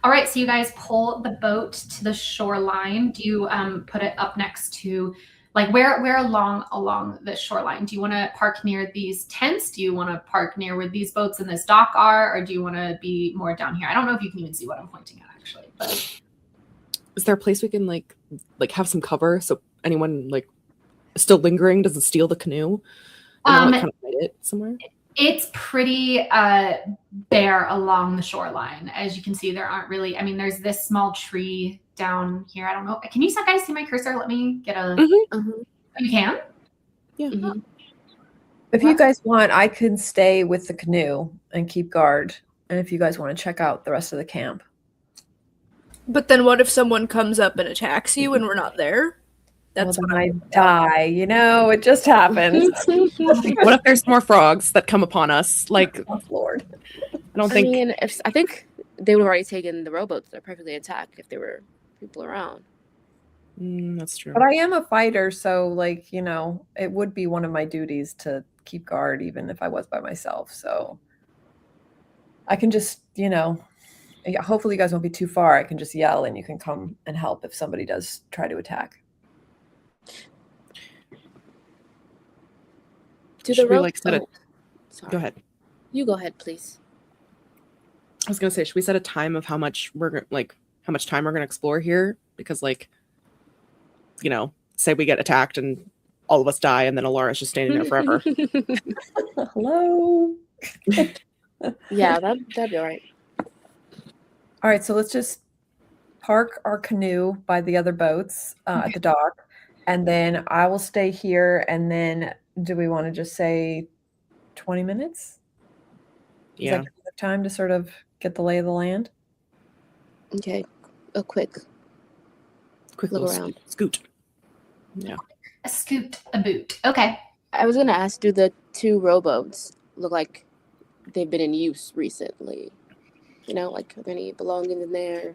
All right, so you guys pull the boat to the shoreline. Do you put it up next to, like, where along the shoreline? Do you want to park near these tents? Do you want to park near where these boats in this dock are, or do you want to be more down here? I don't know if you can even see what I'm pointing at, actually. But is there a place we can like have some cover so anyone like still lingering doesn't steal the canoe? And kind of hide it somewhere. It's pretty bare along the shoreline. As you can see, there aren't really. I mean, there's this small tree down here. I don't know. Can you guys see my cursor? Let me get a. You can. Yeah. Mm-hmm. If you guys want, I can stay with the canoe and keep guard. And if you guys want to check out the rest of the camp. But then what if someone comes up and attacks you and we're not there? That's well, when I die. It just happens. What if there's more frogs that come upon us? Like, oh, Lord. I think they would have already taken the rowboats. They're perfectly intact if there were people around. That's true. But I am a fighter, so it would be one of my duties to keep guard, even if I was by myself. So I can just, hopefully you guys won't be too far. I can just yell and you can come and help if somebody does try to attack. Should we set it? Go ahead. You go ahead, please. I was gonna say, should we set a time of how much time we're gonna explore here? Because say we get attacked and all of us die, and then Alara's just standing there forever. Hello. Yeah, that'd be all right. All right, so let's just park our canoe by the other boats at the dock, and then I will stay here. And then, do we want to just say 20 minutes? Yeah. Is that enough time to sort of get the lay of the land? Okay, a quick little around. Scoot. Yeah. A scoot, a boot. Okay. I was gonna ask, do the 2 rowboats look like they've been in use recently? Are there any belongings in there?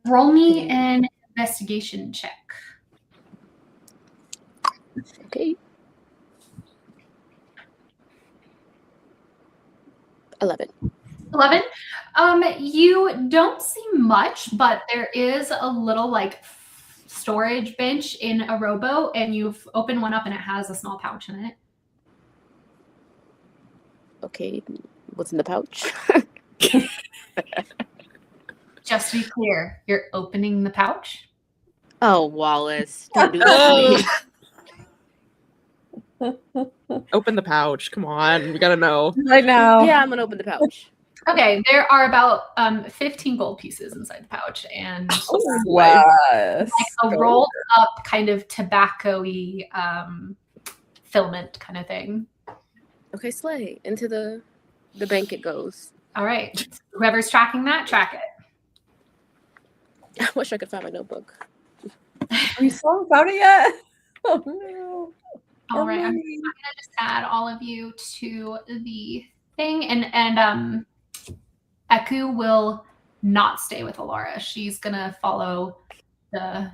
Roll me an investigation check. Okay. 11. You don't see much, but there is a little storage bench in a rowboat, and you've opened one up and it has a small pouch in it. Okay, what's in the pouch? Just to be clear, you're opening the pouch? Oh, Wallace, don't do that to me. Open the pouch. Come on, we gotta know. Right now. Yeah, I'm gonna open the pouch. Okay, there are about 15 gold pieces inside the pouch, and Yes. like a rolled up kind of tobacco-y filament kind of thing. Okay, slay. Into the bank it goes. All right. Whoever's tracking that, track it. I wish I could find my notebook. We still haven't found it yet. Oh no. All right. I'm gonna just add all of you to the thing, and Eku will not stay with Alara. She's gonna follow the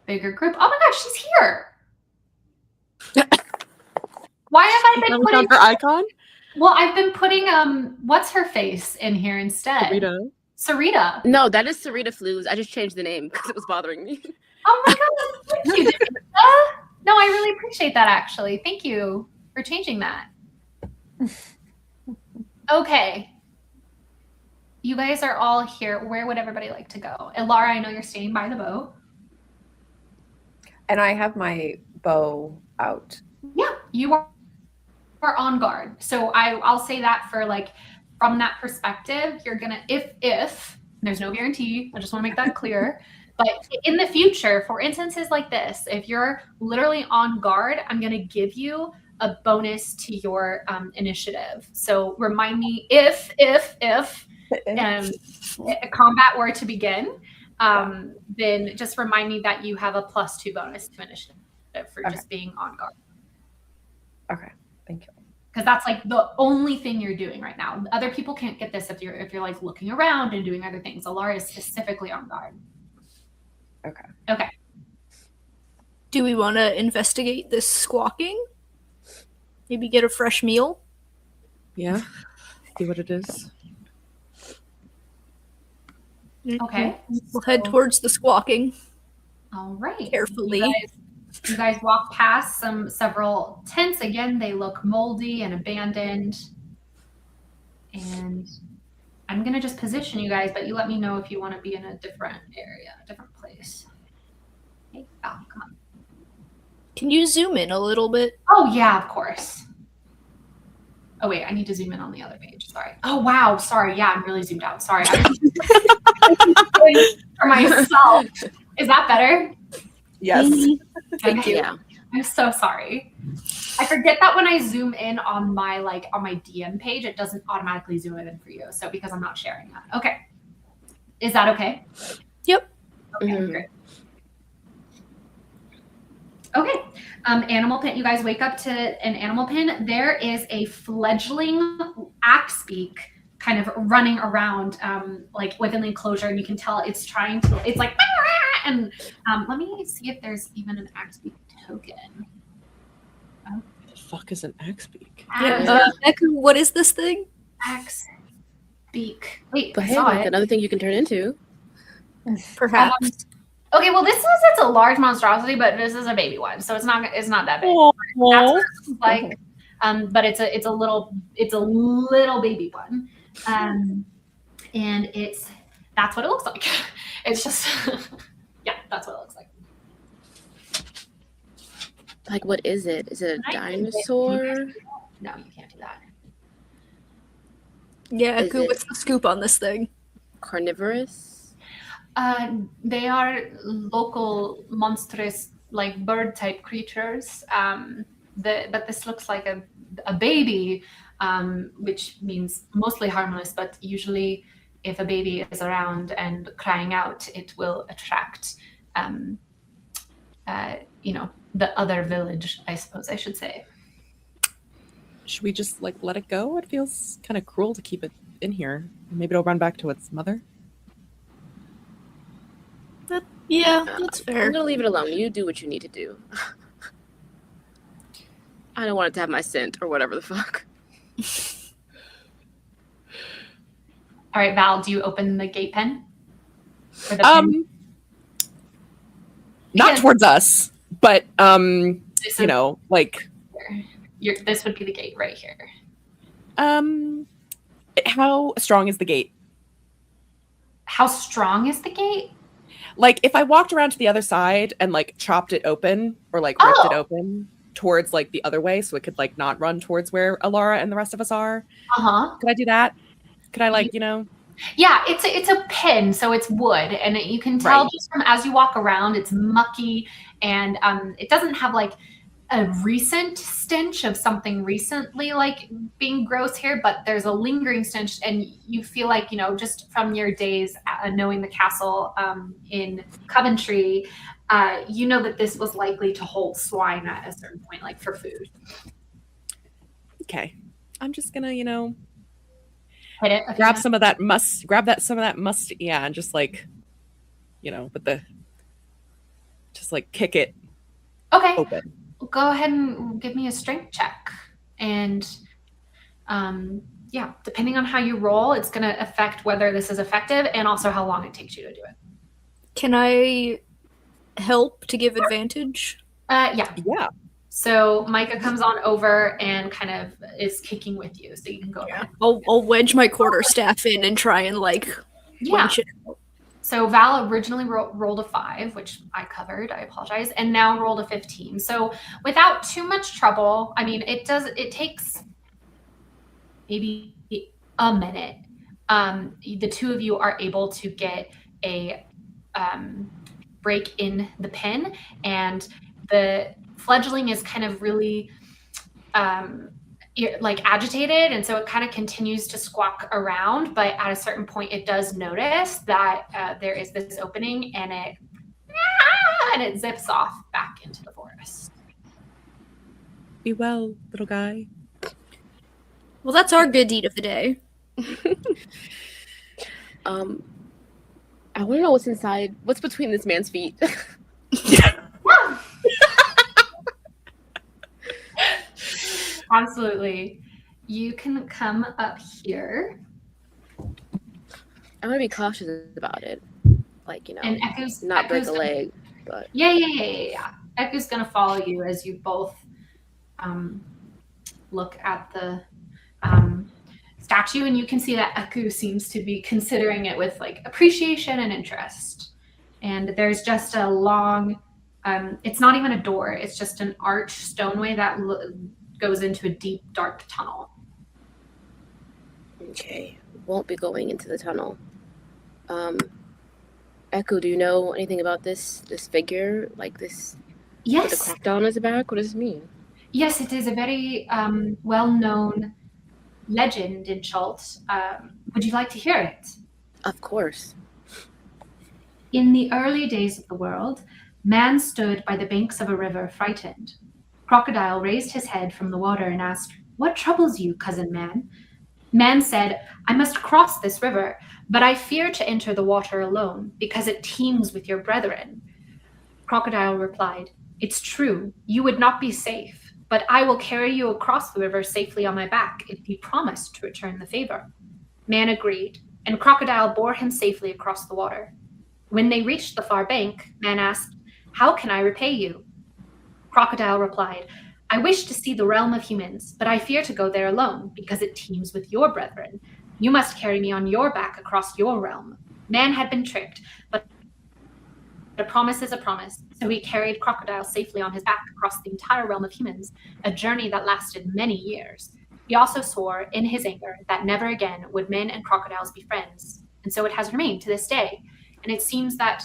bigger group. Oh my gosh, she's here. Why have I been putting her icon? Well, I've been putting what's her face in here instead. Sarita. No, that is Sarita Flus. I just changed the name because it was bothering me. Oh my god, thank you. No, I really appreciate that actually. Thank you for changing that. Okay. You guys are all here. Where would everybody like to go? And Lara, I know you're staying by the boat. And I have my bow out. Yeah, you are on guard. So I'll say that for like from that perspective, you're gonna if there's no guarantee, I just want to make that clear. But in the future, for instances like this, if you're literally on guard, I'm gonna give you a bonus to your initiative. So remind me if a combat were to begin, then just remind me that you have a +2 bonus to initiative for just being on guard. Okay, thank you. Because that's like the only thing you're doing right now. Other people can't get this if you're like looking around and doing other things. Alara is specifically on guard. Okay. Do we want to investigate this squawking? Maybe get a fresh meal? Yeah. See what it is. Okay. We'll head towards the squawking. All right. Carefully. You guys walk past several tents. Again, they look moldy and abandoned. And I'm gonna just position you guys, but you let me know if you want to be in a different area, a different place. Hey, Val, come on. Can you zoom in a little bit? Oh yeah, of course. Oh wait, I need to zoom in on the other page. Sorry. Oh wow, sorry. Yeah, I'm really zoomed out. Sorry. For myself. Is that better? Yes. Thank you. Yeah. I'm so sorry. I forget that when I zoom in on my DM page, it doesn't automatically zoom in for you. So because I'm not sharing that. Okay. Is that okay? Yep. Okay, great. Okay. Animal pin. You guys wake up to an animal pin. There is a fledgling axebeak kind of running around like within the enclosure, and you can tell it's trying to, it's like, and let me see if there's even an axebeak token. What the fuck is an axebeak? Eku, what is this thing? Axebeak. Wait, But I hey, saw like it. another thing you can turn into. Perhaps. Okay, well, this says it's a large monstrosity, but this is a baby one, so it's not that big. That's what it's like, but it's a little baby one, and that's what it looks like. It's just yeah, that's what it looks like. Like, what is it? Is it a dinosaur? No, you can't do that. Yeah, Is Eku, it- what's the scoop on this thing? Carnivorous? They are local monstrous, like bird type creatures. But this looks like a baby, which means mostly harmless. But usually, if a baby is around and crying out, it will attract, the other village, I suppose I should say. Should we just like let it go? It feels kind of cruel to keep it in here. Maybe it'll run back to its mother. Yeah, that's I'm fair. gonna leave it alone. You do what you need to do. I don't want it to have my scent or whatever the fuck. All right, Val, do you open the gate pen? Or the pen? Not Because- towards us, but This you is- know, like this would be the gate right here. how strong is the gate? How strong is the gate? Like if I walked around to the other side and like chopped it open or like ripped it open towards like the other way so it could like not run towards where Alara and the rest of us are. Uh-huh. Could I do that? Could I like, you know? Yeah, it's a pin, so it's wood, and you can tell Right. just from as you walk around, it's mucky, and it doesn't have like a recent stench of something recently like being gross here, but there's a lingering stench, and you feel like, you know, just from your days knowing the castle in Coventry, you know that this was likely to hold swine at a certain point, like for food. Okay. I'm just gonna, you know, Hit it. grab some of that must, yeah, and just like, you know, just like kick it Okay. open. Go ahead and give me a strength check. And yeah, depending on how you roll, it's going to affect whether this is effective and also how long it takes you to do it. Can I help to give advantage? Yeah. Yeah. So Micah comes on over and kind of is kicking with you, so you can go ahead. I'll wedge my quarterstaff in and try and like winch it out. So Val originally rolled a 5, which I covered. I apologize, and now rolled a 15. So without too much trouble, I mean, it takes maybe a minute. The two of you are able to get a break in the pin, and the fledgling is kind of really like agitated, and so it kind of continues to squawk around, but at a certain point it does notice that there is this opening, and it zips off back into the forest. Be well, little guy. Well, that's our good deed of the day. I want to know what's inside. What's between this man's feet? Absolutely. You can come up here. I'm gonna be cautious about it. Like, you know, And Echo's not break a gonna- leg, but Yeah. Echo's gonna follow you as you both look at the statue, and you can see that Echo seems to be considering it with like appreciation and interest. And there's just a long, it's not even a door, it's just an arched stoneway that goes into a deep, dark tunnel. okay, won't be going into the tunnel. Echo, do you know anything about this figure? Like this? Yes. With the crackdown on his back? What does this mean? Yes, it is a very well-known legend in Chult. Would you like to hear it? Of course. In the early days of the world, man stood by the banks of a river frightened. Crocodile raised his head from the water and asked, "What troubles you, cousin man?" Man said, "I must cross this river, but I fear to enter the water alone, because it teems with your brethren." Crocodile replied, "It's true, you would not be safe, but I will carry you across the river safely on my back if you promise to return the favor." Man agreed, and Crocodile bore him safely across the water. When they reached the far bank, Man asked, "How can I repay you?" Crocodile replied, "I wish to see the realm of humans, but I fear to go there alone, because it teems with your brethren. You must carry me on your back across your realm." Man had been tricked, but a promise is a promise, so he carried Crocodile safely on his back across the entire realm of humans, a journey that lasted many years. He also swore, in his anger, that never again would men and crocodiles be friends, and so it has remained to this day. And it seems that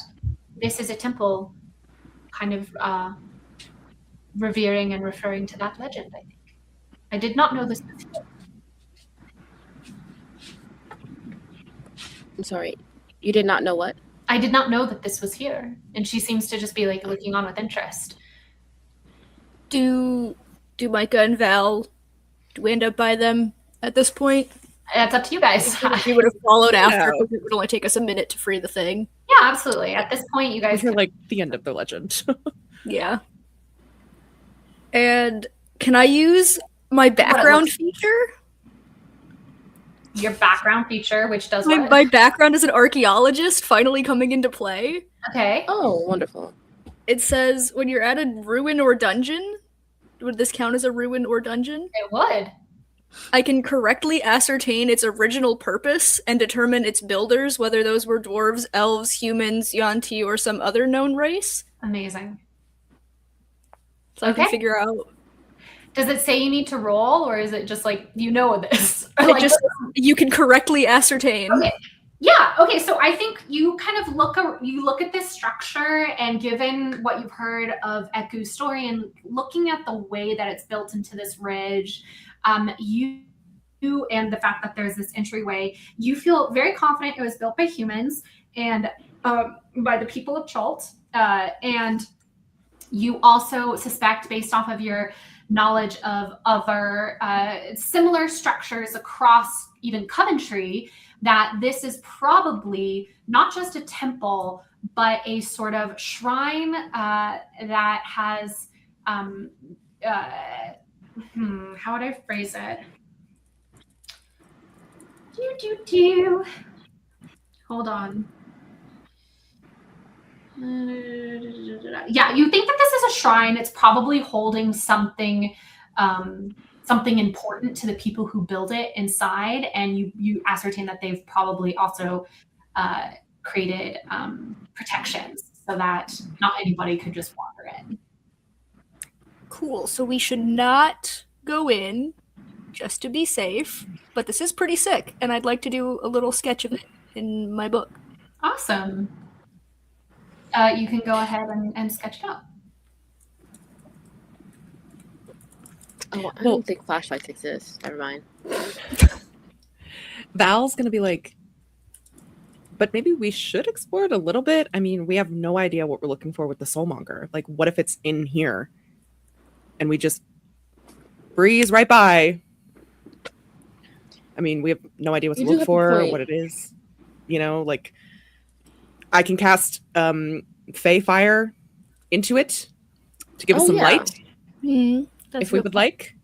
this is a temple kind of revering and referring to that legend, I think. I did not know this before. I'm sorry. You did not know what? I did not know that this was here. And she seems to just be like looking on with interest. Do Micah and Val, do we end up by them at this point? That's up to you guys. We would have followed after, because it would only take us a minute to free the thing. Yeah, absolutely. At this point, you guys You're like the end of the legend. Yeah. And can I use my background feature? Your background feature, which does My, what? my background as an archaeologist finally coming into play. Okay. Oh, wonderful. It says when you're at a ruin or dungeon, would this count as a ruin or dungeon? It would. I can correctly ascertain its original purpose and determine its builders, whether those were dwarves, elves, humans, Yuan-ti, or some other known race. Amazing. So I can figure out. Does it say you need to roll, or is it just like you know this? Or It like, just you can correctly ascertain. okay. Yeah. Okay. So I think you kind of look at this structure, and given what you've heard of Eku's story, and looking at the way that it's built into this ridge, you and the fact that there's this entryway, you feel very confident it was built by humans and by the people of Chult, and you also suspect, based off of your knowledge of other similar structures across even Coventry, that this is probably not just a temple, but a sort of shrine that has, how would I phrase it? Hold on. Yeah, you think that this is a shrine. It's probably holding something something important to the people who build it inside, and you ascertain that they've probably also created protections so that not anybody could just wander in. Cool. So we should not go in just to be safe, but this is pretty sick, and I'd like to do a little sketch of it in my book. Awesome. You can go ahead and sketch it up. Oh, I don't think flashlights exist. Never mind. Val's gonna be like, but maybe we should explore it a little bit. I mean, we have no idea what we're looking for with the soulmonger. Like, what if it's in here and we just breeze right by? I mean, we have no idea what to look for, what it is. You know, like, I can cast Fey Fire into it to give us some light. Mm-hmm. If we would like,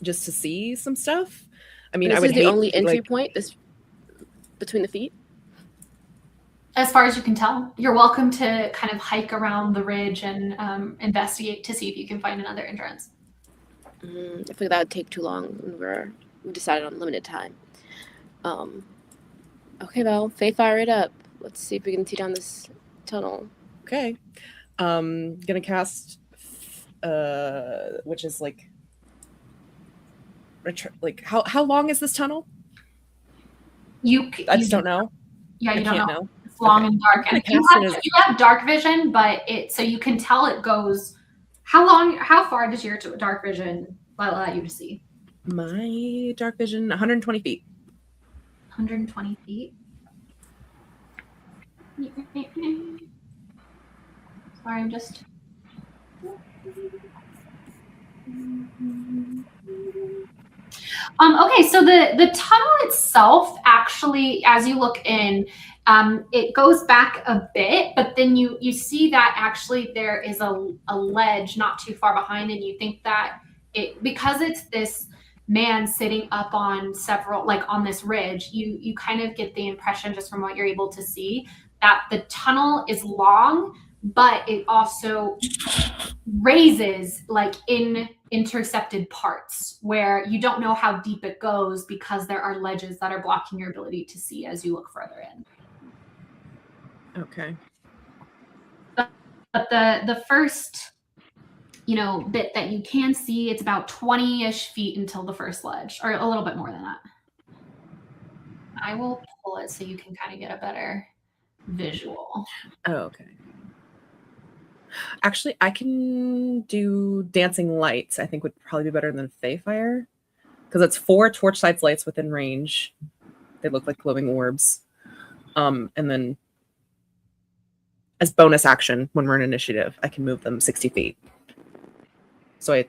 just to see some stuff. I mean, this I would is the hate, only entry like, point. This between the feet. As far as you can tell, you're welcome to kind of hike around the ridge and investigate to see if you can find another entrance. I feel like that would take too long. We decided on limited time. Okay, Val, Fey Fire it up. Let's see if we can see down this tunnel. Okay. Gonna cast which is like how long is this tunnel? I just don't know. Yeah, you don't know. It's It's long and dark. And you have dark vision, but so you can tell it goes. How far does your dark vision allow you to see? My dark vision, 120 feet. 120 feet. Sorry, I'm just. Okay, so the tunnel itself, actually, as you look in, it goes back a bit, but then you see that actually there is a ledge not too far behind, and you think that because it's this man sitting up on on this ridge, you kind of get the impression, just from what you're able to see, that the tunnel is long, but it also raises like in intercepted parts where you don't know how deep it goes because there are ledges that are blocking your ability to see as you look further in. Okay. But the first, bit that you can see, it's about 20-ish feet until the first ledge, or a little bit more than that. I will pull it so you can kind of get a better visual. Oh, okay. Actually, I can do dancing lights. I think would probably be better than Fey Fire, because it's 4 torchlight lights within range. They look like glowing orbs. And then as bonus action, when we're in initiative, I can move them 60 feet. So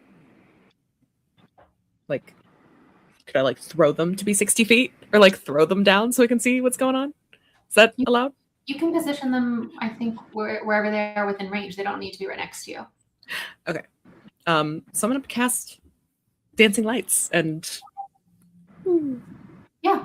could I throw them to be 60 feet, or throw them down so I can see what's going on? Is that allowed? You can position them, I think, wherever they are within range. They don't need to be right next to you. Okay. So I'm going to cast Dancing Lights and... Yeah.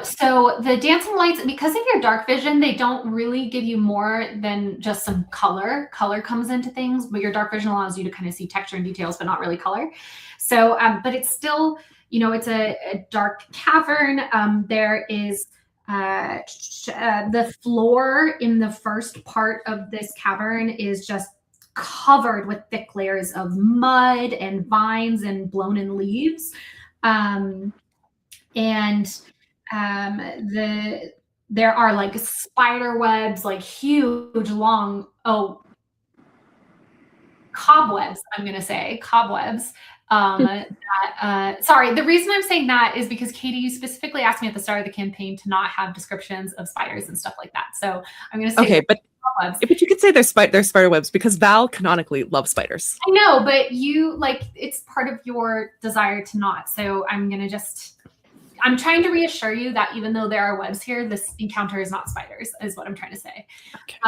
So the dancing lights, because of your dark vision, they don't really give you more than just some color. Color comes into things, but your dark vision allows you to kind of see texture and details, but not really color. So, but it's still, it's a dark cavern. There is... the floor in the first part of this cavern is just covered with thick layers of mud and vines and blown-in leaves. There are like spider webs, like huge, long, cobwebs, I'm going to say, cobwebs. Sorry, the reason I'm saying that is because Katie, you specifically asked me at the start of the campaign to not have descriptions of spiders and stuff like that. So I'm going to say okay, but cobwebs. But you could say they're spider webs because Val canonically loves spiders. I know, but you it's part of your desire to not. So I'm trying to reassure you that even though there are webs here, this encounter is not spiders, is what I'm trying to say. Okay.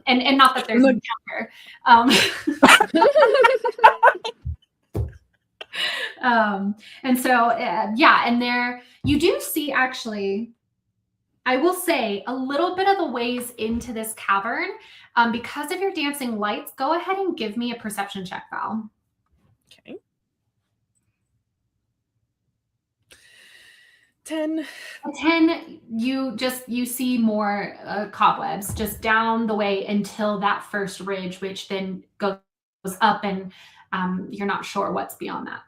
And not that there's an encounter. And so, and there you do see, actually, I will say, a little bit of the ways into this cavern. Because of your dancing lights, go ahead and give me a perception check, Val. Okay. 10. A 10, you see more cobwebs just down the way until that first ridge, which then goes up, and you're not sure what's beyond that.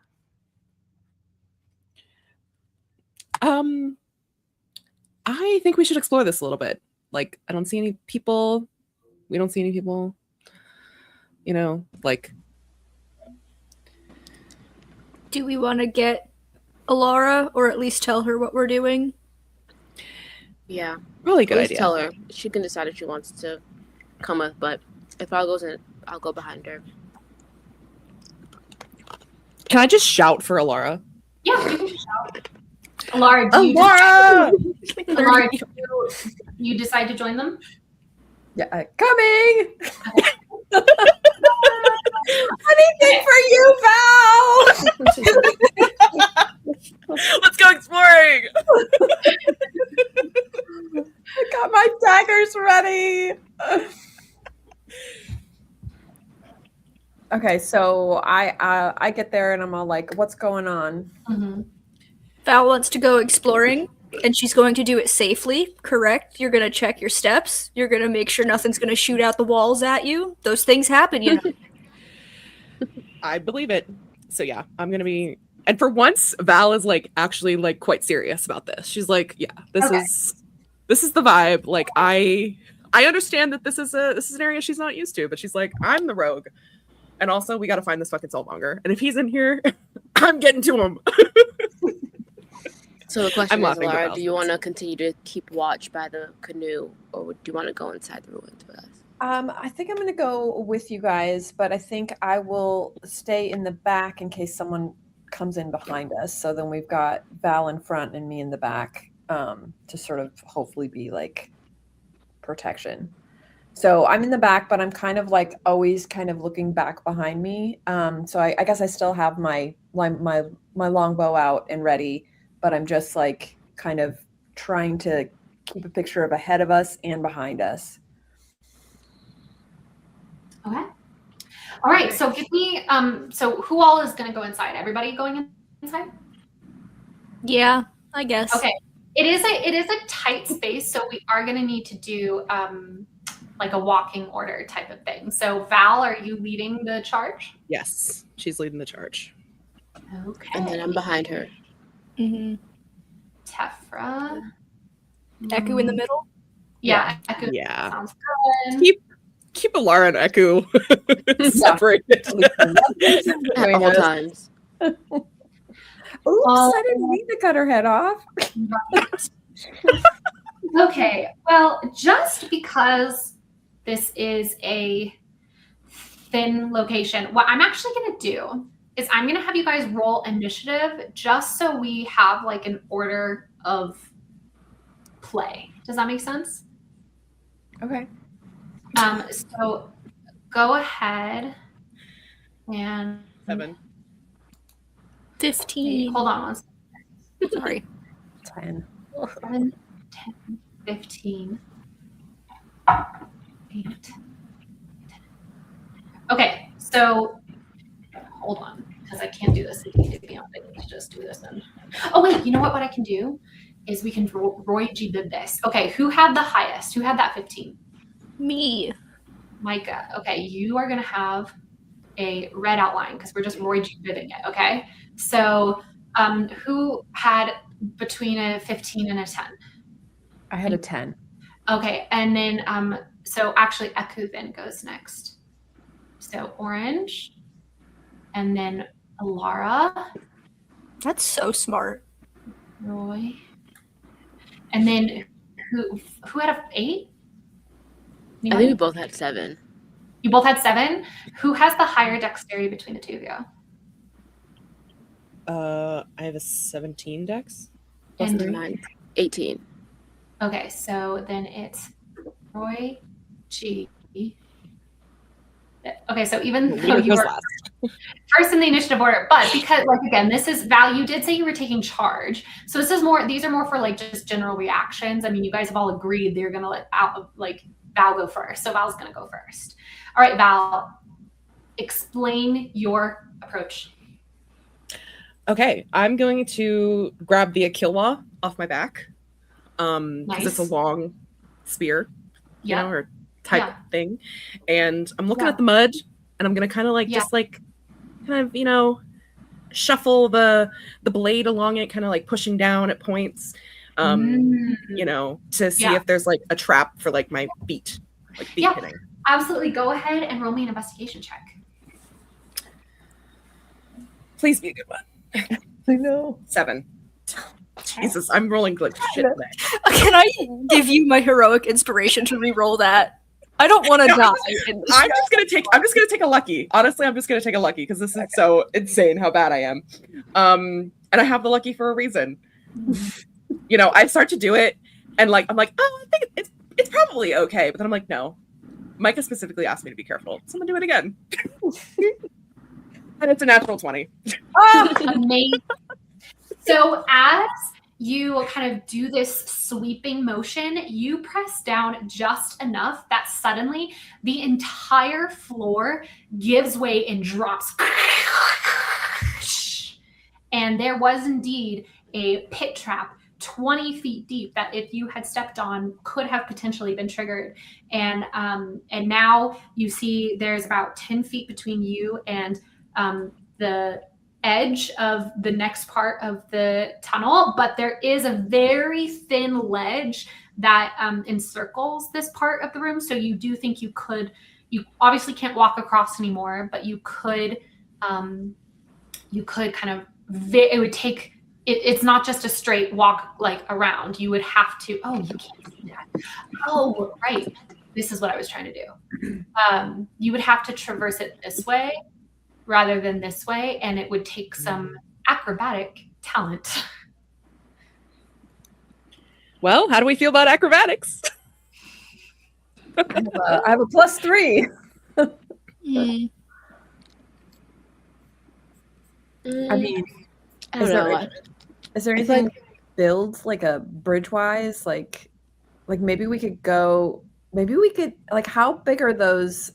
I think we should explore this a little bit. Like, I don't see any people. We don't see any people. You know, like. Do we want to get Alara, or at least tell her what we're doing? Yeah. Really good Please idea. tell her. She can decide if she wants to come with, but if Val goes in, I'll go behind her. Can I just shout for Alara? Yeah, you can shout. Alara, you decide to join them? Yeah, coming. Anything for you, Val. Let's go exploring. I got my daggers ready. Okay, so I get there and I'm all like, "What's going on?" Mm-hmm. Val wants to go exploring, and she's going to do it safely, correct? You're going to check your steps. You're going to make sure nothing's going to shoot out the walls at you. Those things happen, you know. I believe it. So yeah, I'm going to be... And for once, Val is like actually like quite serious about this. She's like, yeah, this is the vibe. Like I understand that this is an area she's not used to, but she's like, I'm the rogue. And also we got to find this fucking soulmonger. And if he's in here, I'm getting to him. So the question is, Laura, do you want to continue to keep watch by the canoe, or do you want to go inside the ruins with us? I think I'm going to go with you guys, but I think I will stay in the back in case someone comes in behind us. So then we've got Val in front and me in the back, to sort of hopefully be like protection. So I'm in the back, but I'm kind of like always kind of looking back behind me. So I guess I still have my longbow out and ready, but I'm just like kind of trying to keep a picture of ahead of us and behind us. Okay. All right. So give me, so who all is going to go inside? Everybody going inside? Yeah, I guess. Okay. It is a tight space, so we are going to need to do like a walking order type of thing. So Val, are you leading the charge? Yes, she's leading the charge. Okay. And then I'm behind her. Mm-hmm. Tefra. Echo in the middle? Yeah. Echo. Yeah. Sounds good. Keep Alara and Echo separated. At all times. Oops, I didn't mean to cut her head off. Okay, well, just because this is a thin location, what I'm actually going to do is I'm going to have you guys roll initiative just so we have like an order of play. Does that make sense? Okay. So go ahead and 7. 15. Hold on one second. Sorry. 10. 7, 10, 15, 8. 10. Okay, so hold on, because I can't do this. I need to be on. I need to just do this then. Oh wait, you know what? What I can do is we can Roy G did this. Okay, who had the highest? Who had that 15? Me. Micah. Okay, you are gonna have a red outline because we're just Roy G-bidding it. Okay, so who had between a 15 and a 10? I had a 10. Okay, and then so actually Eku then goes next. So orange, and then Alara, That's so smart. Roy, and then who had a 8? I think we both had 7. You both had 7. Who has the higher dexterity between the two of you? I have a 17 dex. And Mine, 18. okay, so then it's Roy G. Okay, so even though you were first in the initiative order, but because like again, this is Val, you did say you were taking charge. So this is more, these are more for like just general reactions. I mean, you guys have all agreed they're gonna let Val go first. So Val's gonna go first. All right, Val, explain your approach. Okay, I'm going to grab the Akilwa off my back. Because it's a long spear, you know, or type thing. And I'm looking at the mud, and I'm gonna kind of like just like kind of, you know, shuffle the blade along it, kind of like pushing down at points, you know, to see if there's like a trap for like my feet, like feet hitting. Absolutely. Go ahead and roll me an investigation check. Please be a good one. I know. 7. Jesus, I'm rolling like shit today. Can I give you my heroic inspiration to re-roll that? I don't want to die. I'm just gonna take a lucky. Honestly, I'm just gonna take a lucky because this is so insane how bad I am. And I have the lucky for a reason. You know, I start to do it, and like I'm like, oh, I think it's probably okay. But then I'm like, no. Micah specifically asked me to be careful. So I'm gonna do it again. And it's a natural 20. Oh, amazing. So as you kind of do this sweeping motion, you press down just enough that suddenly the entire floor gives way and drops. And there was indeed a pit trap 20 feet deep that if you had stepped on could have potentially been triggered. And now you see there's about 10 feet between you and the edge of the next part of the tunnel, but there is a very thin ledge that encircles this part of the room. So you do think you obviously can't walk across anymore, but you could kind of, it would take, it's not just a straight walk like around. You would have to, oh, you can't see that. Oh, right. This is what I was trying to do. You would have to traverse it this way rather than this way, and it would take some acrobatic talent. Well, how do we feel about acrobatics? I have a +3. Mm. I mean, I don't know. is there anything build like a bridge-wise? Like maybe we could like, how big are those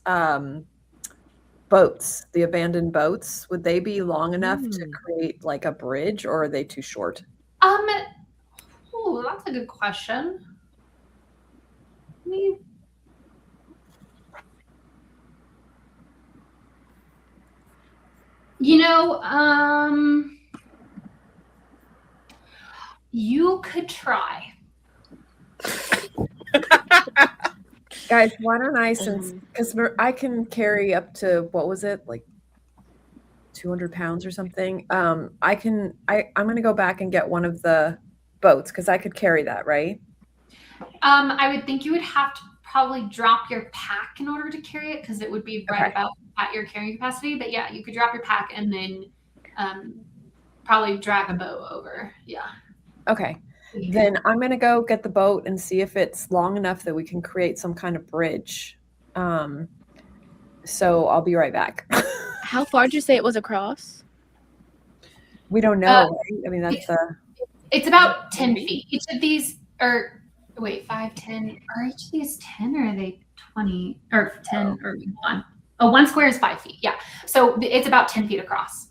boats, the abandoned boats? Would they be long enough to create like a bridge, or are they too short? Oh, that's a good question. You know, you could try. Guys, why don't I, because I can carry up to, what was it, like 200 pounds or something. I'm going to go back and get one of the boats because I could carry that, right? I would think you would have to probably drop your pack in order to carry it because it would be right about at your carrying capacity. But yeah, you could drop your pack and then probably drag a boat over. Yeah. Okay. Then I'm going to go get the boat and see if it's long enough that we can create some kind of bridge. So I'll be right back. How far did you say it was across? We don't know. Right? I mean, that's it's about 10 feet. Each of these are, wait, 5, 10. Are each of these 10 or are they 20 or 10 or 1? Oh, 1 square is 5 feet. Yeah. So it's about 10 feet across.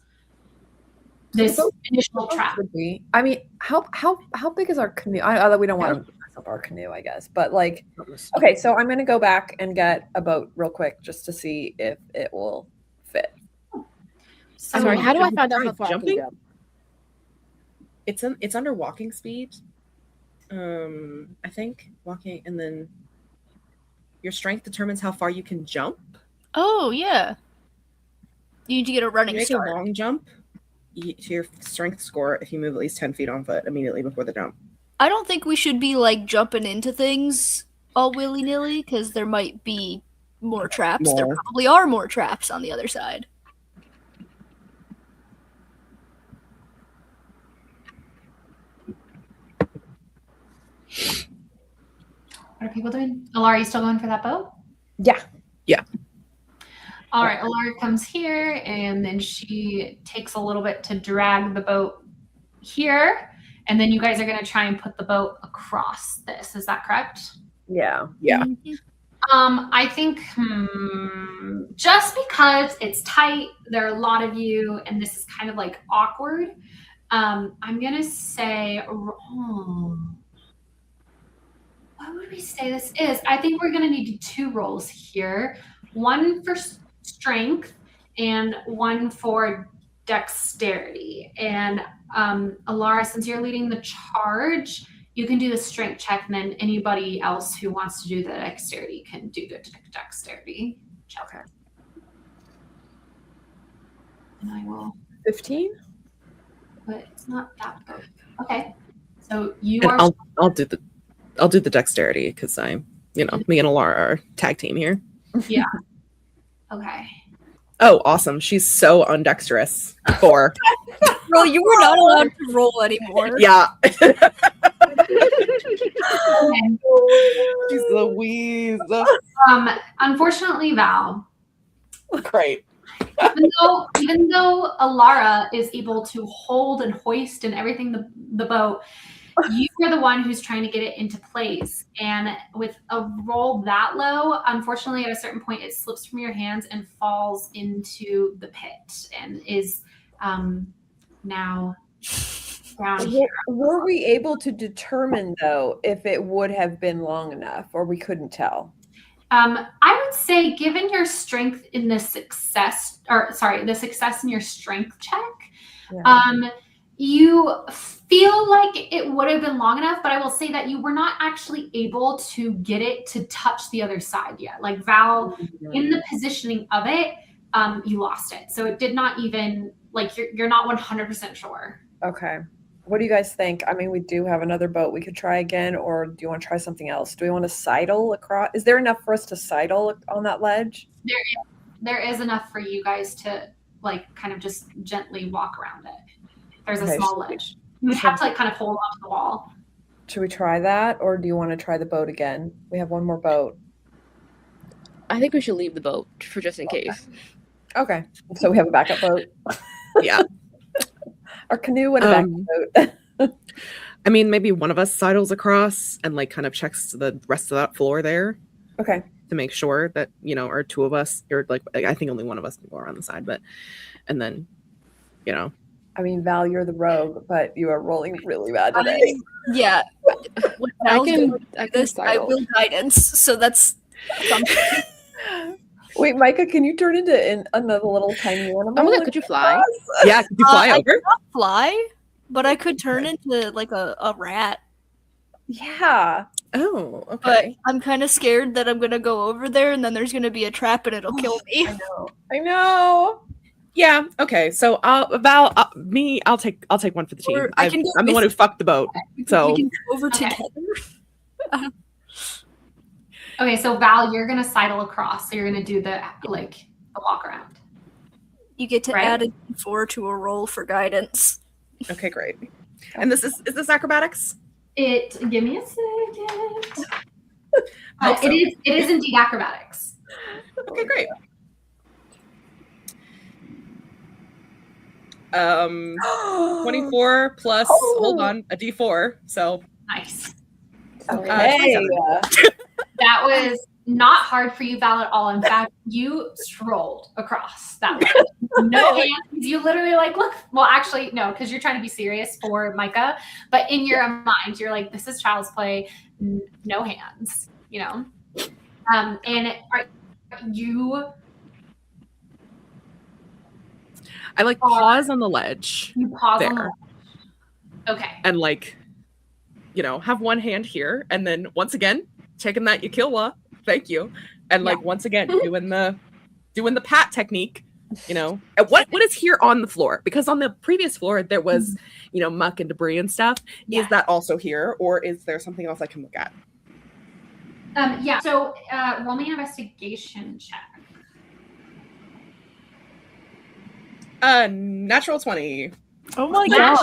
This initial trap would be. I mean, how big is our canoe? We don't want to mess up our canoe, I guess. But like, okay, so I'm gonna go back and get a boat real quick just to see if it will fit. So Sorry, how do I find out Try how far jumping? I can jump? It's under walking speed. I think walking, and then your strength determines how far you can jump. Oh yeah. You need to get a You running make start. a long jump. To your strength score if you move at least 10 feet on foot immediately before the jump. I don't think we should be like jumping into things all willy nilly because there might be more traps. There probably are more traps on the other side. what are people doing? Alara, you still going for that boat? Yeah. All right, Alara comes here, and then she takes a little bit to drag the boat here, and then you guys are going to try and put the boat across this. Is that correct? Yeah. Yeah. I think just because it's tight, there are a lot of you, and this is kind of like awkward. I'm going to say, what would we say this is? I think we're going to need 2 rolls here. One for strength and one for dexterity. And Alara, since you're leading the charge, you can do the strength check, and then anybody else who wants to do the dexterity can do the dexterity check. Okay. And I will, 15? but it's not that boat. Okay. So you And are I'll do the dexterity because I'm, me and Alara are tag team here. yeah. Okay. Oh, awesome. She's so undexterous. 4. Bro, you were not allowed to roll anymore. Yeah. Okay. She's Louise. Unfortunately, Val, Great. even though Alara is able to hold and hoist and everything the boat, you are the one who's trying to get it into place. And with a roll that low, unfortunately, at a certain point, it slips from your hands and falls into the pit and is now down here. Were we able to determine, though, if it would have been long enough, or we couldn't tell? I would say, given your strength in the success in your strength check, you feel like it would have been long enough, but I will say that you were not actually able to get it to touch the other side yet. Like Val, in the positioning of it, you lost it. So it did not even, like, you're not 100% sure. Okay. What do you guys think? I mean, we do have another boat we could try again, or do you want to try something else? Do we want to sidle across? Is there enough for us to sidle on that ledge? There is enough for you guys to, like, kind of just gently walk around it. There's a Okay. small ledge. You would have to, like, kind of hold onto the wall. Should we try that, or do you want to try the boat again? We have one more boat. I think we should leave the boat for just in case. Okay. So we have a backup boat. Yeah. Our canoe and a backup boat. I mean, maybe one of us sidles across and like kind of checks the rest of that floor there Okay. to make sure that, or 2 of us, or like, I think only one of us can go around the side, and then, I mean, Val, you're the rogue, but you are rolling really bad today. Yeah. I can I sidle. will guidance, so that's something. Wait, Micah, can you turn into another little tiny animal? Oh my god, could you fly? yeah, could you fly I over? cannot fly, but I could turn into like a rat. Yeah. Oh, But okay. I'm kind of scared that I'm gonna go over there and then there's gonna be a trap and it'll kill me. I know. Yeah. Okay. So I'll take one for the team. Or I can go I'm the one who fucked the boat. So we can go over Okay. together. Okay, so Val, you're gonna sidle across. So you're gonna do the walk around. You get to Right. add a D4 to a roll for guidance. okay, great. And is this acrobatics? Give me a second. Hope so. It is indeed acrobatics. Okay, great. 24 plus hold on, a D4. So Nice. Okay. That was not hard for you, Val, at all. In fact, you strolled across that way. No hands. You literally like, look, well, actually, no, because you're trying to be serious for Micah. But in your mind, you're like, this is child's play, no hands, you know? And you... I like pause on the ledge. You pause there. on the ledge. Okay. And like, you know, have one hand here. And then once again, taking that Yakilwa. Thank you. And like once again, doing the pat technique, you know. And what is here on the floor? Because on the previous floor there was, you know, muck and debris and stuff. Yeah. Is that also here, or is there something else I can look at? Yeah. So roll me an investigation check. Natural 20. Oh my god.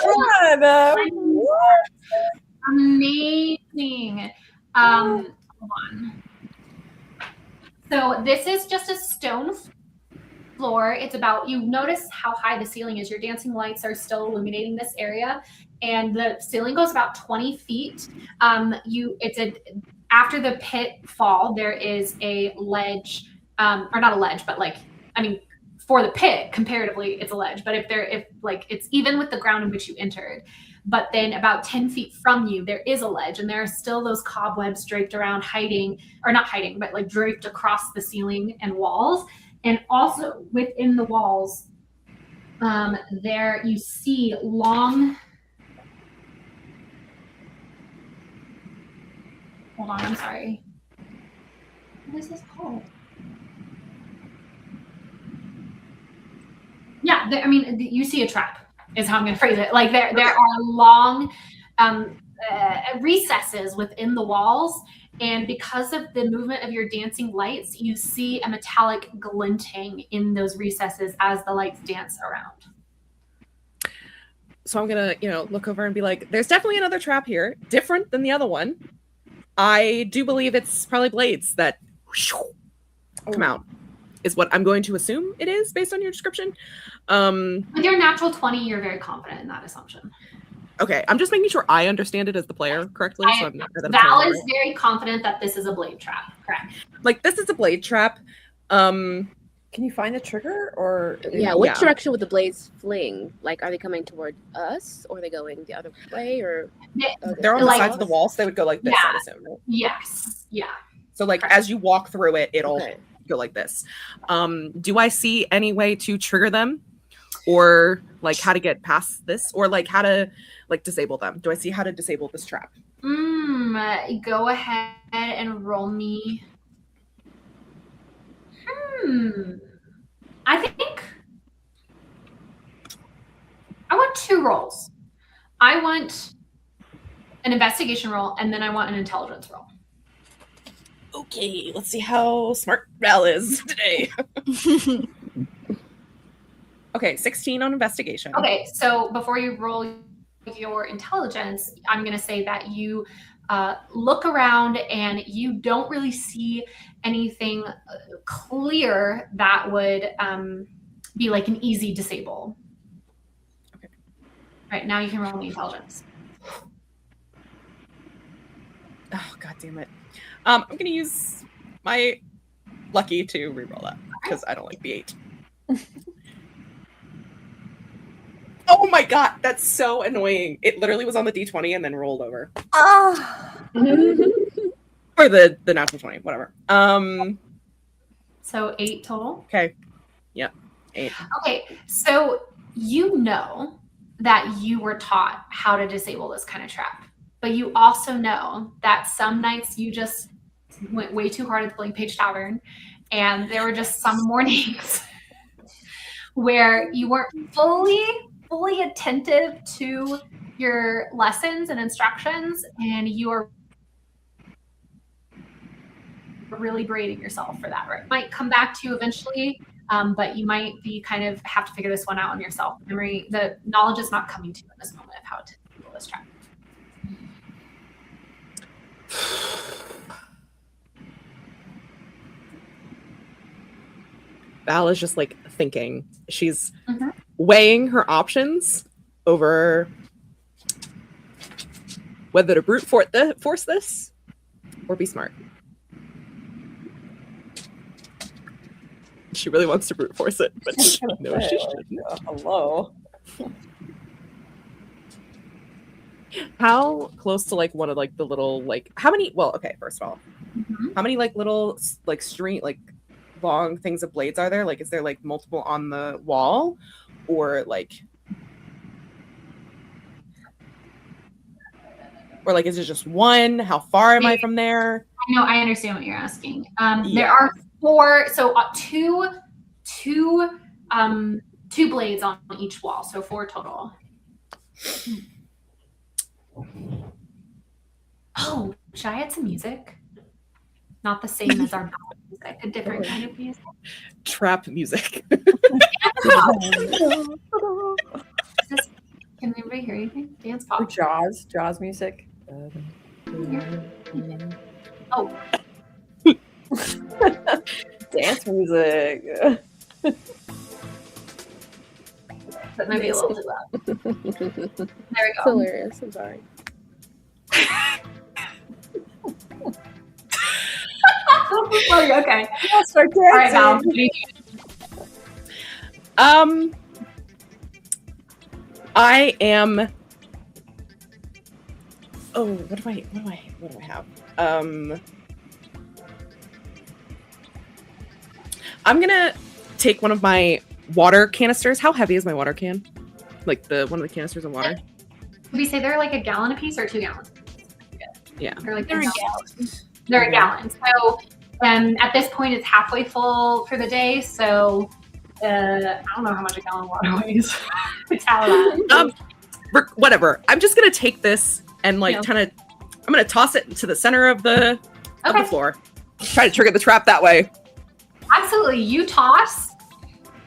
Amazing. Hold on. So this is just a stone floor. It's about, you notice how high the ceiling is. Your dancing lights are still illuminating this area, and the ceiling goes about 20 feet. After the pitfall, there is a ledge, or not a ledge, but like, I mean, for the pit, comparatively, it's a ledge. But if it's even with the ground in which you entered. But then about 10 feet from you, there is a ledge, and there are still those cobwebs draped around, but like draped across the ceiling and walls. And also within the walls, there you see long... Hold on, I'm sorry. What is this called? Yeah, you see a trap, is how I'm going to phrase it. Like there are long recesses within the walls, and because of the movement of your dancing lights, you see a metallic glinting in those recesses as the lights dance around. So I'm gonna, you know, look over and be like, there's definitely another trap here, different than the other one. I do believe it's probably blades that come out, is what I'm going to assume it is based on your description. With your natural 20, you're very confident in that assumption. Okay, I'm just making sure I understand it as the player correctly. Val is very confident that this is a blade trap. Correct. Like, this is a blade trap. Can you find the trigger, or which direction would the blades fling? Like, are they coming toward us, or are they going the other way, or they're on the sides of the wall, so they would go like this, I assume, right? Yes. Yeah. So like as you walk through it, it'll go like this. Do I see any way to trigger them, or like how to get past this, or like how to like disable them? Do I see how to disable this trap? Go ahead and roll me. I think I want 2 rolls. I want an investigation roll, and then I want an intelligence roll. Okay, let's see how smart Val is today. Okay, 16 on investigation. Okay, so before you roll your intelligence, I'm going to say that you look around and you don't really see anything clear that would be like an easy disable. Okay. All right, now you can roll the intelligence. Oh, god damn it. I'm going to use my lucky to reroll that because I don't like the 8. Oh my god, that's so annoying. It literally was on the D20 and then rolled over. Or the natural 20, whatever. So 8 total? Okay. Yeah, 8. Okay, so you know that you were taught how to disable this kind of trap, but you also know that some nights you just went way too hard at the Blank Page Tavern, and there were just some mornings where you weren't fully attentive to your lessons and instructions, and you are really berating yourself for that. Right? It might come back to you eventually, but you might be kind of have to figure this one out on yourself. The knowledge is not coming to you in this moment of how to deal with this trap. Val is just like thinking. She's weighing her options over whether to brute force this or be smart. She really wants to brute force it, but no, she shouldn't. Hello. How close to like one of like the little like how many? Well, okay. First of all, how many like little like string like long things of blades are there? Like, is there like multiple on the wall, or like is it just one? How far am I from there? No, I understand what you're asking. There Yeah. are 4, so two blades on each wall, so 4 total. Oh, should I add some music? Not the same as our music, a different kind of music. Trap music. Can anybody hear anything? Dance pop. Or Jaws music. Oh. Dance music. That might be a little too loud. There we It's go. hilarious. I'm sorry. Okay. Let's start dancing. All right, Val. What do you do? I am. Oh, what do I have? I'm gonna take one of my water canisters. How heavy is my water can? Like one of the canisters of water? Did we say they're like a gallon a piece or 2 gallons? Yeah. They're like They're a a gallon. They're a gallon. So at this point, it's halfway full for the day. So I don't know how much a gallon of water weighs. It's how Whatever. I'm just gonna take this and like kind of. I'm gonna toss it to the center of the floor. Try to trigger the trap that way. Absolutely. You toss,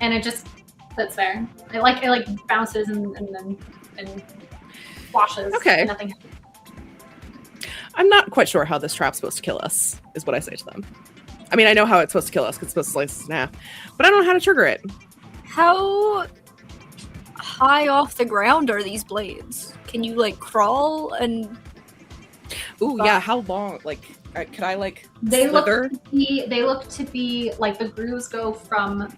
and it just sits there. It like bounces and washes. Okay. And nothing. I'm not quite sure how this trap's supposed to kill us, is what I say to them. I mean, I know how it's supposed to kill us because it's supposed to slice us in half, but I don't know how to trigger it. How high off the ground are these blades? Can you like crawl and? Ooh, yeah. How long? Like, could I like They slither? look to be like the grooves go from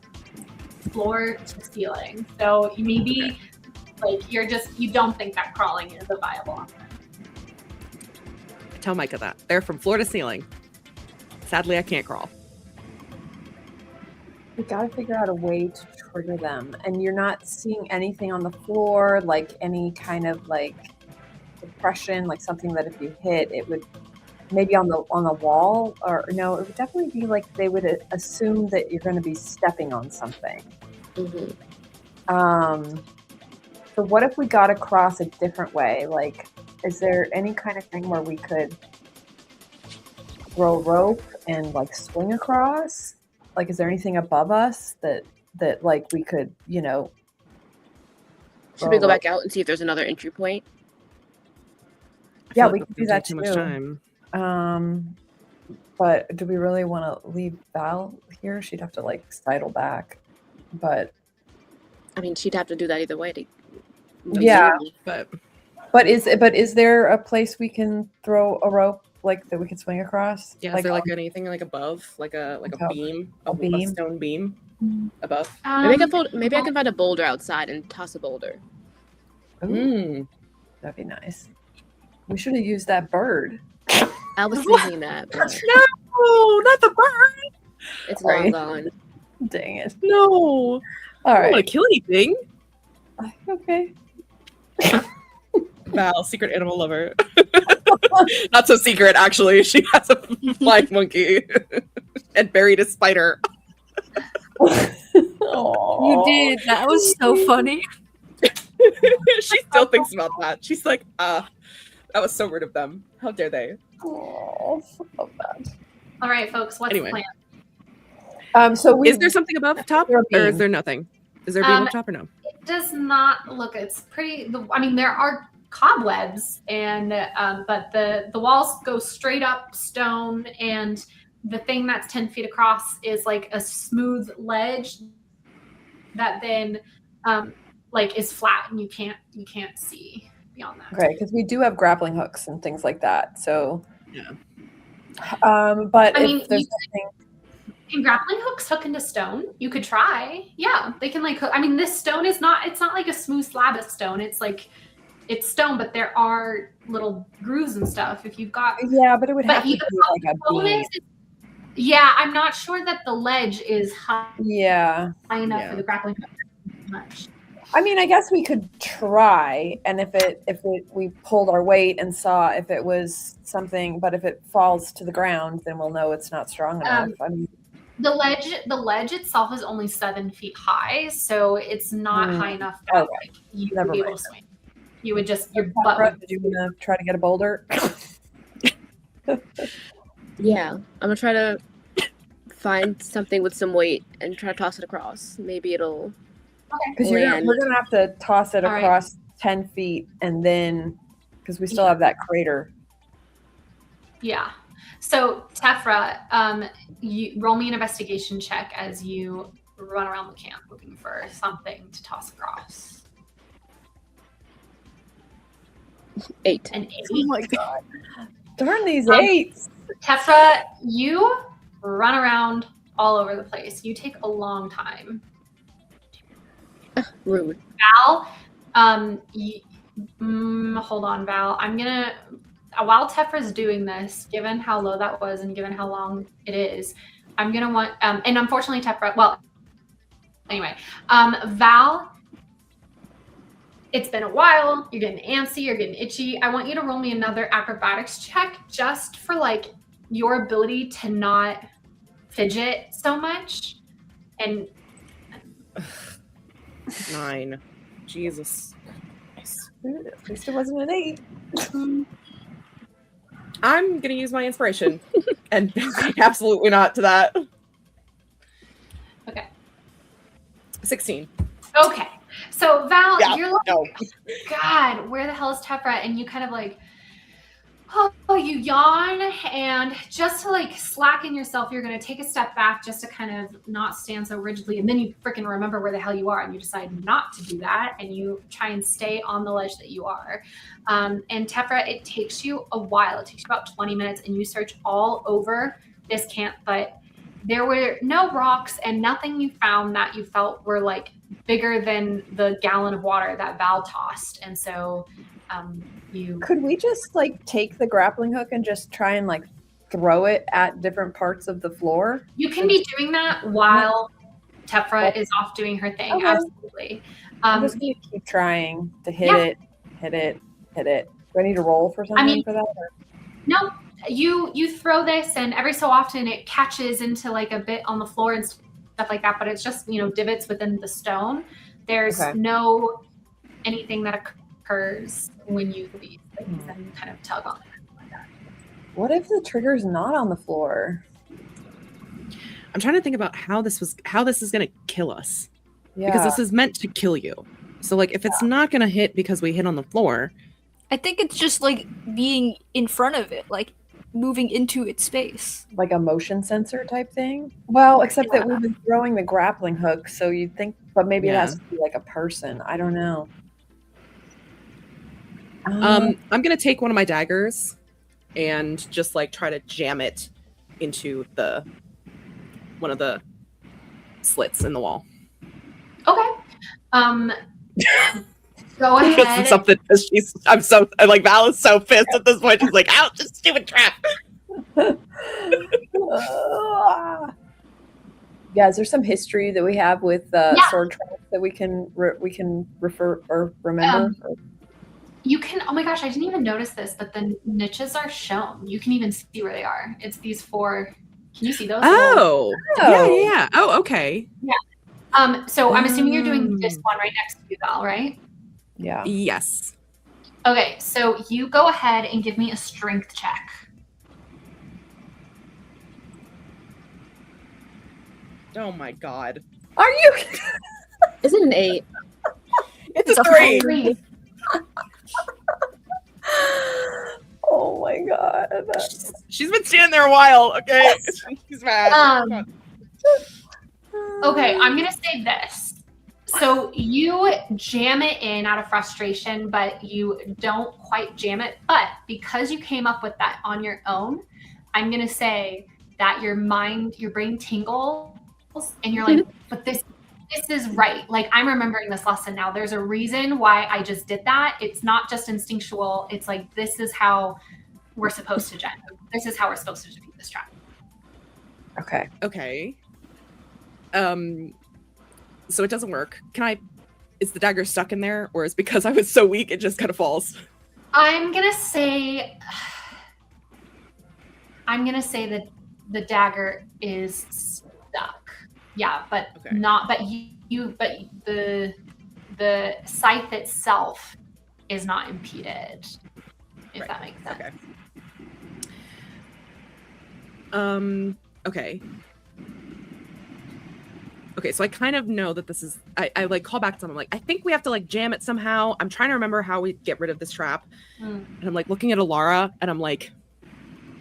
floor to ceiling. So maybe like you don't think that crawling is a viable option. Tell Micah that. They're from floor to ceiling. Sadly, I can't crawl. We gotta figure out a way to trigger them. And you're not seeing anything on the floor, like any kind of like depression, like something that if you hit, it would maybe on the wall, or no, it would definitely be like they would assume that you're going to be stepping on something. So what if we got across a different way? Like, is there any kind of thing where we could throw rope and like swing across? Like, is there anything above us that like we could, Should we go back out and see if there's another entry point? Yeah, feel we like could do we're that taking too. too much time. But do we really want to leave Val here? She'd have to like sidle back. But I mean, she'd have to do that either way. Yeah. But is there a place we can throw a rope like that we can swing across? yeah, is there like anything like above, like a beam, a beam? stone beam above? Maybe I can find a boulder outside and toss a boulder. Ooh, that'd be nice. We should have used that bird. I was thinking that, but No, not the bird. it's Sorry. long gone. Dang it. No. All I don't right. want to kill anything. Okay. Val, secret animal lover. Not so secret, actually. She has a flying monkey and buried a spider. You did. That was so funny. She still thinks about that. She's like, that was so rude of them. How dare they? Oh, so bad. All right, folks. What's Anyway. the plan? So Is there something above top, there a or is beam? there nothing? Is there a beam up top or no? It does not look. It's pretty. I mean, there are cobwebs, and but the walls go straight up stone, and the thing that's 10 feet across is like a smooth ledge that then like is flat, and you can't see beyond that. Okay, because we do have grappling hooks and things like that. So Yeah. But I mean, if there's nothing, Can grappling hooks hook into stone? You could try. Yeah, they can like hook. I mean, this stone is not, it's not like a smooth slab of stone. It's like, it's stone, but there are little grooves and stuff. If you've got, Yeah, but it would but have to you, be like a problem beam. is, yeah, I'm not sure that the ledge is high Yeah. enough Yeah. for the grappling hook much. I mean, I guess we could try, and if we pulled our weight and saw if it was something, but if it falls to the ground, then we'll know it's not strong enough. I mean, The ledge itself is only 7 feet high, so it's not high enough that Okay. like, you Never would be able mind. to swing. You would just your butt would. Did you want to try to get a boulder? Yeah, I'm gonna try to find something with some weight and try to toss it across. Maybe it'll. Because we're gonna have to toss it All right. across 10 feet, and then because we still have that crater. Yeah. So Tefra, you roll me an investigation check as you run around the camp looking for something to toss across. 8. An 8. Oh my god! Darn these 8s! Tefra, you run around all over the place. You take a long time. Rude. Val, hold on, Val. I'm gonna, while Tefra's doing this, given how low that was and given how long it is, I'm gonna want, and unfortunately Tefra, well, anyway, Val, it's been a while, you're getting antsy, you're getting itchy. I want you to roll me another acrobatics check just for like your ability to not fidget so much. And 9. Jesus. At least it wasn't an 8. I'm gonna use my inspiration and absolutely not to that. okay. 16. Okay. So Val, Yeah, you're like, no. God, where the hell is Tefra? And you kind of like, oh, you yawn, and just to like slacken yourself, you're going to take a step back just to kind of not stand so rigidly. And then you freaking remember where the hell you are, and you decide not to do that. And you try and stay on the ledge that you are. And Tefra, it takes you a while. It takes you about 20 minutes, and you search all over this camp, but there were no rocks and nothing you found that you felt were like bigger than the gallon of water that Val tossed. And so you Could we just like take the grappling hook and just try and like throw it at different parts of the floor? You can be doing that while Tefra is off doing her thing. Okay. Absolutely. I'm just gonna keep trying to hit Yeah. it. Do I need to roll for something for that? Or? No, you throw this, and every so often it catches into like a bit on the floor and stuff like that, but it's just, divots within the stone. There's no anything that occurs when you these things and kind of tug on it. What if the trigger's not on the floor? I'm trying to think about how this is gonna kill us. Yeah. Because this is meant to kill you. So like if it's not gonna hit because we hit on the floor. I think it's just like being in front of it, like moving into its space. Like a motion sensor type thing? Well, except that we've been throwing the grappling hook, so you'd think, but maybe it has to be like a person. I don't know. I'm gonna take one of my daggers and just like try to jam it into one of the slits in the wall. Okay. Go ahead. Something Val is so pissed at this point. She's like, "Ouch, this stupid trap." Yeah, is there some history that we have with sword traps that we can refer or remember? You can, oh my gosh, I didn't even notice this, but the niches are shown. You can even see where they are. It's these 4. Can you see those? Oh. Yeah. Oh, okay. Yeah. So I'm assuming you're doing this one right next to you, Val, right? Yeah. Yes. Okay, so you go ahead and give me a strength check. Oh my god. Are you? Is it an 8? It's a 3. 3. Oh my god. She's been standing there a while. Okay, she's mad. Okay, I'm gonna say this. So you jam it in out of frustration, but you don't quite jam it. But because you came up with that on your own, I'm gonna say that your brain tingles, and you're like, but this is right. Like, I'm remembering this lesson now. There's a reason why I just did that. It's not just instinctual. It's like, this is how we're supposed to This is how we're supposed to defeat this trap. Okay. Okay. So it doesn't work. Is the dagger stuck in there, or is because I was so weak it just kind of falls? I'm gonna say that the dagger is stuck. Yeah, but Okay. but the scythe itself is not impeded. If that makes sense. Okay. Okay, so I kind of know that this is. I like call back to them. I'm like, I think we have to like jam it somehow. I'm trying to remember how we get rid of this trap. And I'm like looking at Alara, and I'm like,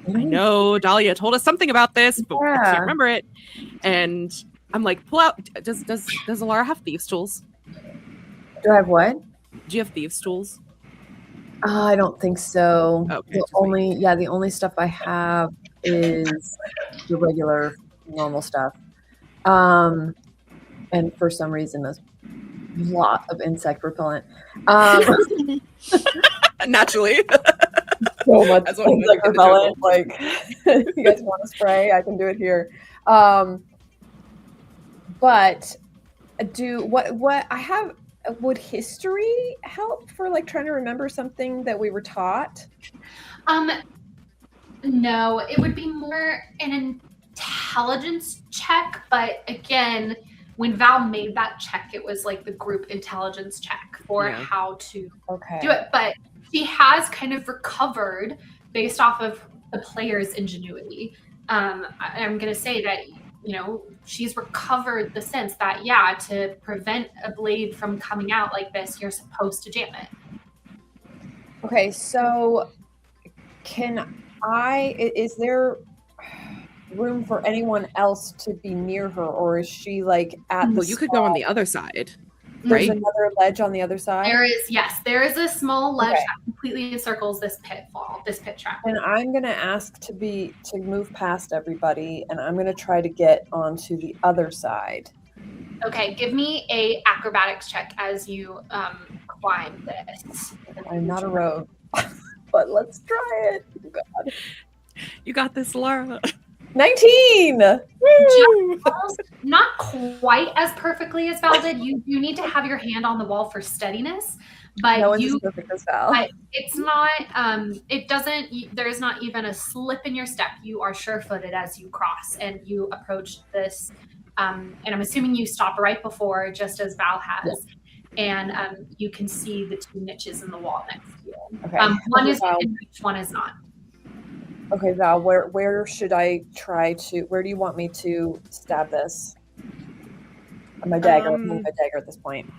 I know Dahlia told us something about this, but I can't remember it. And I'm like, pull out. Does Alara have thieves' tools? Do I have what? Do you have thieves' tools? I don't think so. Okay, The only stuff I have is the regular normal stuff. And for some reason, a lot of insect repellent. Naturally. So much That's what insect repellent. Like, if you guys want to spray, I can do it here. But what I have, would history help for like trying to remember something that we were taught? No, it would be more an intelligence check, but again, when Val made that check, it was like the group intelligence check for how to do it. But she has kind of recovered based off of the player's ingenuity. I'm going to say that, she's recovered the sense that, to prevent a blade from coming out like this, you're supposed to jam it. Okay, so is there room for anyone else to be near her, or is she like at the Well, you could go on the other side. There's right? another ledge on the other side? There is a small ledge that completely encircles this pit trap. And I'm going to ask to move past everybody, and I'm going to try to get onto the other side. Okay, give me a acrobatics check as you climb this. I'm not a rogue, but let's try it. Oh, God. You got this, Lara. 19! Woo! Not quite as perfectly as Val did. You need to have your hand on the wall for steadiness, but no one's as perfect as Val. But it's not. There's not even a slip in your step. You are sure-footed as you cross and you approach this. And I'm assuming you stop right before, just as Val has. Yeah. And you can see the two niches in the wall next to you. Okay. One is in reach, one is not. Okay, Val, where should I try to, where do you want me to stab this? My dagger, my dagger at this point.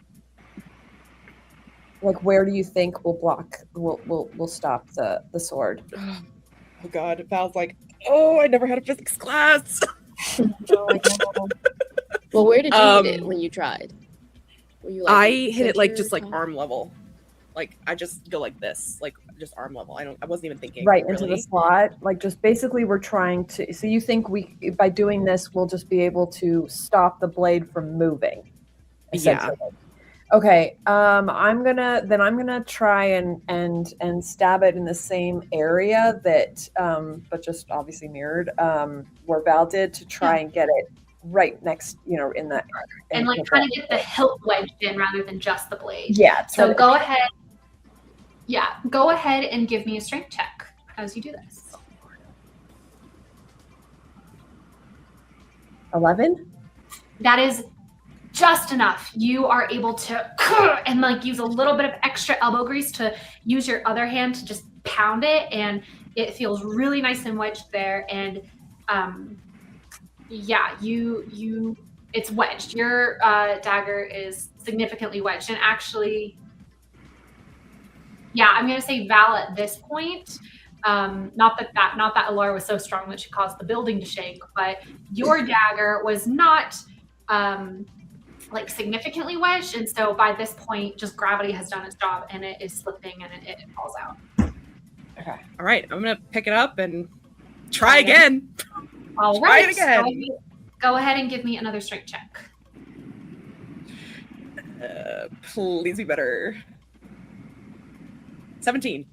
Like, where do you think will stop the sword? Oh God, Val's like, I never had a physics class. Well, where did you hit it when you tried? Were you, I hit it like just like arm level. Like I just go like this, like just arm level. I wasn't even thinking. Right into the slot. Like just basically we're trying to. So you think by doing this we'll just be able to stop the blade from moving? Yeah. Okay. I'm gonna try and stab it in the same area that, but just obviously mirrored, where Val did, to try and get it right next, in that. And like kind of get the hilt wedged in rather than just the blade. Yeah. So go ahead. Yeah, go ahead and give me a strength check as you do this. 11? That is just enough. You are able to and like use a little bit of extra elbow grease to use your other hand to just pound it, and it feels really nice and wedged there. And it's wedged. Your dagger is significantly wedged, and actually. Yeah, I'm going to say Val at this point. Not that Alara was so strong that she caused the building to shake, but your dagger was not significantly wedged, and so by this point, just gravity has done its job, and it is slipping, and it falls out. Okay. All right, I'm gonna pick it up and try again. All Try it right. again. Go ahead and give me another strength check. Please be better. 17.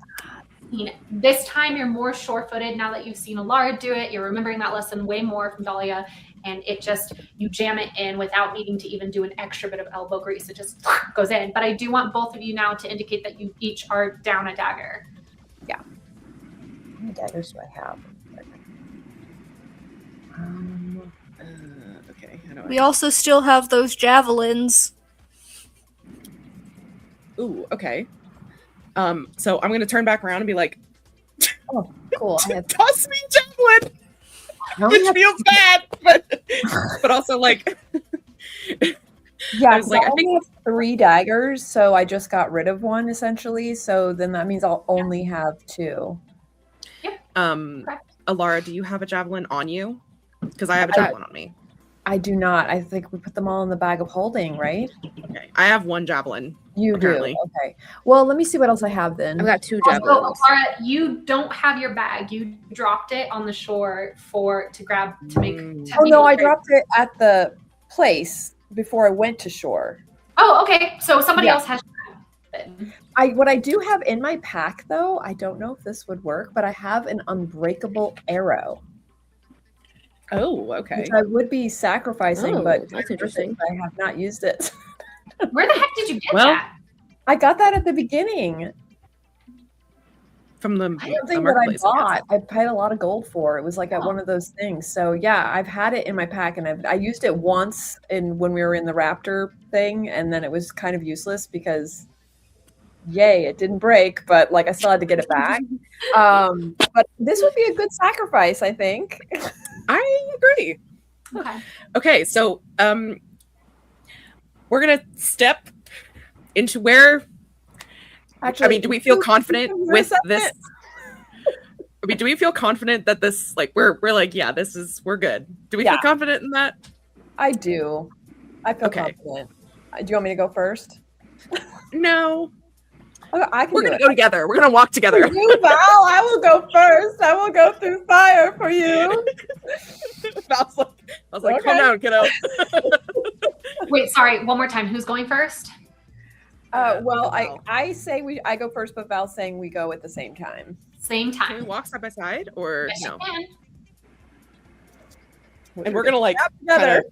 This time you're more sure-footed now that you've seen Alara do it. You're remembering that lesson way more from Dahlia, and you jam it in without needing to even do an extra bit of elbow grease. It just goes in. But I do want both of you now to indicate that you each are down a dagger. Yeah. How many daggers do I have? Okay. How do We also still have those javelins. Ooh, okay. So I'm gonna turn back around and be like, Oh, cool. I have, toss me javelin! I only Which have- feels bad, but also like yeah, I was like, I only have 3 daggers, so I just got rid of one essentially. So then that means I'll only have 2. Alara, do you have a javelin on you? Because I have a javelin on me. I do not. I think we put them all in the bag of holding, right? Okay. I have 1 javelin. You Apparently. do. Okay. Well, let me see what else I have then. I've got 2 Also, javelins. Alara, you don't have your bag. You dropped it on the shore to make. Oh no, I dropped it at the place before I went to shore. Oh, okay. So somebody Yeah. else has. What I do have in my pack though, I don't know if this would work, but I have an unbreakable arrow. Oh, okay. Which I would be sacrificing, Oh, but that's interesting. I have not used it. Where the heck did you get Well, that? I got that at the beginning. From the I don't think that I marketplace, bought. I paid a lot of gold for it. It was like at one of those things. So yeah, I've had it in my pack, and I used it once when we were in the raptor thing, and then it was kind of useless because, yay, it didn't break, but like I still had to get it back. But this would be a good sacrifice, I think. I agree. Okay. Okay, so we're gonna step into where. Actually, I mean, do we feel you- confident you with said this? it. I mean, do we feel confident that this, like, we're like, yeah, we're good. Do we Yeah. feel confident in that? I do. I feel Okay. confident. Do you want me to go first? No, Okay, I can we're do gonna it. go together. We're gonna walk together. For you, Val, I will go first. I will go through fire for you. I was like, Okay. calm down, kiddo. Wait, sorry. One more time. Who's going first? Well, Val. I say I go first, but Val's saying we go at the same time. Same Can we time. walk side by side, or Yes, you no? can. And we're gonna like together.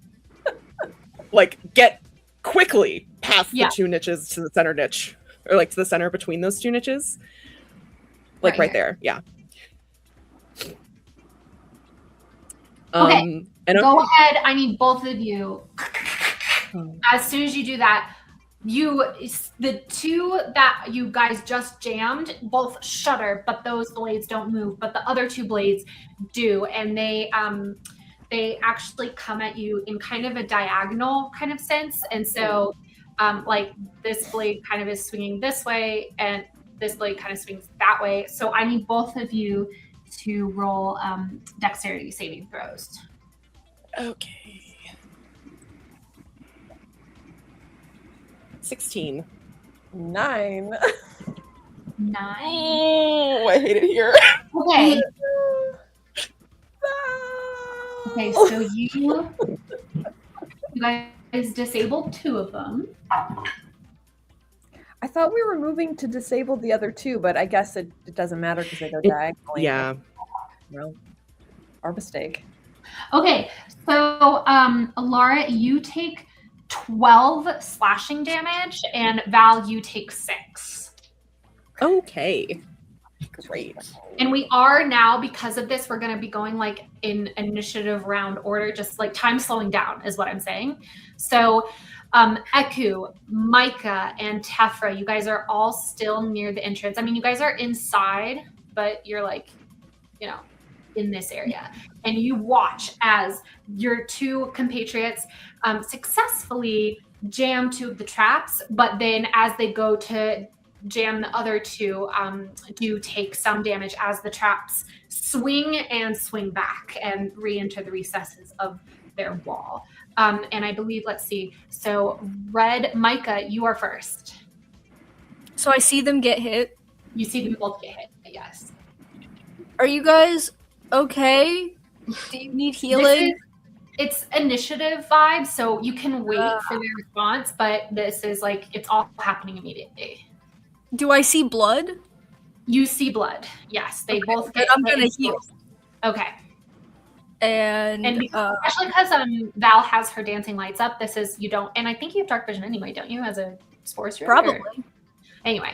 like get quickly past Yeah. the 2 niches to the center niche, or like to the center between those 2 niches, like Right right there. Yeah. Okay, And Go ahead. I need both of you. As soon as you do that, the 2 that you guys just jammed both shudder, but those blades don't move. But the other 2 blades do, and they actually come at you in kind of a diagonal kind of sense. And so, like this blade kind of is swinging this way, and this blade kind of swings that way. So I need both of you to roll dexterity saving throws. okay. 16. 9. 9. Oh, I hate it here. Okay. Okay, so you guys disabled 2 of them. I thought we were moving to disable the other 2, but I guess it doesn't matter because they go diagonally. Yeah. Well, our mistake. Okay, so Alara, you take 12 slashing damage, and Val, you take 6. Okay. Great. And we are now, because of this, we're going to be going like in initiative round order, just like time slowing down is what I'm saying. So Eku, Micah, and Tefra, you guys are all still near the entrance. I mean, you guys are inside, but you're like, in this area. And you watch as your 2 compatriots successfully jam 2 of the traps, but then as they go to jam the other 2, do take some damage as the traps swing and swing back and re-enter the recesses of their wall. And I believe, let's see, so Red, Micah, you are first. So I see them get hit. You see them both get hit, yes. Are you guys okay? Do you need This healing? it's initiative vibes, so you can wait for their response, but this is like it's all happening immediately. Do I see blood? You see blood. Yes, they both then get. I'm gonna heal. Okay. And Especially because Val has her dancing lights up. This is you don't, and I think you have dark vision anyway, don't you? As a sports druid? probably. Anyway,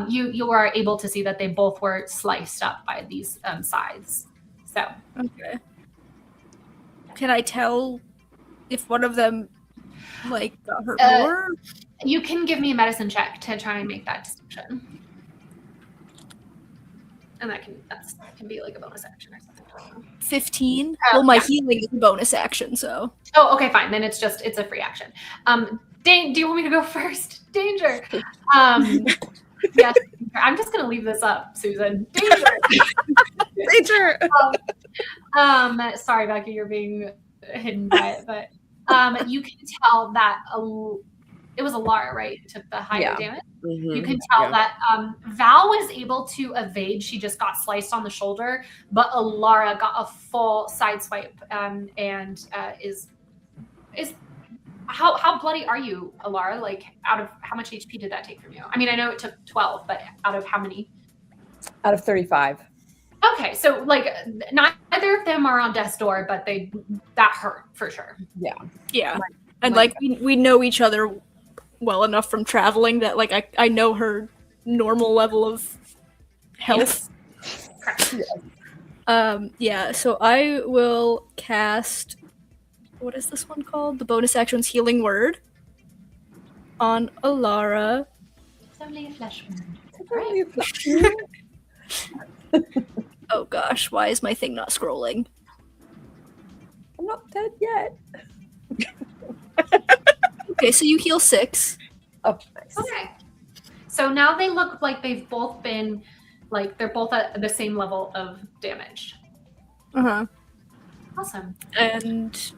you are able to see that they both were sliced up by these scythes. So Okay. Can I tell if one of them like got hurt more? you can give me a medicine check to try and make that distinction, and that can be like a bonus action or something. 15. Well, my healing is a bonus action, so. Oh, okay, fine. Then it's a free action. Do you want me to go first? Danger. Yes. I'm just gonna leave this up, Susan. Danger. Danger. Sorry, Becky, you're being hidden by it, but you can tell that it was Alara, right? Who took the higher damage. Mm-hmm. You can tell that Val was able to evade. She just got sliced on the shoulder, but Alara got a full side swipe and is how bloody are you, Alara? Like, out of how much HP did that take from you? I mean, I know it took 12, but out of how many? Out of 35. Okay, so like neither of them are on death's door, but that hurt for sure. Yeah. And like we know each other well enough from traveling that like I know her normal level of health. Yes. So I will cast, what is this one called? The bonus action's Healing Word on Alara. It's only a flesh wound. Oh gosh, why is my thing not scrolling? I'm not dead yet. Okay, so you heal 6. Oh, nice. Okay. So now they look like they've both been, like, they're both at the same level of damage. Uh-huh. Awesome. And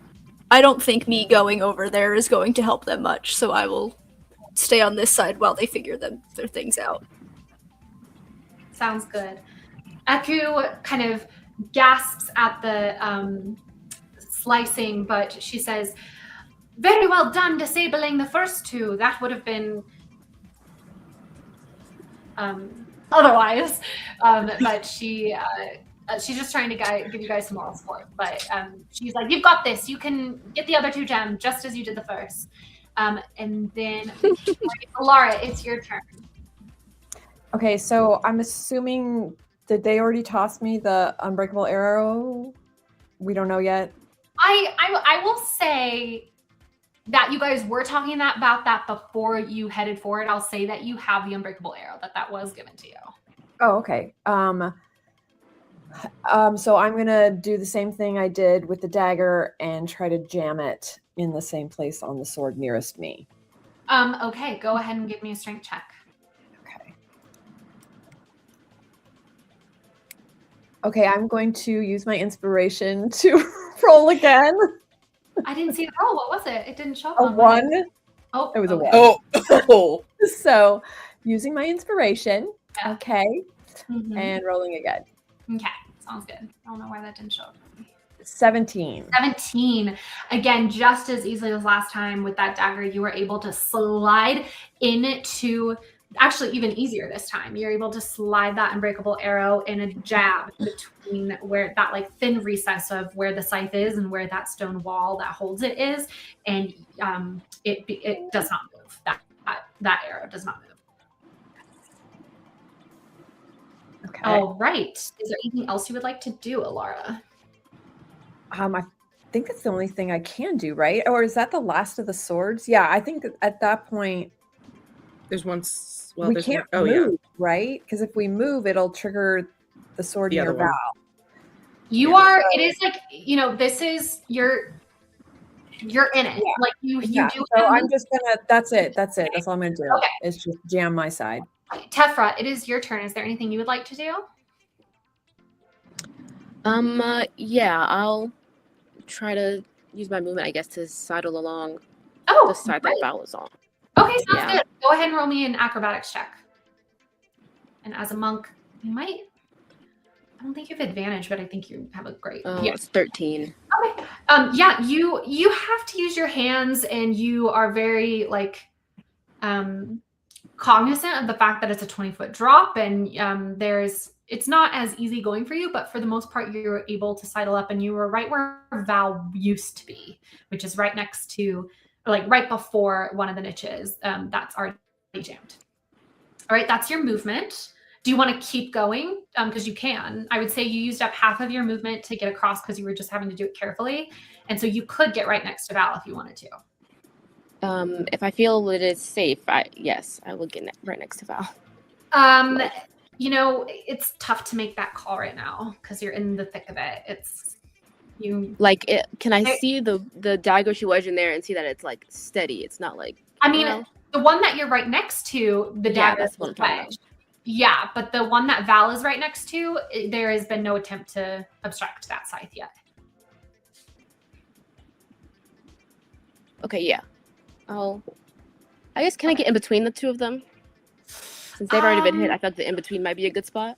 I don't think me going over there is going to help them much, so I will stay on this side while they figure their things out. Sounds good. Aku kind of gasps at the slicing, but she says, "Very well done disabling the first two. That would have been otherwise." But she's just trying to give you guys some moral support. But she's like, "You've got this. You can get the other 2 gems just as you did the first." And then, Laura, it's your turn. Okay, so I'm assuming, did they already toss me the unbreakable arrow? We don't know yet. I will say that you guys were talking about that before you headed forward. I'll say that you have the unbreakable arrow, that was given to you. Oh, okay. So I'm gonna do the same thing I did with the dagger and try to jam it in the same place on the sword nearest me. Okay, go ahead and give me a strength check. Okay, I'm going to use my inspiration to roll again. I didn't see the roll. What was it? It didn't show up. A on 1. mine. Oh, It was a 1. Oh. So using my inspiration, Yeah. okay, Mhm. and rolling again. Okay, sounds good. I don't know why that didn't show up. 17. 17. Again, just as easily as last time with that dagger, you were able to slide into, actually even easier this time. You're able to slide that unbreakable arrow in a jab between where that like thin recess of where the scythe is and where that stone wall that holds it is. And it does not move. That arrow does not move. Okay. All right. Is there anything else you would like to do, Alara? I think that's the only thing I can do, right? Or is that the last of the swords? Yeah, I think that at that point There's one. Well, we there's can't one, move, right? Because if we move, it'll trigger the sword The near other one. Val. You are. It is like, this is you're in it. Yeah. Like you Yeah. do. So I'm just gonna. That's it. That's all I'm gonna do. Okay. Is just jam my side. Tefra, it is your turn. Is there anything you would like to do? Yeah, I'll try to use my movement, I guess, to sidle along Oh, the side great. that Val is on. Okay, sounds Yeah. good. Go ahead and roll me an acrobatics check. And as a monk, you might I don't think you have advantage, but I think you have a great. Oh, Yeah. it's 13. Okay. Yeah, you have to use your hands, and you are very like cognizant of the fact that it's a 20-foot drop, and it's not as easy going for you, but for the most part, you're able to sidle up, and you were right where Val used to be, which is right next to, or like right before one of the niches. That's already jammed. All right, that's your movement. Do you want to keep going? Because you can. I would say you used up half of your movement to get across because you were just having to do it carefully. And so you could get right next to Val if you wanted to. If I feel that it's safe, yes, I will get right next to Val. You know, it's tough to make that call right now because you're in the thick of it. It's you. Like, can I see the dagger she wedged in there and see that it's like steady? It's not like. I mean, the one that you're right next to, the dagger. That's what I'm talking about. Yeah, but the one that Val is right next to, there has been no attempt to obstruct that scythe yet. Okay, yeah. I guess, can I get in between the two of them? Since they've already been hit, I thought the in between might be a good spot.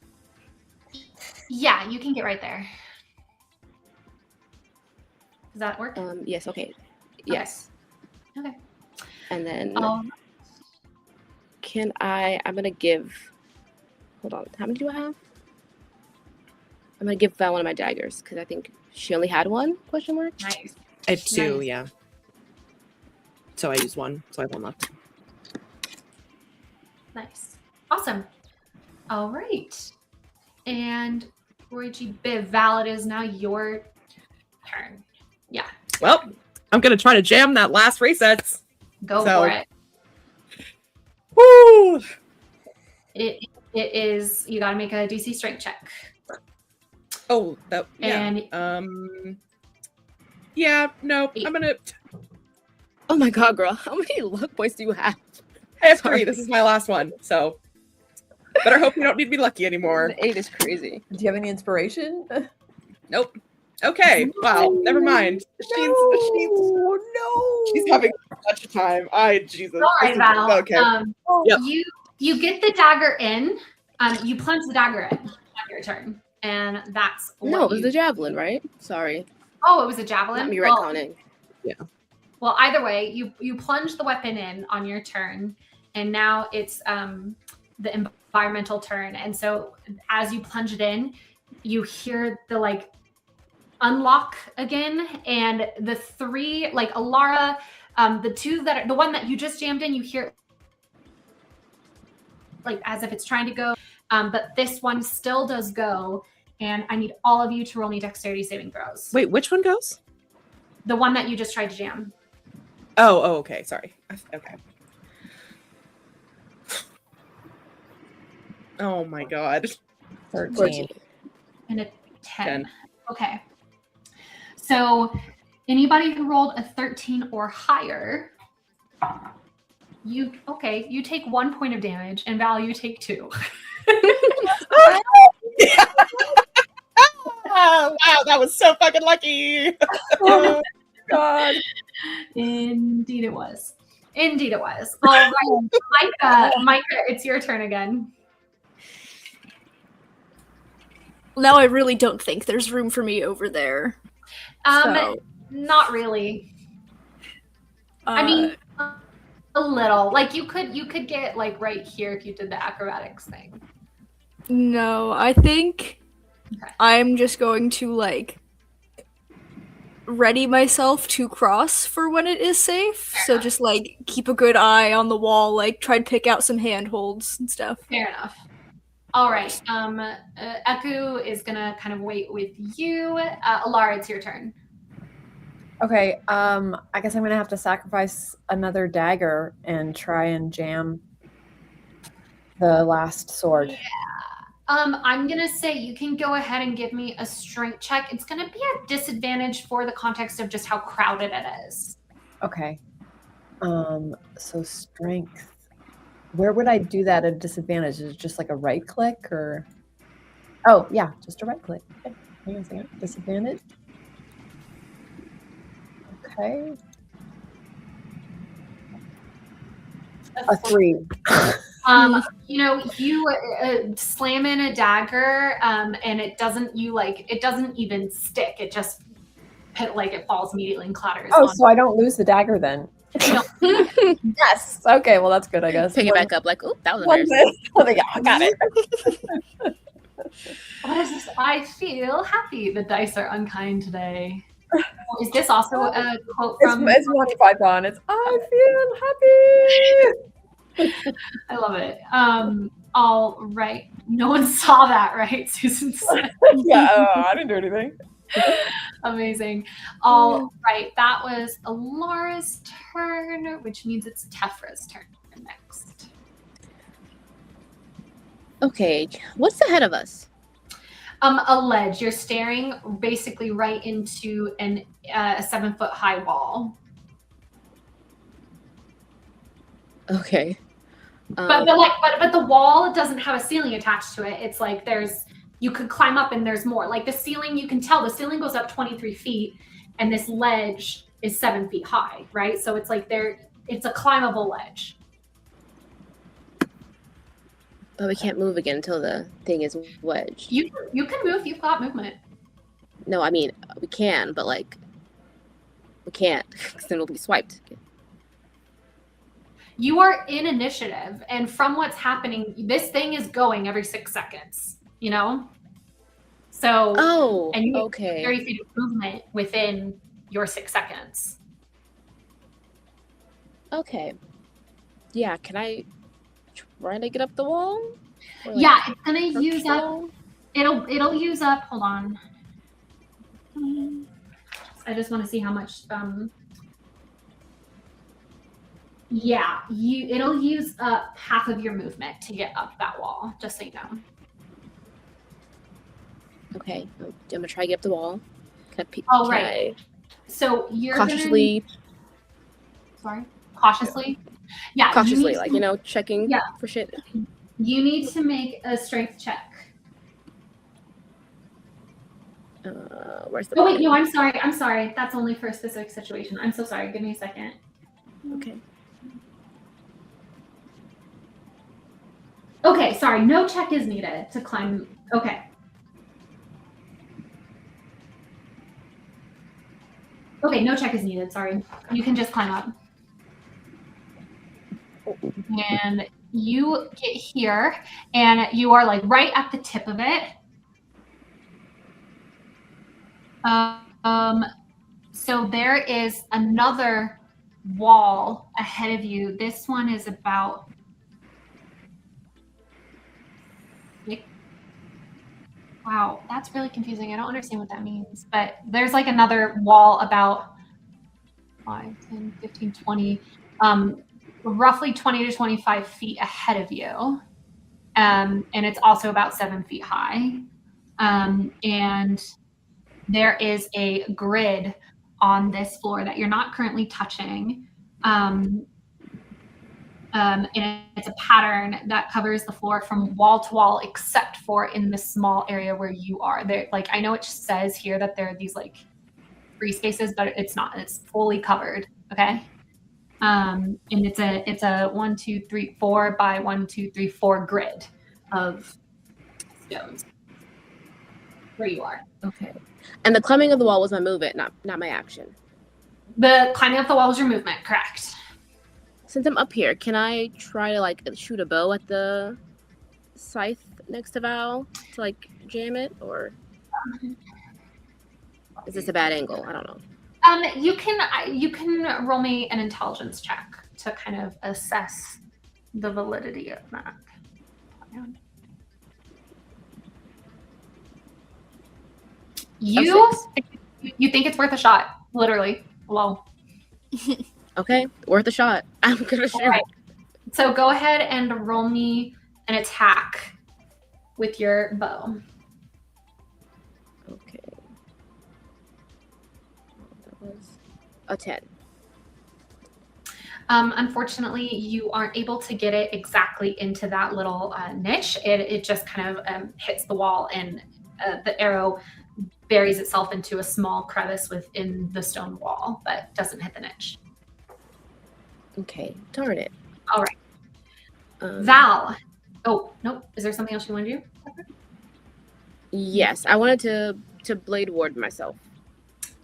Yeah, you can get right there. Does that work? Yes, okay. Yes. Okay. And then I'm gonna give, hold on, how many do I have? I'm gonna give Val one of my daggers because I think she only had one, question mark? Nice. I have 2, Nice. yeah. So I used 1, so I have 1 left. Nice. Awesome. All right. And Roichi Biv, Val, it is now your turn. Yeah. Well, I'm gonna try to jam that last resets. Go for it. Woo! It is, you gotta make a DC strength check. Oh, that, yeah. And yeah, no, I'm gonna. Oh my god, girl. How many luck points do you have? I have 3. This is my last one, so better hope you don't need to be lucky anymore. 8 is crazy. Do you have any inspiration? Nope. Okay. Wow. Never mind. She's having such a time. Jesus. Sorry, Val. Okay. Yep. You get the dagger in. You plunge the dagger in on your turn, and that's No, it was the javelin, right? Sorry. Oh, it was a javelin. Not me retconning. Yeah. Well, either way, you plunge the weapon in on your turn, and now it's the environmental turn. And so as you plunge it in, you hear the like unlock again, and the 3 like Alara, the one that you just jammed in, you hear like as if it's trying to go, but this one still does go. And I need all of you to roll me dexterity saving throws. Wait, which one goes? The one that you just tried to jam. Oh, okay. Sorry. Okay. Oh my god. 13. And a 10. Okay. So anybody who rolled a 13 or higher, you take 1 point of damage, and Val, you take 2. Oh, wow, that was so fucking lucky. Oh god. Indeed it was. All right, Micah, it's your turn again. Now I really don't think there's room for me over there. Not really. I mean, a little. Like you could get like right here if you did the acrobatics thing. No, I think I'm just going to like ready myself to cross for when it is safe. Fair enough. Just like keep a good eye on the wall, like try to pick out some handholds and stuff. Fair enough. All right. Eku is gonna kind of wait with you. Alara, it's your turn. Okay. I guess I'm gonna have to sacrifice another dagger and try and jam the last sword. Yeah. I'm gonna say you can go ahead and give me a strength check. It's gonna be a disadvantage for the context of just how crowded it is. Okay. So strength. Where would I do that at disadvantage? Is it just like a right click or? Oh yeah, just a right click. Okay. Hang on a second. Disadvantage. Okay. A 3. You slam in a dagger, and it doesn't even stick. It just it falls immediately and clatters. Oh, so I don't lose the dagger then. Yes. Okay. Well, that's good, I guess. Pick it back up, like, oh, that was One embarrassing. thing. I got it. What is this? I feel happy. The dice are unkind today. Is this also a quote from? It's Monty Python. It's I feel happy. I love it. All right. No one saw that, right? Susan said. Yeah. I didn't do anything. Amazing. All right. That was Laura's turn, which means it's Tefra's turn next. Okay, what's ahead of us? A ledge. You're staring basically right into a 7-foot high wall. Okay. But the wall doesn't have a ceiling attached to it. It's like you could climb up and there's more. Like the ceiling, you can tell the ceiling goes up 23 feet and this ledge is 7 feet high, right? So it's like it's a climbable ledge. But we can't move again until the thing is wedged. You can move. You've got movement. No, I mean, we can, but like, we can't because then we'll be swiped. You are in initiative, and from what's happening, this thing is going every 6 seconds, you know? So, and you okay. 30 feet of movement within your 6 seconds. Okay. Yeah, can I try to get up the wall? Or, like, yeah, it's gonna use up. It'll use up. Hold on. I just want to see how much. Yeah, it'll use up half of your movement to get up that wall. Just so you know. Okay, I'm gonna try to get up the wall. Oh, right. So you're cautiously. Sorry, cautiously. Yeah, cautiously, checking for shit. You need to make a strength check. Where's the? Oh wait, no, I'm sorry. That's only for a specific situation. I'm so sorry. Give me a second. Okay. Okay, sorry. No check is needed to climb. Okay. Okay, no check is needed. Sorry. You can just climb up. And you get here, and you are like right at the tip of it. So there is another wall ahead of you. This one is about. Wow, that's really confusing. I don't understand what that means. But there's like another wall about 5, 10, 15, 20, roughly 20 to 25 feet ahead of you. And it's also about 7 feet high. And there is a grid on this floor that you're not currently touching. And it's a pattern that covers the floor from wall to wall, except for in this small area where you are. There, like, I know it says here that there are these like free spaces, but it's not. It's fully covered. Okay. And it's a 1, 2, 3, 4 by 1, 2, 3, 4 grid of stones where you are. Okay. And the climbing of the wall was my movement, not my action. The climbing up the wall was your movement, correct? Since I'm up here, can I try to like shoot a bow at the scythe next to Val to like jam it, or is this a bad angle? I don't know. You can roll me an intelligence check to kind of assess the validity of that. You think it's worth a shot, literally. Well. Okay, worth a shot. I'm gonna shoot. Right. So go ahead and roll me an attack with your bow. Okay. That was a 10. Unfortunately, you aren't able to get it exactly into that little niche. It just kind of hits the wall, and the arrow buries itself into a small crevice within the stone wall, but doesn't hit the niche. Okay, darn it. All right. Val. Oh, nope. Is there something else you want to do? Yes, I wanted to blade ward myself.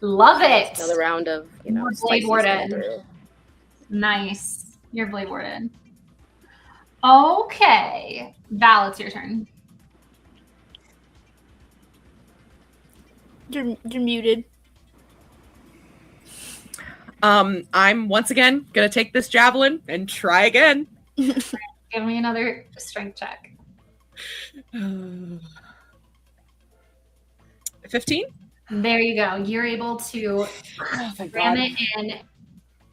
Love it. Another round of More blade spices warded. coming through. Nice. You're blade warded. Okay. Val, it's your turn. You're muted. I'm once again gonna take this javelin and try again. Give me another strength check. 15? There you go. You're able to ram it in.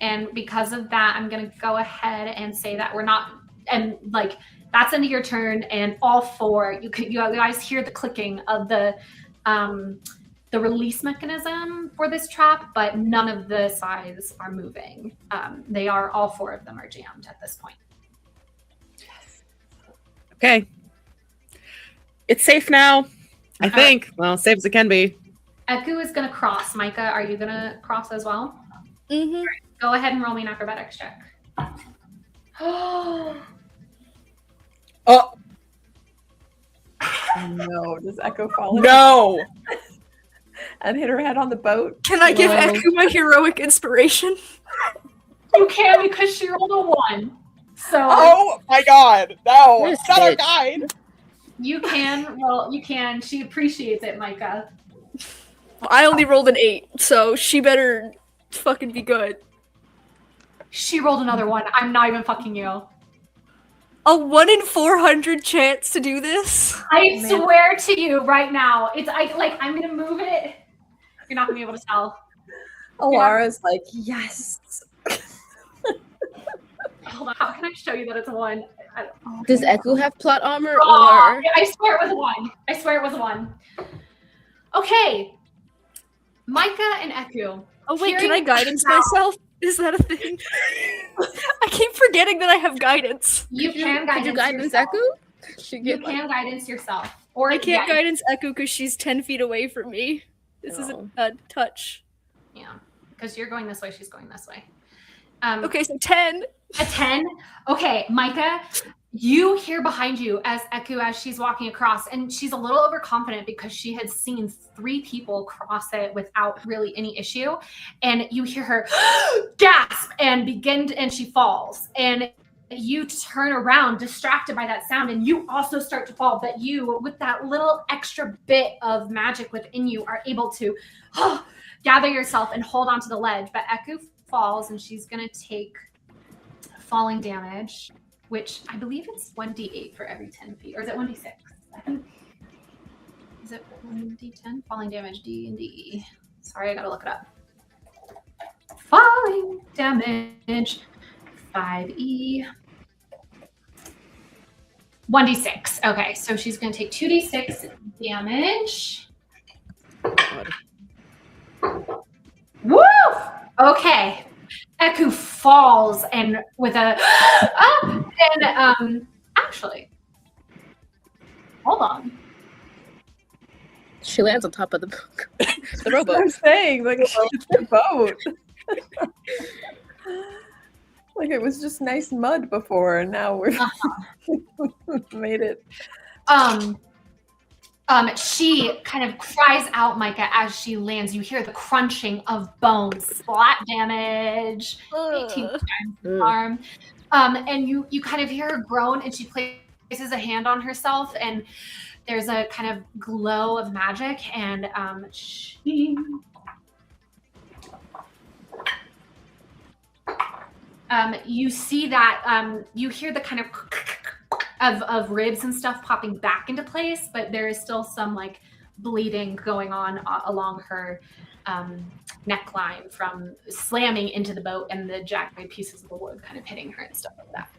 And because of that, I'm going to go ahead and say that we're not, and like, that's into your turn, and all four, you guys hear the clicking of the release mechanism for this trap, but none of the sides are moving. They are, all four of them are jammed at this point. Okay. It's safe now. I think. Well, safe as it can be. Eku is going to cross. Micah, are you going to cross as well? Mm-hmm. Go ahead and roll me an acrobatics check. Oh no, does Echo fall in? No! And hit her head on the boat? Can I give Eku my heroic inspiration? You can, because she rolled a 1. So Oh my god! No! This It's not our bitch. guide! you can roll. You can. She appreciates it, Micah. I only rolled an 8, so she better fucking be good. She rolled another 1. I'm not even fucking you. A 1 in 400 chance to do this? I swear to you right now. I'm gonna move it. You're not gonna be able to tell. Alara's like, yes. Hold on. How can I show you that it's a 1? Does Eku have plot armor Oh, or? I swear it was a 1. I swear it was a 1. Okay. Micah and Eku. Oh wait, can Hearing I guidance now- myself? Is that a thing? I keep forgetting that I have guidance. You can Could you guidance guidance yourself. Eku? She You get like, can guidance yourself. Or I can't yeah, guidance Eku because she's 10 feet away from me. This is a touch. Yeah, because you're going this way, she's going this way. Okay, so 10. A 10. Okay, Micah, you hear behind you as Eku, as she's walking across, and she's a little overconfident because she had seen 3 people cross it without really any issue. And you hear her gasp and and she falls. And you turn around distracted by that sound, and you also start to fall. But you, with that little extra bit of magic within you, are able to gather yourself and hold onto the ledge. But Eku falls, and she's going to take falling damage, which I believe it's 1d8 for every 10 feet. Or is it 1d6? I think. Is it 1d10? Falling damage, D and D. Sorry, I gotta look it up. Falling damage, 5e. 1d6. Okay, so she's gonna take 2d6 damage. Woo! Okay. Eku falls and with a actually, hold on. she lands on top of the book. The That's what rowboat. I'm saying. Like, it's a boat. Like, it was just nice mud before, and now we're made it. She kind of cries out, Micah, as she lands. You hear the crunching of bones, splat damage, 18 times the arm. And you kind of hear her groan, and she places a hand on herself, and there's a kind of glow of magic, and she you see that you hear the kind of ribs and stuff popping back into place, but there is still some like bleeding going on along her neckline from slamming into the boat and the jagged pieces of the wood kind of hitting her and stuff like that.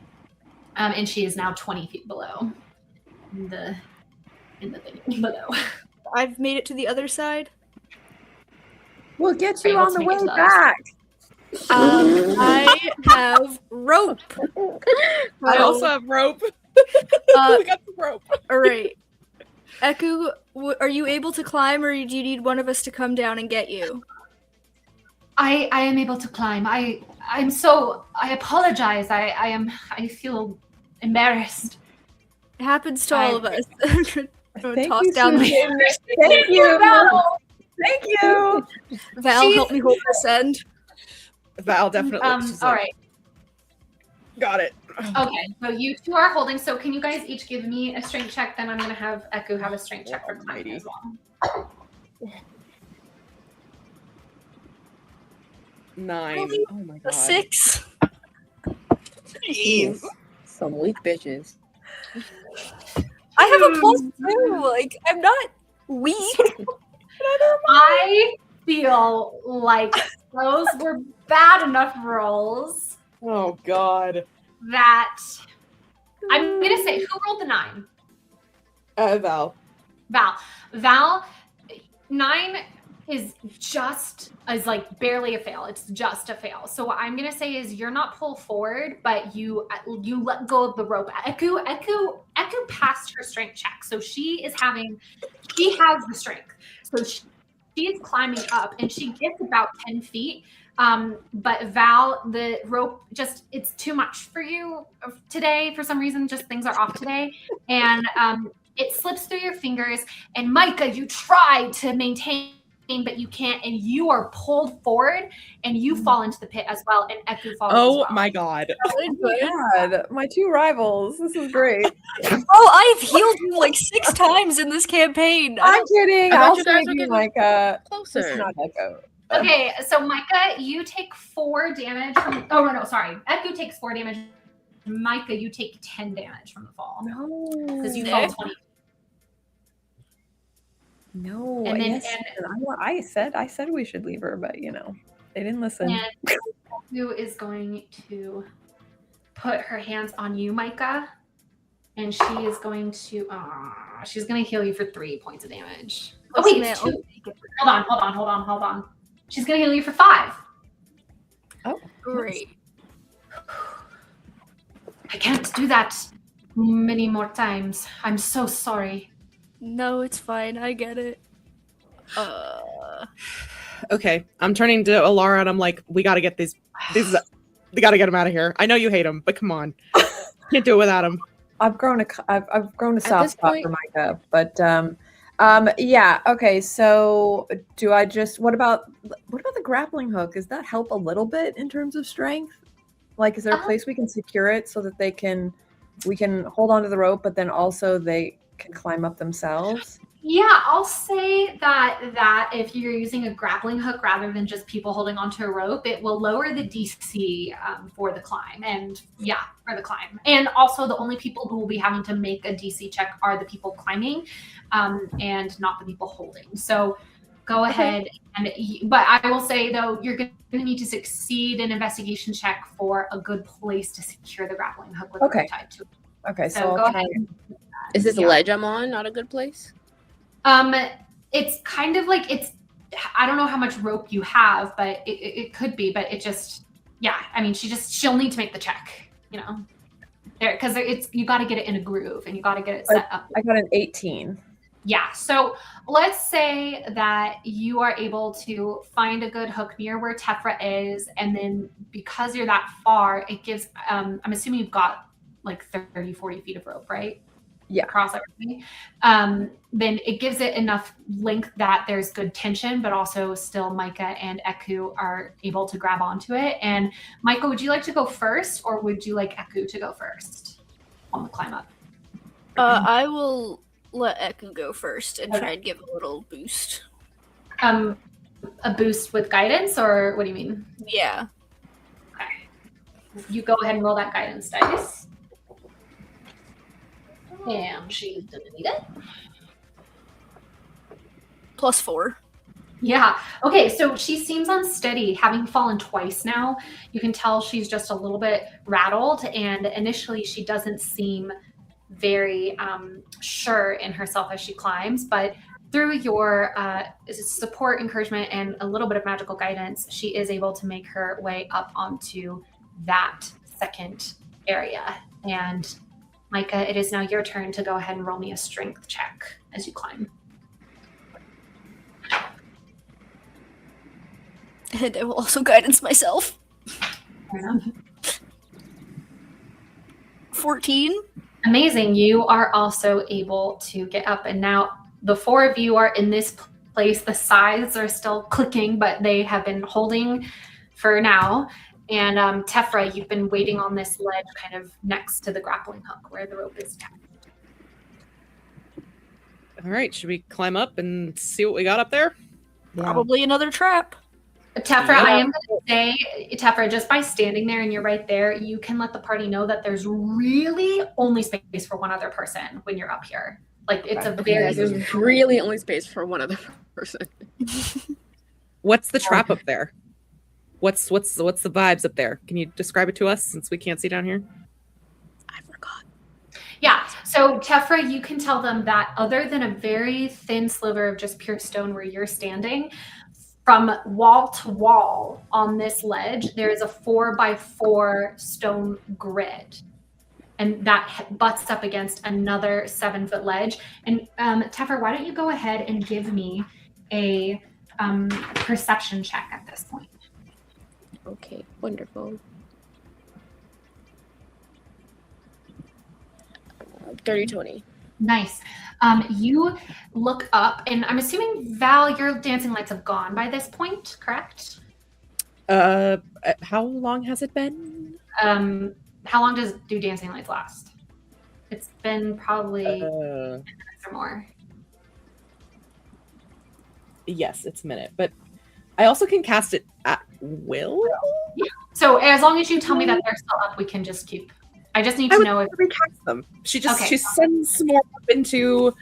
And she is now 20 feet below in the thing below. I've made it to the other side. We'll get Right, you let's on the make it way to the other back. I have rope. I also have rope. We got some rope. All right. Eku, are you able to climb, or do you need one of us to come down and get you? I am able to climb. I apologize. I feel embarrassed. It happens to all of us. Thank Toss you, down Susan. my Thank you. Val. Thank you. Val, help me hold this end. Val definitely. she's All like, right. Got it. Okay, so you two are holding. So can you guys each give me a strength check? Then I'm gonna have Echo have a strength check for climbing as well. 9. Really? Oh my A god. 6. Jeez. Some weak bitches. I have a +2. Like, I'm not weak. I feel like those were bad enough rolls Oh god. that I'm gonna say, who rolled the 9? Val. Val, 9 is like barely a fail. It's just a fail. So what I'm gonna say is you're not pulled forward, but you let go of the rope. Echo passed her strength check, so she has the strength. So she is climbing up, and she gets about 10 feet. But Val, the rope it's too much for you today for some reason. Just things are off today, and it slips through your fingers. And Micah, you try to maintain, but you can't, and you are pulled forward, and you fall into the pit as well. And Eku falls. Oh as well. my god. God, my 2 rivals. This is great. Oh, I've healed you like 6 times in this campaign. I'm kidding. I thought I'll you guys save were you, getting Micah. Closer. It's not Echo. Okay, so Micah, you take 4 damage from. Oh no, sorry. Eku takes 4 damage. Micah, you take 10 damage from the fall No. because you fall 20. No. And then- yes, I said we should leave her, but they didn't listen. And Eku is going to put her hands on you, Micah, and she is going to. She's going to heal you for 3 points of damage. Oh wait, it's 2. Hold on. She's going to heal you for 5. Oh, Great. I can't do that many more times. I'm so sorry. No, it's fine. I get it. Okay, I'm turning to Alara and I'm like, we gotta get these. We gotta get them out of here. I know you hate them, but come on, can't do it without them. I've grown a soft this spot point- for Micah, but yeah. Okay, so do I just? What about the grappling hook? Does that help a little bit in terms of strength? Like, is there a place we can secure it so that we can hold onto the rope, but then also they can climb up themselves? Yeah, I'll say that if you're using a grappling hook rather than just people holding onto a rope, it will lower the DC for the climb. And and also the only people who will be having to make a DC check are the people climbing, and not the people holding. So go ahead but I will say though, you're going to need to succeed an investigation check for a good place to secure the grappling hook with Okay. the tied to it. Okay, So so go I'll ahead. try. Is this Yeah. ledge I'm on not a good place? It's kind of like I don't know how much rope you have, but it could be, but it just, yeah. I mean, she'll need to make the check, because you got to get it in a groove and you got to get it set up. I got an 18. Yeah. So let's say that you are able to find a good hook near where Tefra is. And then because you're that far, it gives, I'm assuming you've got like 30, 40 feet of rope, right? Yeah. Across everything. Then it gives it enough length that there's good tension, but also still Micah and Eku are able to grab onto it. And Micah, would you like to go first, or would you like Eku to go first on the climb up? I will let Eku go first and Okay. try and give a little boost. A boost with guidance, or what do you mean? Yeah. Okay. You go ahead and roll that guidance dice. And she's gonna need it. +4. Yeah. Okay, so she seems unsteady, having fallen twice now. You can tell she's just a little bit rattled, and initially she doesn't seem very sure in herself as she climbs, but through your support, encouragement, and a little bit of magical guidance, she is able to make her way up onto that second area. And Micah, it is now your turn to go ahead and roll me a strength check as you climb. And I will also guidance myself. Fair enough. 14. Amazing. You are also able to get up, and now the four of you are in this place. The sides are still clicking, but they have been holding for now. And Tefra, you've been waiting on this ledge kind of next to the grappling hook where the rope is tied. All right, should we climb up and see what we got up there? Probably another trap. Tefra, Yeah. I am going to say, Tefra, just by standing there and you're right there, you can let the party know that there's really only space for one other person when you're up here. Like, it's a Okay, very... guys, there's really only space for one other person. What's the trap up there? What's the vibes up there? Can you describe it to us since we can't see down here? I forgot. Yeah, so Tefra, you can tell them that other than a very thin sliver of just pure stone where you're standing, from wall to wall on this ledge, there is a 4x4 stone grid. And that butts up against another 7-foot ledge. And Tefra, why don't you go ahead and give me a perception check at this point? Okay, wonderful. 30-20. Nice. You look up, and I'm assuming, Val, your dancing lights have gone by this point, correct? How long has it been? How long do dancing lights last? It's been probably 10 minutes or more. Yes, it's a minute, but I also can cast it at will. Yeah. So as long as you tell me that they're still up, we can just keep. I just need to know if recast them. She Okay. sends some more up into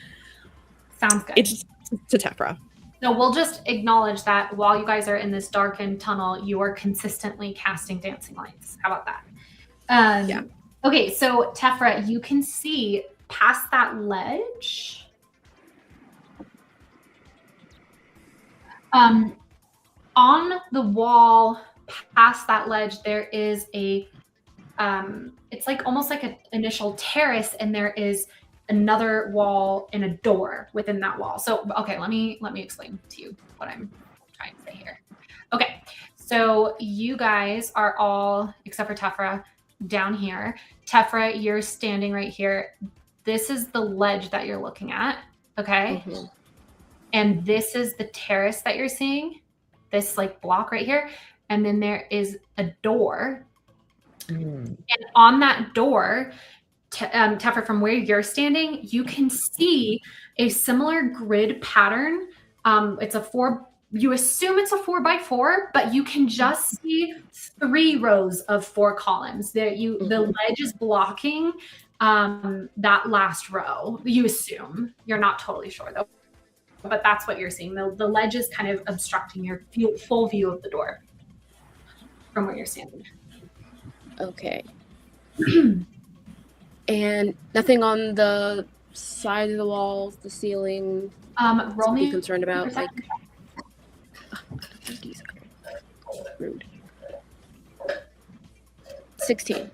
sounds good. it's to Tefra. So we'll just acknowledge that while you guys are in this darkened tunnel, you are consistently casting dancing lights. How about that? Yeah. Okay, so Tefra, you can see past that ledge. On the wall past that ledge, there is a it's like almost like an initial terrace, and there is another wall and a door within that wall. So okay, let me explain to you what I'm trying to say here. Okay, so you guys are all, except for Tefra, down here. Tefra, you're standing right here. This is the ledge that you're looking at, okay? Mm-hmm. And this is the terrace that you're seeing, this like block right here. And then there is a door. And on that door, Tefra, from where you're standing, you can see a similar grid pattern. It's a 4, you assume it's a 4x4, but you can just see 3 rows of 4 columns. The ledge is blocking that last row. You assume. You're not totally sure though, but that's what you're seeing. The ledge is kind of obstructing your full view of the door from where you're standing. Okay. And nothing on the side of the walls, the ceiling. Roll me. Be concerned about perception. Rude. 16.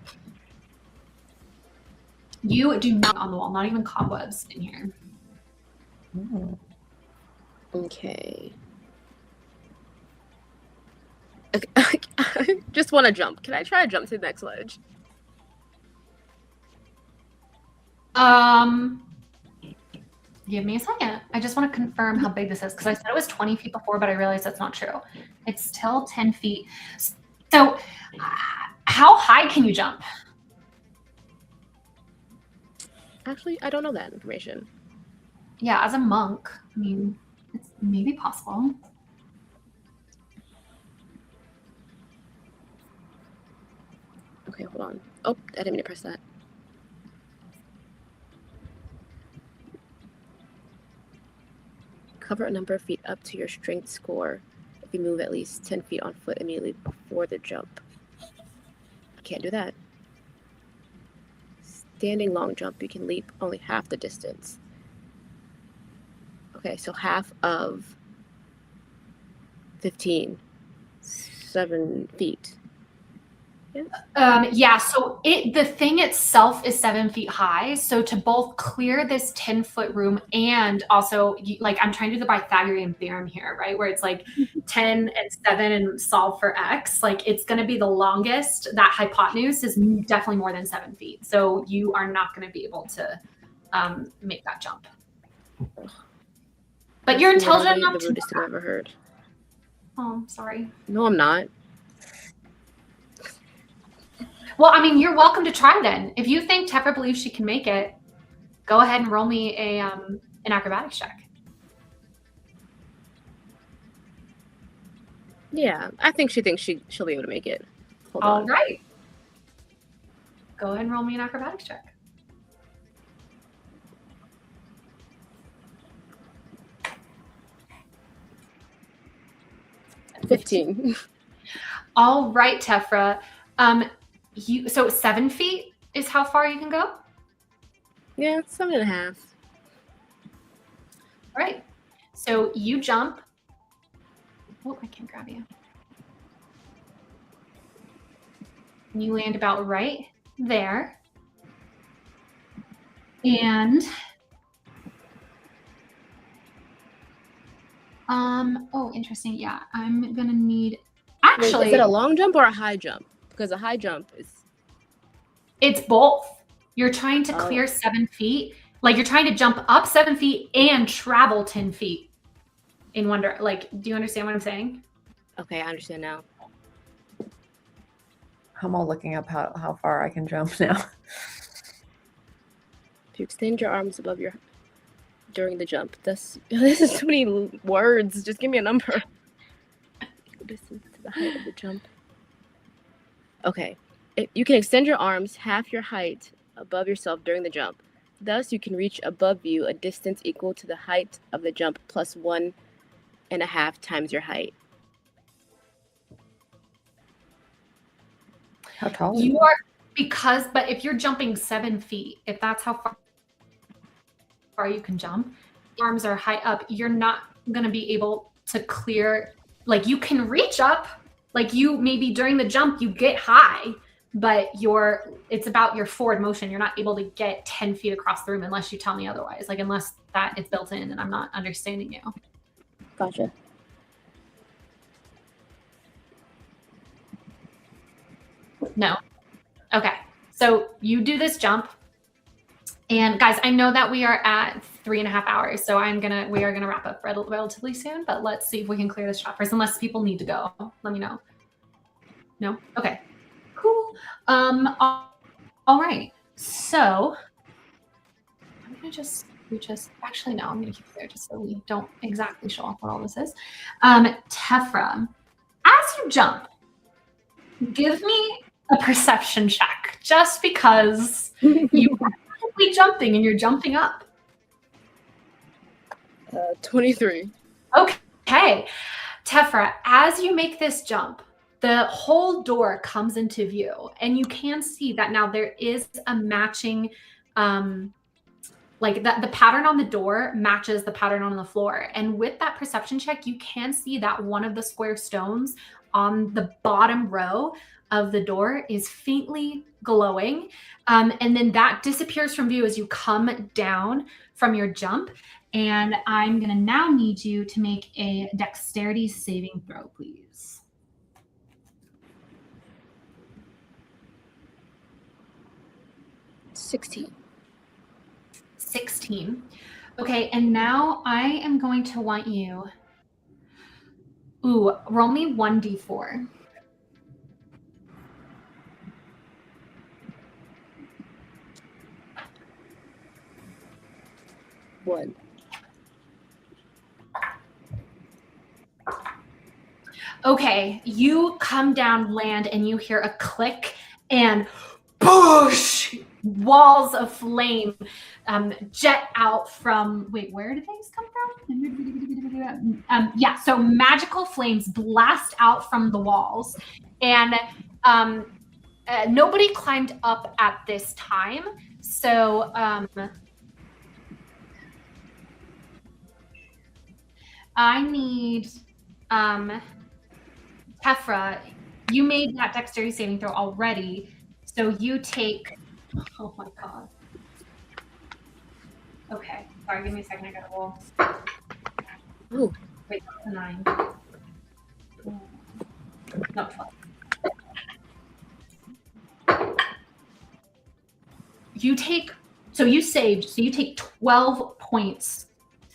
You do not on the wall, not even cobwebs in here. Okay. I just want to jump. Can I try to jump to the next ledge? Give me a second. I just want to confirm how big this is because I said it was 20 feet before, but I realized that's not true. It's still 10 feet. So how high can you jump? Actually, I don't know that information. Yeah, as a monk, I mean, it's maybe possible. Okay, hold on. Oh, I didn't mean to press that. Cover a number of feet up to your strength score if you move at least 10 feet on foot immediately before the jump. Can't do that. Standing long jump, you can leap only half the distance. Okay, so half of 15, 7 feet. Yeah, so the thing itself is 7 feet high. So to both clear this 10-foot room and also, like, I'm trying to do the Pythagorean theorem here, right? Where it's like 10 and 7 and solve for x. Like, it's going to be the longest. That hypotenuse is definitely more than 7 feet. So you are not going to be able to make that jump. But you're intelligent enough to. The rudest I've ever heard. Oh, sorry. No, I'm not. Well, I mean, you're welcome to try then. If you think Tefra believes she can make it, go ahead and roll me an acrobatics check. Yeah, I think she thinks she'll be able to make it. Hold All on. right. Go ahead and roll me an acrobatics check. 15. All right, Tefra. So 7 feet is how far you can go? All Yeah, 7.5. right. So you jump. Oh, I can't grab you. And you land about right there. And oh, interesting. Yeah, I'm gonna need actually. Wait, is it a long jump or a high jump? Because a high jump is. It's both. You're trying to clear 7 feet. Like, you're trying to jump up 7 feet and travel 10 feet in one direction. Like, do you understand what I'm saying? Okay, I understand now. I'm all looking up how far I can jump now. If you extend your arms above your during the jump. This is too many words. Just give me a number. Distance to the height of the jump. Okay. You can extend your arms half your height above yourself during the jump. Thus, you can reach above you a distance equal to the height of the jump plus 1.5 times your height. How tall? You are but if you're jumping 7 feet, if that's how far you can jump, arms are high up, you're not going to be able to clear. Like, you can reach up, like, you maybe during the jump you get high, but it's about your forward motion. You're not able to get 10 feet across the room unless you tell me otherwise. Like, unless that it's built in and I'm not understanding you. Gotcha. No. Okay. So you do this jump. And guys, I know that we are at 3.5 hours, so we are gonna wrap up relatively soon. But let's see if we can clear this shot first. Unless people need to go, let me know. No. Okay. Cool. All right. So I'm gonna actually no. I'm gonna keep it there just so we don't exactly show off what all this is. Tefra, as you jump, give me a perception check, just because you. Jumping and you're jumping up. 23. Okay. Tefra, as you make this jump, the whole door comes into view, and you can see that now there is a matching, like the pattern on the door matches the pattern on the floor. And with that perception check, you can see that one of the square stones on the bottom row of the door is faintly glowing. And then that disappears from view as you come down from your jump. And I'm going to now need you to make a dexterity saving throw, please. $16. 16. Okay, and now I am going to want you. Roll me 1d4. One. Okay, you come down, land, and you hear a click, and boosh! Walls of flame jet out from. Wait, where did these come from? Yeah, so magical flames blast out from the walls, and nobody climbed up at this time, so. I need Tefra, you made that dexterity saving throw already, so you take. Oh my god. Okay, sorry. Give me a second. I gotta roll. Ooh. Wait, that's a 9. No, 12. You take. So you saved. So you take 12 points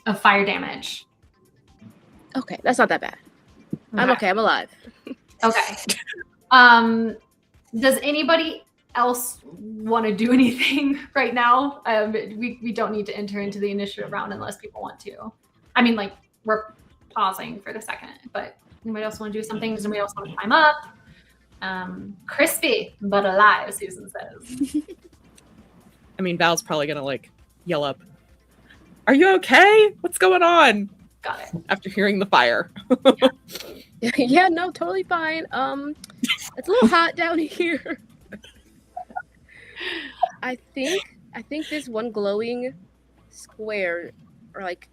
of fire damage. Okay, that's not that bad. I'm okay. I'm alive. Okay. Does anybody else want to do anything right now? We don't need to enter into the initiative round unless people want to. I mean, like, we're pausing for the second, but anybody else want to do something? Does anybody else want to climb up? Crispy but alive, Susan says. I mean, Val's probably gonna like yell up, "Are you okay? What's going on?" Got it. After hearing the fire. Yeah, no, totally fine. It's a little hot down here. I think this one glowing square, or like,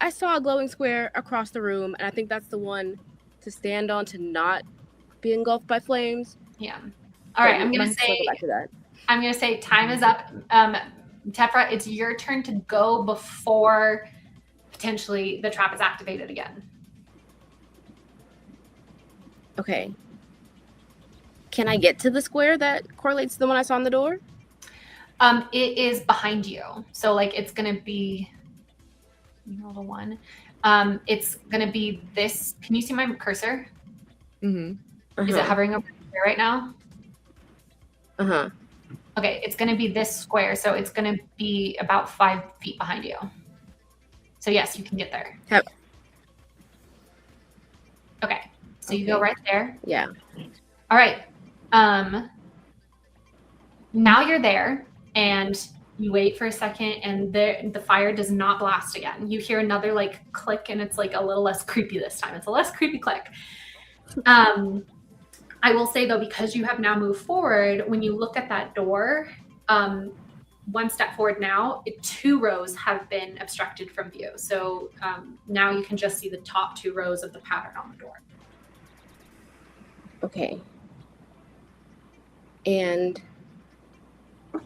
I saw a glowing square across the room, and I think that's the one to stand on to not be engulfed by flames. Yeah. All right. I'm gonna say time is up. Tefra, it's your turn to go before potentially the trap is activated again. Okay. Can I get to the square that correlates to the one I saw on the door? It is behind you. So like it's gonna be roll a 1. It's gonna be this. Can you see my cursor? Mm-hmm. Is it hovering over here right now? Uh-huh. Okay, it's gonna be this square, so it's gonna be about 5 feet behind you. So yes, you can get there. Yep. Okay. So you go right there. Yeah. All right. Now you're there, and you wait for a second, and the fire does not blast again. You hear another like click, and it's like a little less creepy this time. It's a less creepy click. I will say though, because you have now moved forward, when you look at that door, one step forward now, 2 rows have been obstructed from view. So now you can just see the top 2 rows of the pattern on the door. Okay. And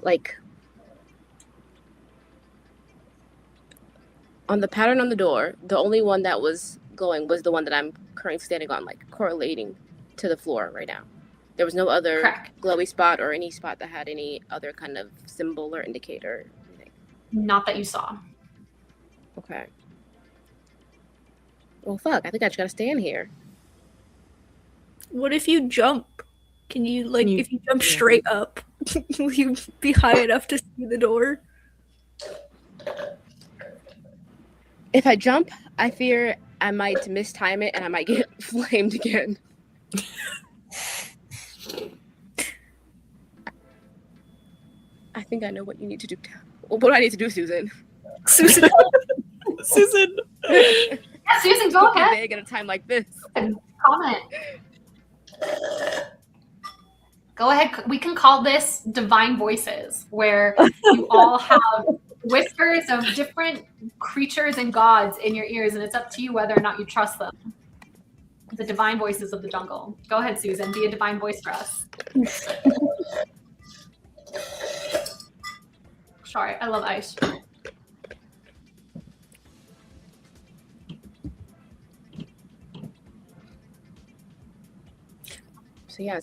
like on the pattern on the door, the only one that was glowing was the one that I'm currently standing on, like correlating to the floor right now. There was no other Correct. glowy spot or any spot that had any other kind of symbol or indicator. Or anything. Not that you saw. Okay. Well, fuck. I think I just gotta stand here. What if you jump? Can you, like, if you jump straight up, will you be high enough to see the door? If I jump, I fear I might mistime it and I might get flamed again. I think I know what you need to do. What do I need to do, Susan? Susan. Susan. Yeah, Susan, go ahead. Big at a time like this. Comment. Go ahead. We can call this divine voices, where you all have whispers of different creatures and gods in your ears, and it's up to you whether or not you trust them. The divine voices of the jungle. Go ahead, Susan. Be a divine voice for us. Sorry, I love ice. So yeah,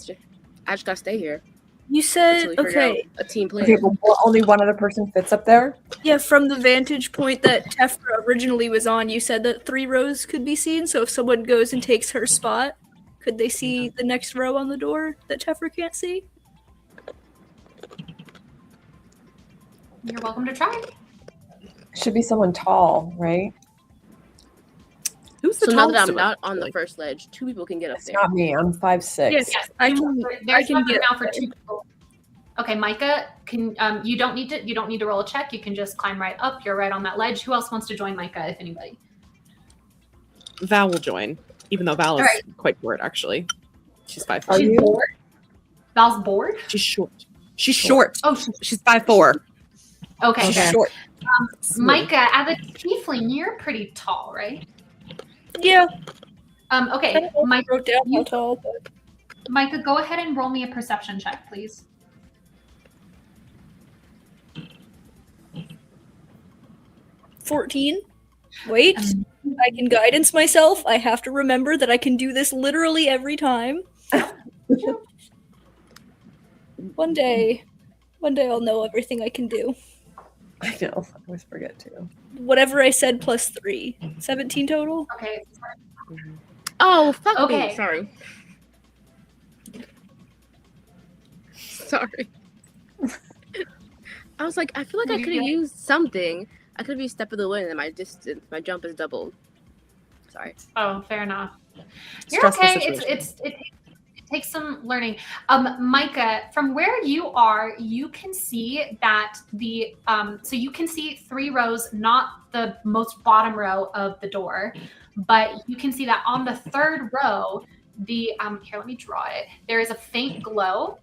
I just gotta stay here. You said, until we figure okay, out a team plan. Okay, well, only one other person fits up there. yeah, from the vantage point that Tefra originally was on, you said that 3 rows could be seen, so if someone goes and takes her spot, could they see the next row on the door that Tefra can't see? You're welcome to try. Should be someone tall, right? Who's the So now that tallest I'm not on the like, first ledge, 2 people can get up It's there. not me. I'm 5'6". Yes, I can There's get nothing now for 2 people. Okay, Micah, can you don't need to roll a check. You can just climb right up. You're right on that ledge. Who else wants to join Micah, if anybody? Val will join, even though Val is Alright. quite short, actually. She's 5'4". Are She's you? bored. Val's bored? She's short. She's short. Oh, She's 5'4". okay. She's Okay. short. Micah, as a tiefling, you're pretty tall, right? Yeah, Okay, Micah, wrote down how tall, but Micah, go ahead and roll me a perception check, please. 14. Wait, I can guidance myself. I have to remember that I can do this literally every time. One day I'll know everything I can do. I know. I always forget too. Whatever I said plus 3. 17 total? Okay. Oh, fuck Okay. me. Sorry. Sorry. I was like, I feel like I could have used something. I could have used Step of the Wind, and my jump is doubled. Sorry. Oh, fair enough. You're Stressful okay. situation. It takes some learning. Micah, from where you are, you can see that so you can see 3 rows, not the most bottom row of the door, but you can see that on the 3rd row, here, let me draw it. There is a faint glow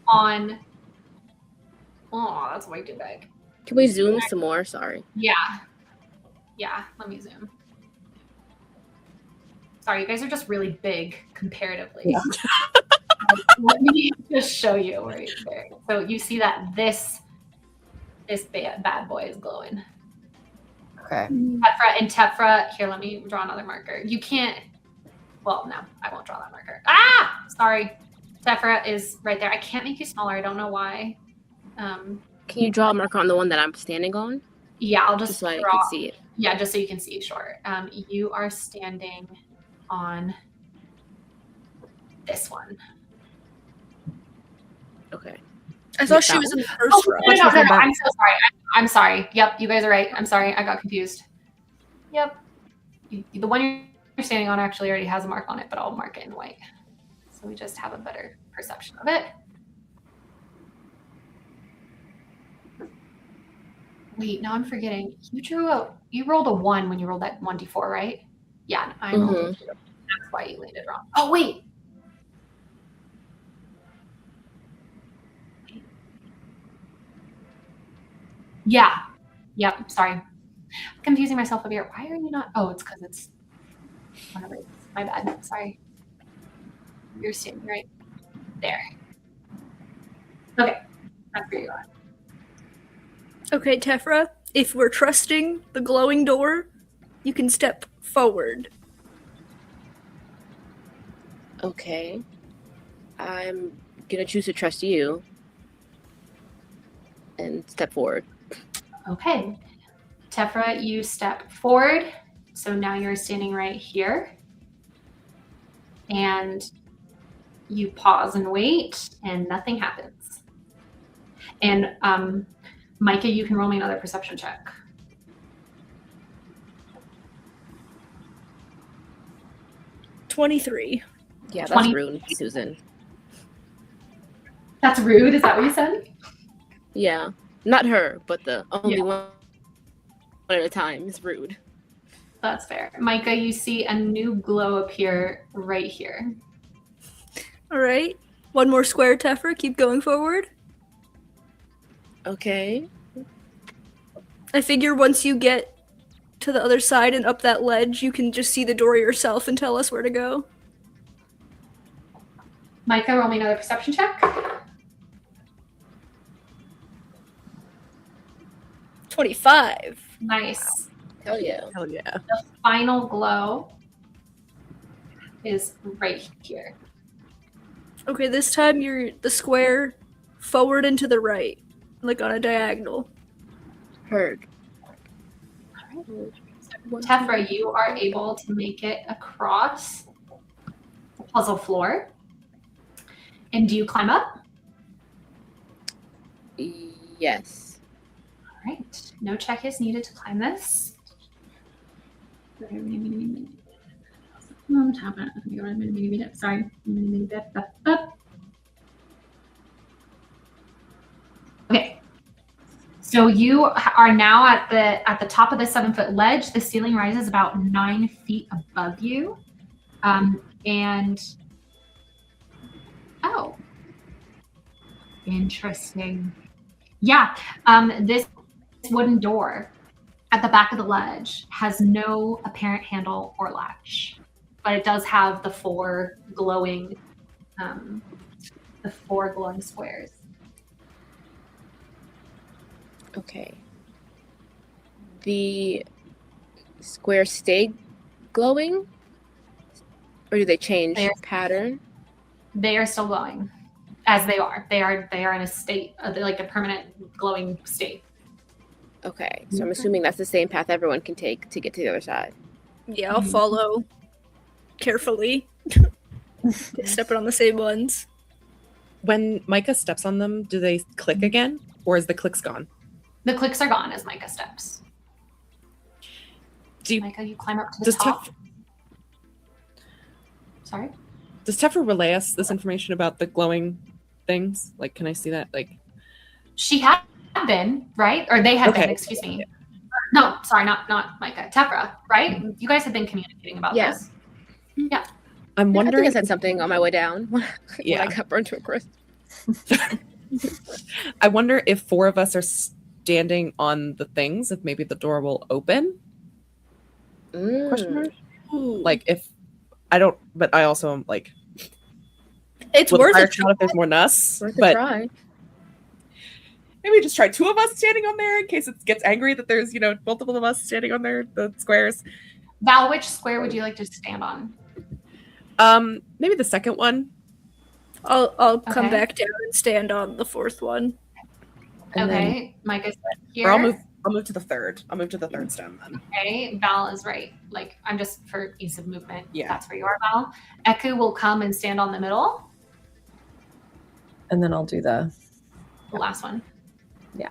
on. Oh, that's way too big. Can we zoom some more? Sorry. Yeah. Let me zoom. Sorry, you guys are just really big comparatively. Yeah. Let me just show you right there. So you see that this bad boy is glowing. Okay. Tefra, here, let me draw another marker. You can't, well, no, I won't draw that marker. Ah, sorry. Tefra is right there. I can't make you smaller. I don't know why. Can you draw a marker on the one that I'm standing on? Yeah, I'll just so I draw. can see it. Yeah, just so you can see, sure. You are standing on this one. Okay. I thought she was in the first Oh, row. no, I'm so sorry. I'm sorry. Yep, you guys are right. I'm sorry. I got confused. Yep. The one you're standing on actually already has a mark on it, but I'll mark it in white. So we just have a better perception of it. Wait, now I'm forgetting. You rolled a 1 when you rolled that 1d4, right? Yeah, I rolled a 2. That's why you landed wrong. Oh, wait. Yeah. Yep, sorry. I'm confusing myself up here. Why are you not? Oh, it's because it's whatever. My bad. Sorry. You're standing right there. Okay. That's where you are. Okay, Tefra, if we're trusting the glowing door, you can step forward. Okay. I'm gonna choose to trust you and step forward. Okay. Tefra, you step forward. So now you're standing right here. And you pause and wait, and nothing happens. And Micah, you can roll me another perception check. 23. Yeah, that's 20. rude, Susan. That's rude. Is that what you said? Yeah. Not her, but the only one at a time is rude. That's fair. Micah, you see a new glow appear right here. All right. One more square, Tefra. Keep going forward. Okay. I figure once you get to the other side and up that ledge, you can just see the door yourself and tell us where to go. Micah, roll me another perception check. 25. Nice. Hell yeah. Hell yeah. The final glow is right here. Okay, this time you're the square forward and to the right, like on a diagonal. Heard. Tefra, you are able to make it across the puzzle floor. And do you climb up? Yes. All right. No check is needed to climb this. Sorry. Okay. So you are now at the top of the 7-foot ledge. The ceiling rises about 9 feet above you. And oh, interesting. Yeah. This wooden door at the back of the ledge has no apparent handle or latch. but it does have the four glowing squares. Okay. The squares stay glowing? Or do they change pattern? They are still glowing, as they are. They are in a state, like a permanent glowing state. Okay, so I'm assuming that's the same path everyone can take to get to the other side. Yeah, I'll follow carefully. Stepping on the same ones. When Micah steps on them, do they click again, or is the clicks gone? The clicks are gone as Micah steps. Micah, you climb up to the top. Sorry? Does Tefra relay us this information about the glowing things? Like, can I see that? Like, she had been, right? Or they had been, excuse me. No, sorry, not Micah. Tefra, right? You guys have been communicating about this. Yeah. I'm wondering. I think I said something on my way down when I got burned to a crisp. I wonder if 4 of us are standing on the things, if maybe the door will open. Question mark? Like, if I don't, but I also am like, it's worth a try if there's more nuss. Worth but a try. Maybe just try 2 of us standing on there in case it gets angry that there's, multiple of us standing on there, the squares. Val, which square would you like to stand on? Maybe the second one. I'll come back down and stand on the 4th one. Okay, Micah's here. Or I'll move to the third. I'll move to the third stem then. Okay, Val is right. Like, I'm just for ease of movement. Yeah. That's where you are, Val. Eku will come and stand on the middle. And then I'll do the last one. Yeah.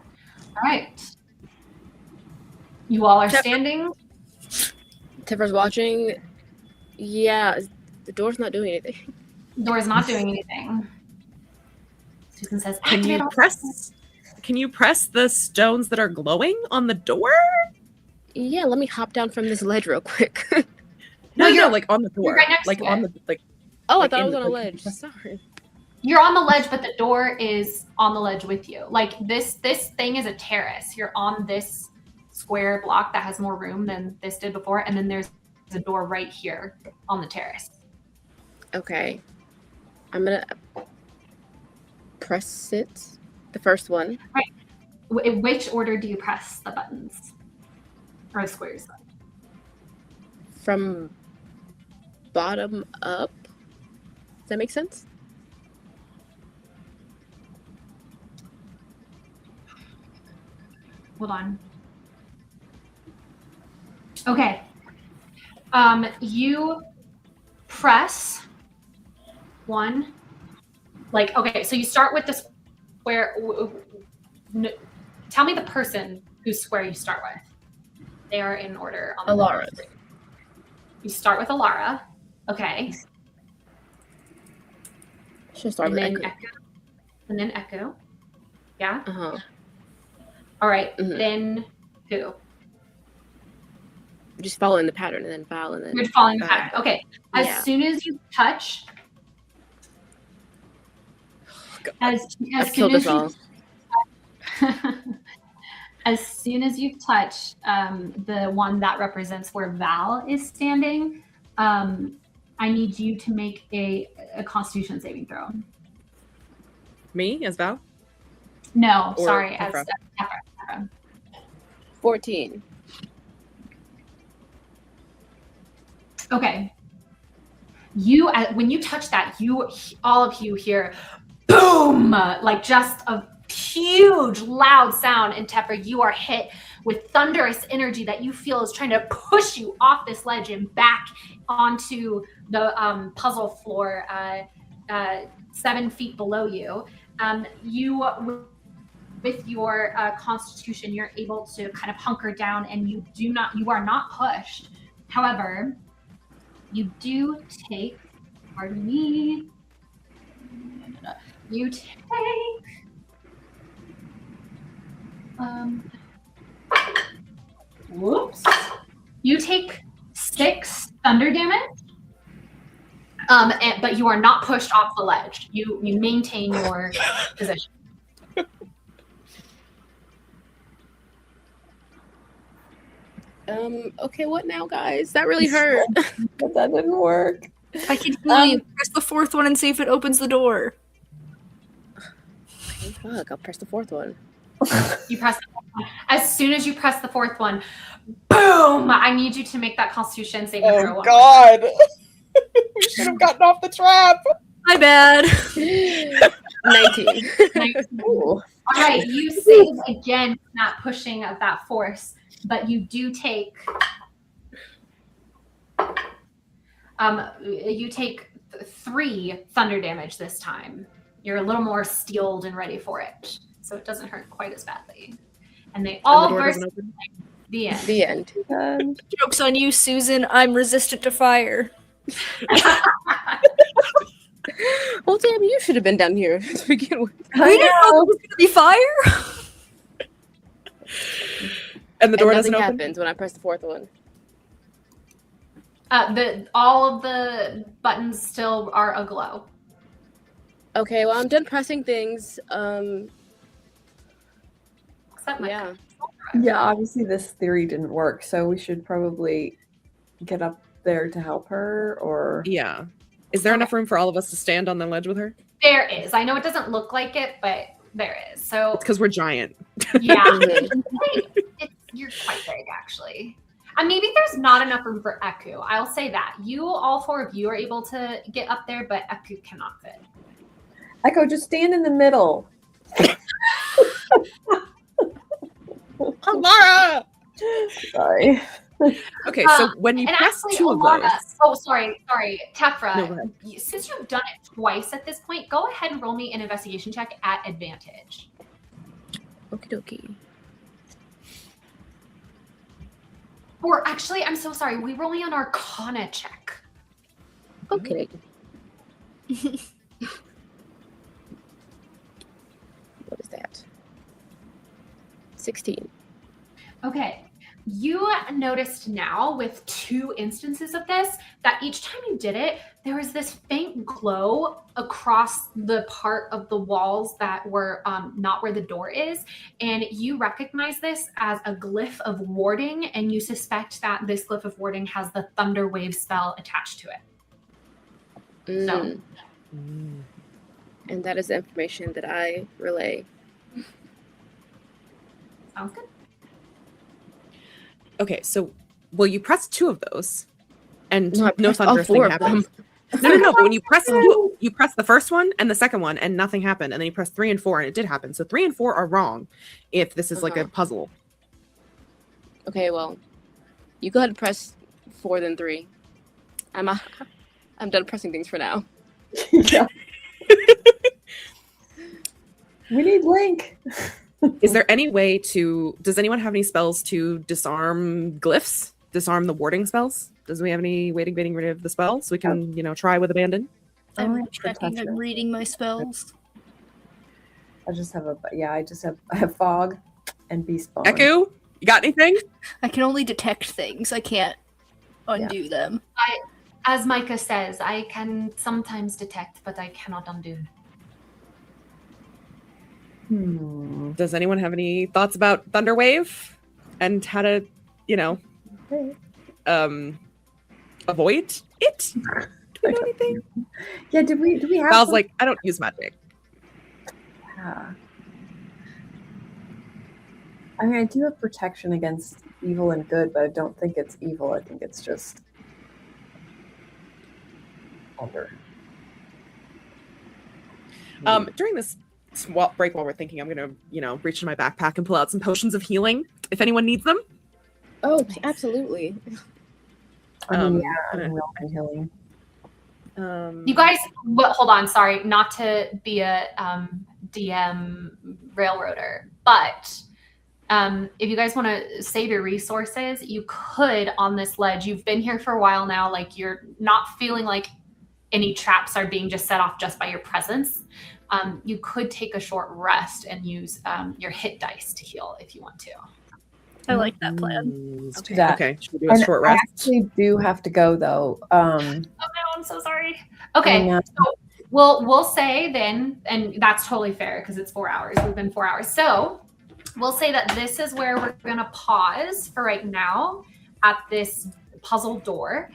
All right. You all are standing. Tefra's watching. Yeah, the door's not doing anything. The door's not doing anything. Susan says, Can you press the stones that are glowing on the door? Yeah, let me hop down from this ledge real quick. No, like on the door. You're right next like to on it. the like. Oh, like I thought I was on a like, ledge. Sorry. You're on the ledge, but the door is on the ledge with you. Like this thing is a terrace. You're on this square block that has more room than this did before, and then there's a door right here on the terrace. Okay. I'm gonna press it. The first one. Right. In which order do you press the buttons? Or the squares? From bottom up. Does that make sense? Hold on. Okay. You press one. Like, okay, so you start with the square. Tell me the person whose square you start with. They are in order on the Alara. screen. You start with Alara. Okay. Should start with Echo. And then Echo. Yeah? Uh-huh. All right. Mhm. Then who? Just following the pattern and then Val and then. You're following the pattern. Okay. As Yeah. soon as you touch. As I've soon killed as us all. as soon as you touch the one that represents where Val is standing, I need you to make a Constitution saving throw. Me as Val? No, Or sorry, Tefra? as Tefra. 14. Okay. You, when you touch that, all of you hear boom, like just a huge loud sound, and Tefra, you are hit with thunderous energy that you feel is trying to push you off this ledge and back onto the puzzle floor 7 feet below you. With your constitution, you're able to kind of hunker down, and you are not pushed. However, you do take, pardon me, you take, whoops, you take 6 thunder damage, but you are not pushed off the ledge. You maintain your position. Okay, what now, guys? That really hurt. But that didn't work. I can heal you. Press the fourth one and see if it opens the door. Okay, fuck, I'll press the fourth one. You press the fourth one. As soon as you press the fourth one, boom! I need you to make that Constitution saving throw. Oh God! We should have gotten off the trap. My bad. 19. Ooh. All right, you save again, not pushing of that force, but you do take. You take 3 thunder damage this time. You're a little more steeled and ready for it, so it doesn't hurt quite as badly. And they all burst. The end. The end. Joke's on you, Susan. I'm resistant to fire. Well, damn, you should have been down here to begin with. We didn't know there was going to be fire. And the door nothing doesn't open. happens when I press the fourth one. All of the buttons still are aglow. Okay, well, I'm done pressing things. Except Yeah. Yeah, obviously this theory didn't work, so we should probably get up there to help her, or... Yeah. Is there enough room for all of us to stand on the ledge with her? There is. I know it doesn't look like it, but there is. So It's because we're giant. yeah, you're quite big actually. And maybe there's not enough room for Eku. I'll say that. All 4 of you are able to get up there, but Eku cannot fit. Echo, just stand in the middle. Laura! Sorry. Okay, so when you And press actually, 2 of Alara, those... oh, sorry, Tefra. No, go ahead. Since you've done it twice at this point, go ahead and roll me an investigation check at advantage. Okie dokie. Or actually, I'm so sorry. We roll me an Arcana check. Okay. What is that? 16. Okay. You noticed now with 2 instances of this that each time you did it, there was this faint glow across the part of the walls that were not where the door is. And you recognize this as a glyph of warding, and you suspect that this glyph of warding has the Thunder Wave spell attached to it. So. And that is the information that I relay. Sounds good. Okay, so you press 2 of those, and No, I no pressed all thunderous thing 4 of happens. them. No. But when you press the first one and the second one, and nothing happened, and then you press 3 and 4, and it did happen. So 3 and 4 are wrong, if this is like a puzzle. Okay, well, you go ahead and press 4 then 3. I'm done pressing things for now. Yeah. We need Link. Is there any way to? Does anyone have any spells to disarm glyphs? Disarm the warding spells? Does we have any way to getting rid of the spell so we can, try with abandon? I'm checking. I'm reading my spells. I have fog and beast bond. Eku, you got anything? I can only detect things. I can't undo them. As Micah says, I can sometimes detect, but I cannot undo. Does anyone have any thoughts about Thunderwave and how to, avoid it? Do we know anything? Yeah, do we have Val's like, I don't use magic. Yeah. I mean, I do have protection against evil and good, but I don't think it's evil. I think it's just under. During this break while we're thinking, I'm gonna, reach in my backpack and pull out some potions of healing if anyone needs them. Oh, absolutely. I'm real healing. You guys, hold on. Sorry, not to be a DM railroader, but if you guys want to save your resources, you could on this ledge. You've been here for a while now. Like, you're not feeling like any traps are being just set off just by your presence. You could take a short rest and use your hit dice to heal if you want to. I like that plan. Let's do that. Okay, should we do a short rest? I actually do have to go though. Oh no, I'm so sorry. Okay, so we'll say then, and that's totally fair because it's 4 hours. We've been 4 hours, so we'll say that this is where we're gonna pause for right now. at this puzzle door.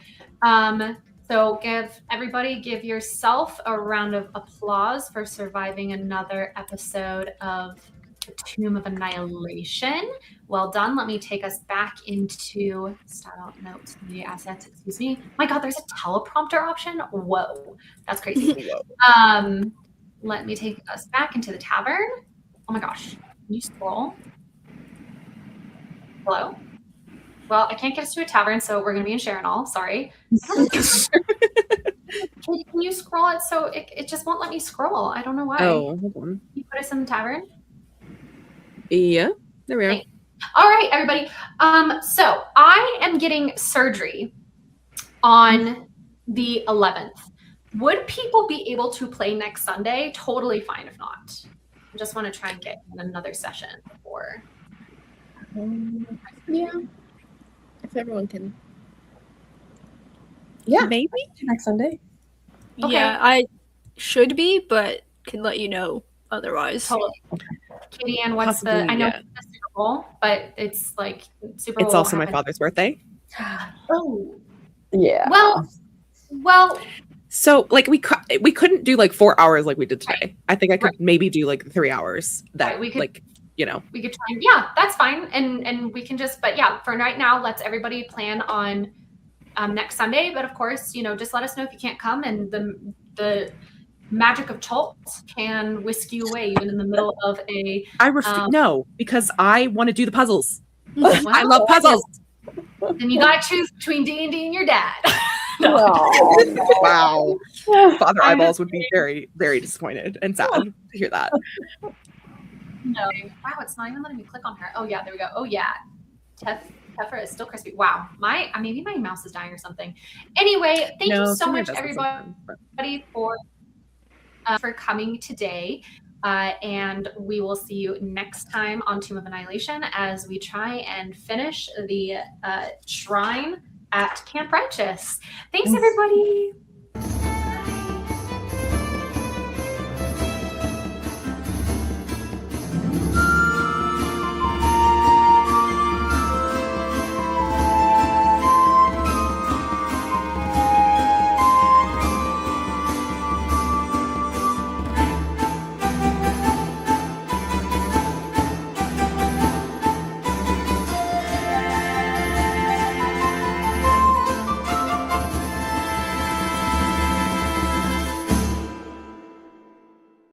So give yourself a round of applause for surviving another episode of the Tomb of Annihilation. Well done. Let me take us back into style notes, media assets. Excuse me. My God, there's a teleprompter option. Whoa, that's crazy. Let me take us back into the tavern. Oh my gosh, can you scroll? Hello? Well, I can't get us to a tavern, so we're going to be in Sharonall. Sorry. Can you scroll it? So it just won't let me scroll. I don't know why. Oh, hold on. You put us in the tavern? Yeah, there we are. Thanks. All right, everybody. So I am getting surgery on the 11th. Would people be able to play next Sunday? Totally fine if not. I just want to try and get in another session before. Yeah. If everyone can. Yeah, Maybe next Sunday. Okay. Yeah, I should be, but can let you know otherwise. Totally. Katie Ann, what's Possibly, I know yeah. it's the Super Bowl, but it's like Super Bowl. it's also my happened. father's birthday. Oh. Yeah. Well. So like we couldn't do like 4 hours like we did today. Right. I think I could maybe do like 3 hours. That right, we could, like, you know. We could try. Yeah, that's fine. And we can just, but yeah, for right now, let's everybody plan on next Sunday. But of course, you know, just let us know if you can't come, and the magic of Chult can whisk you away even in the middle of a. No, because I want to do the puzzles. Well, I love puzzles. Then you got to choose between D&D and your dad. Wow. Father Eyeballs would be very, very disappointed and sad to hear that. No. Wow, it's not even letting me click on her. Oh yeah, there we go. Oh yeah. Tefra is still crispy. Wow. Maybe my mouse is dying or something. Anyway, thank you so much, everybody, for coming today. And we will see you next time on Tomb of Annihilation as we try and finish the shrine at Camp Righteous. Thanks, everybody.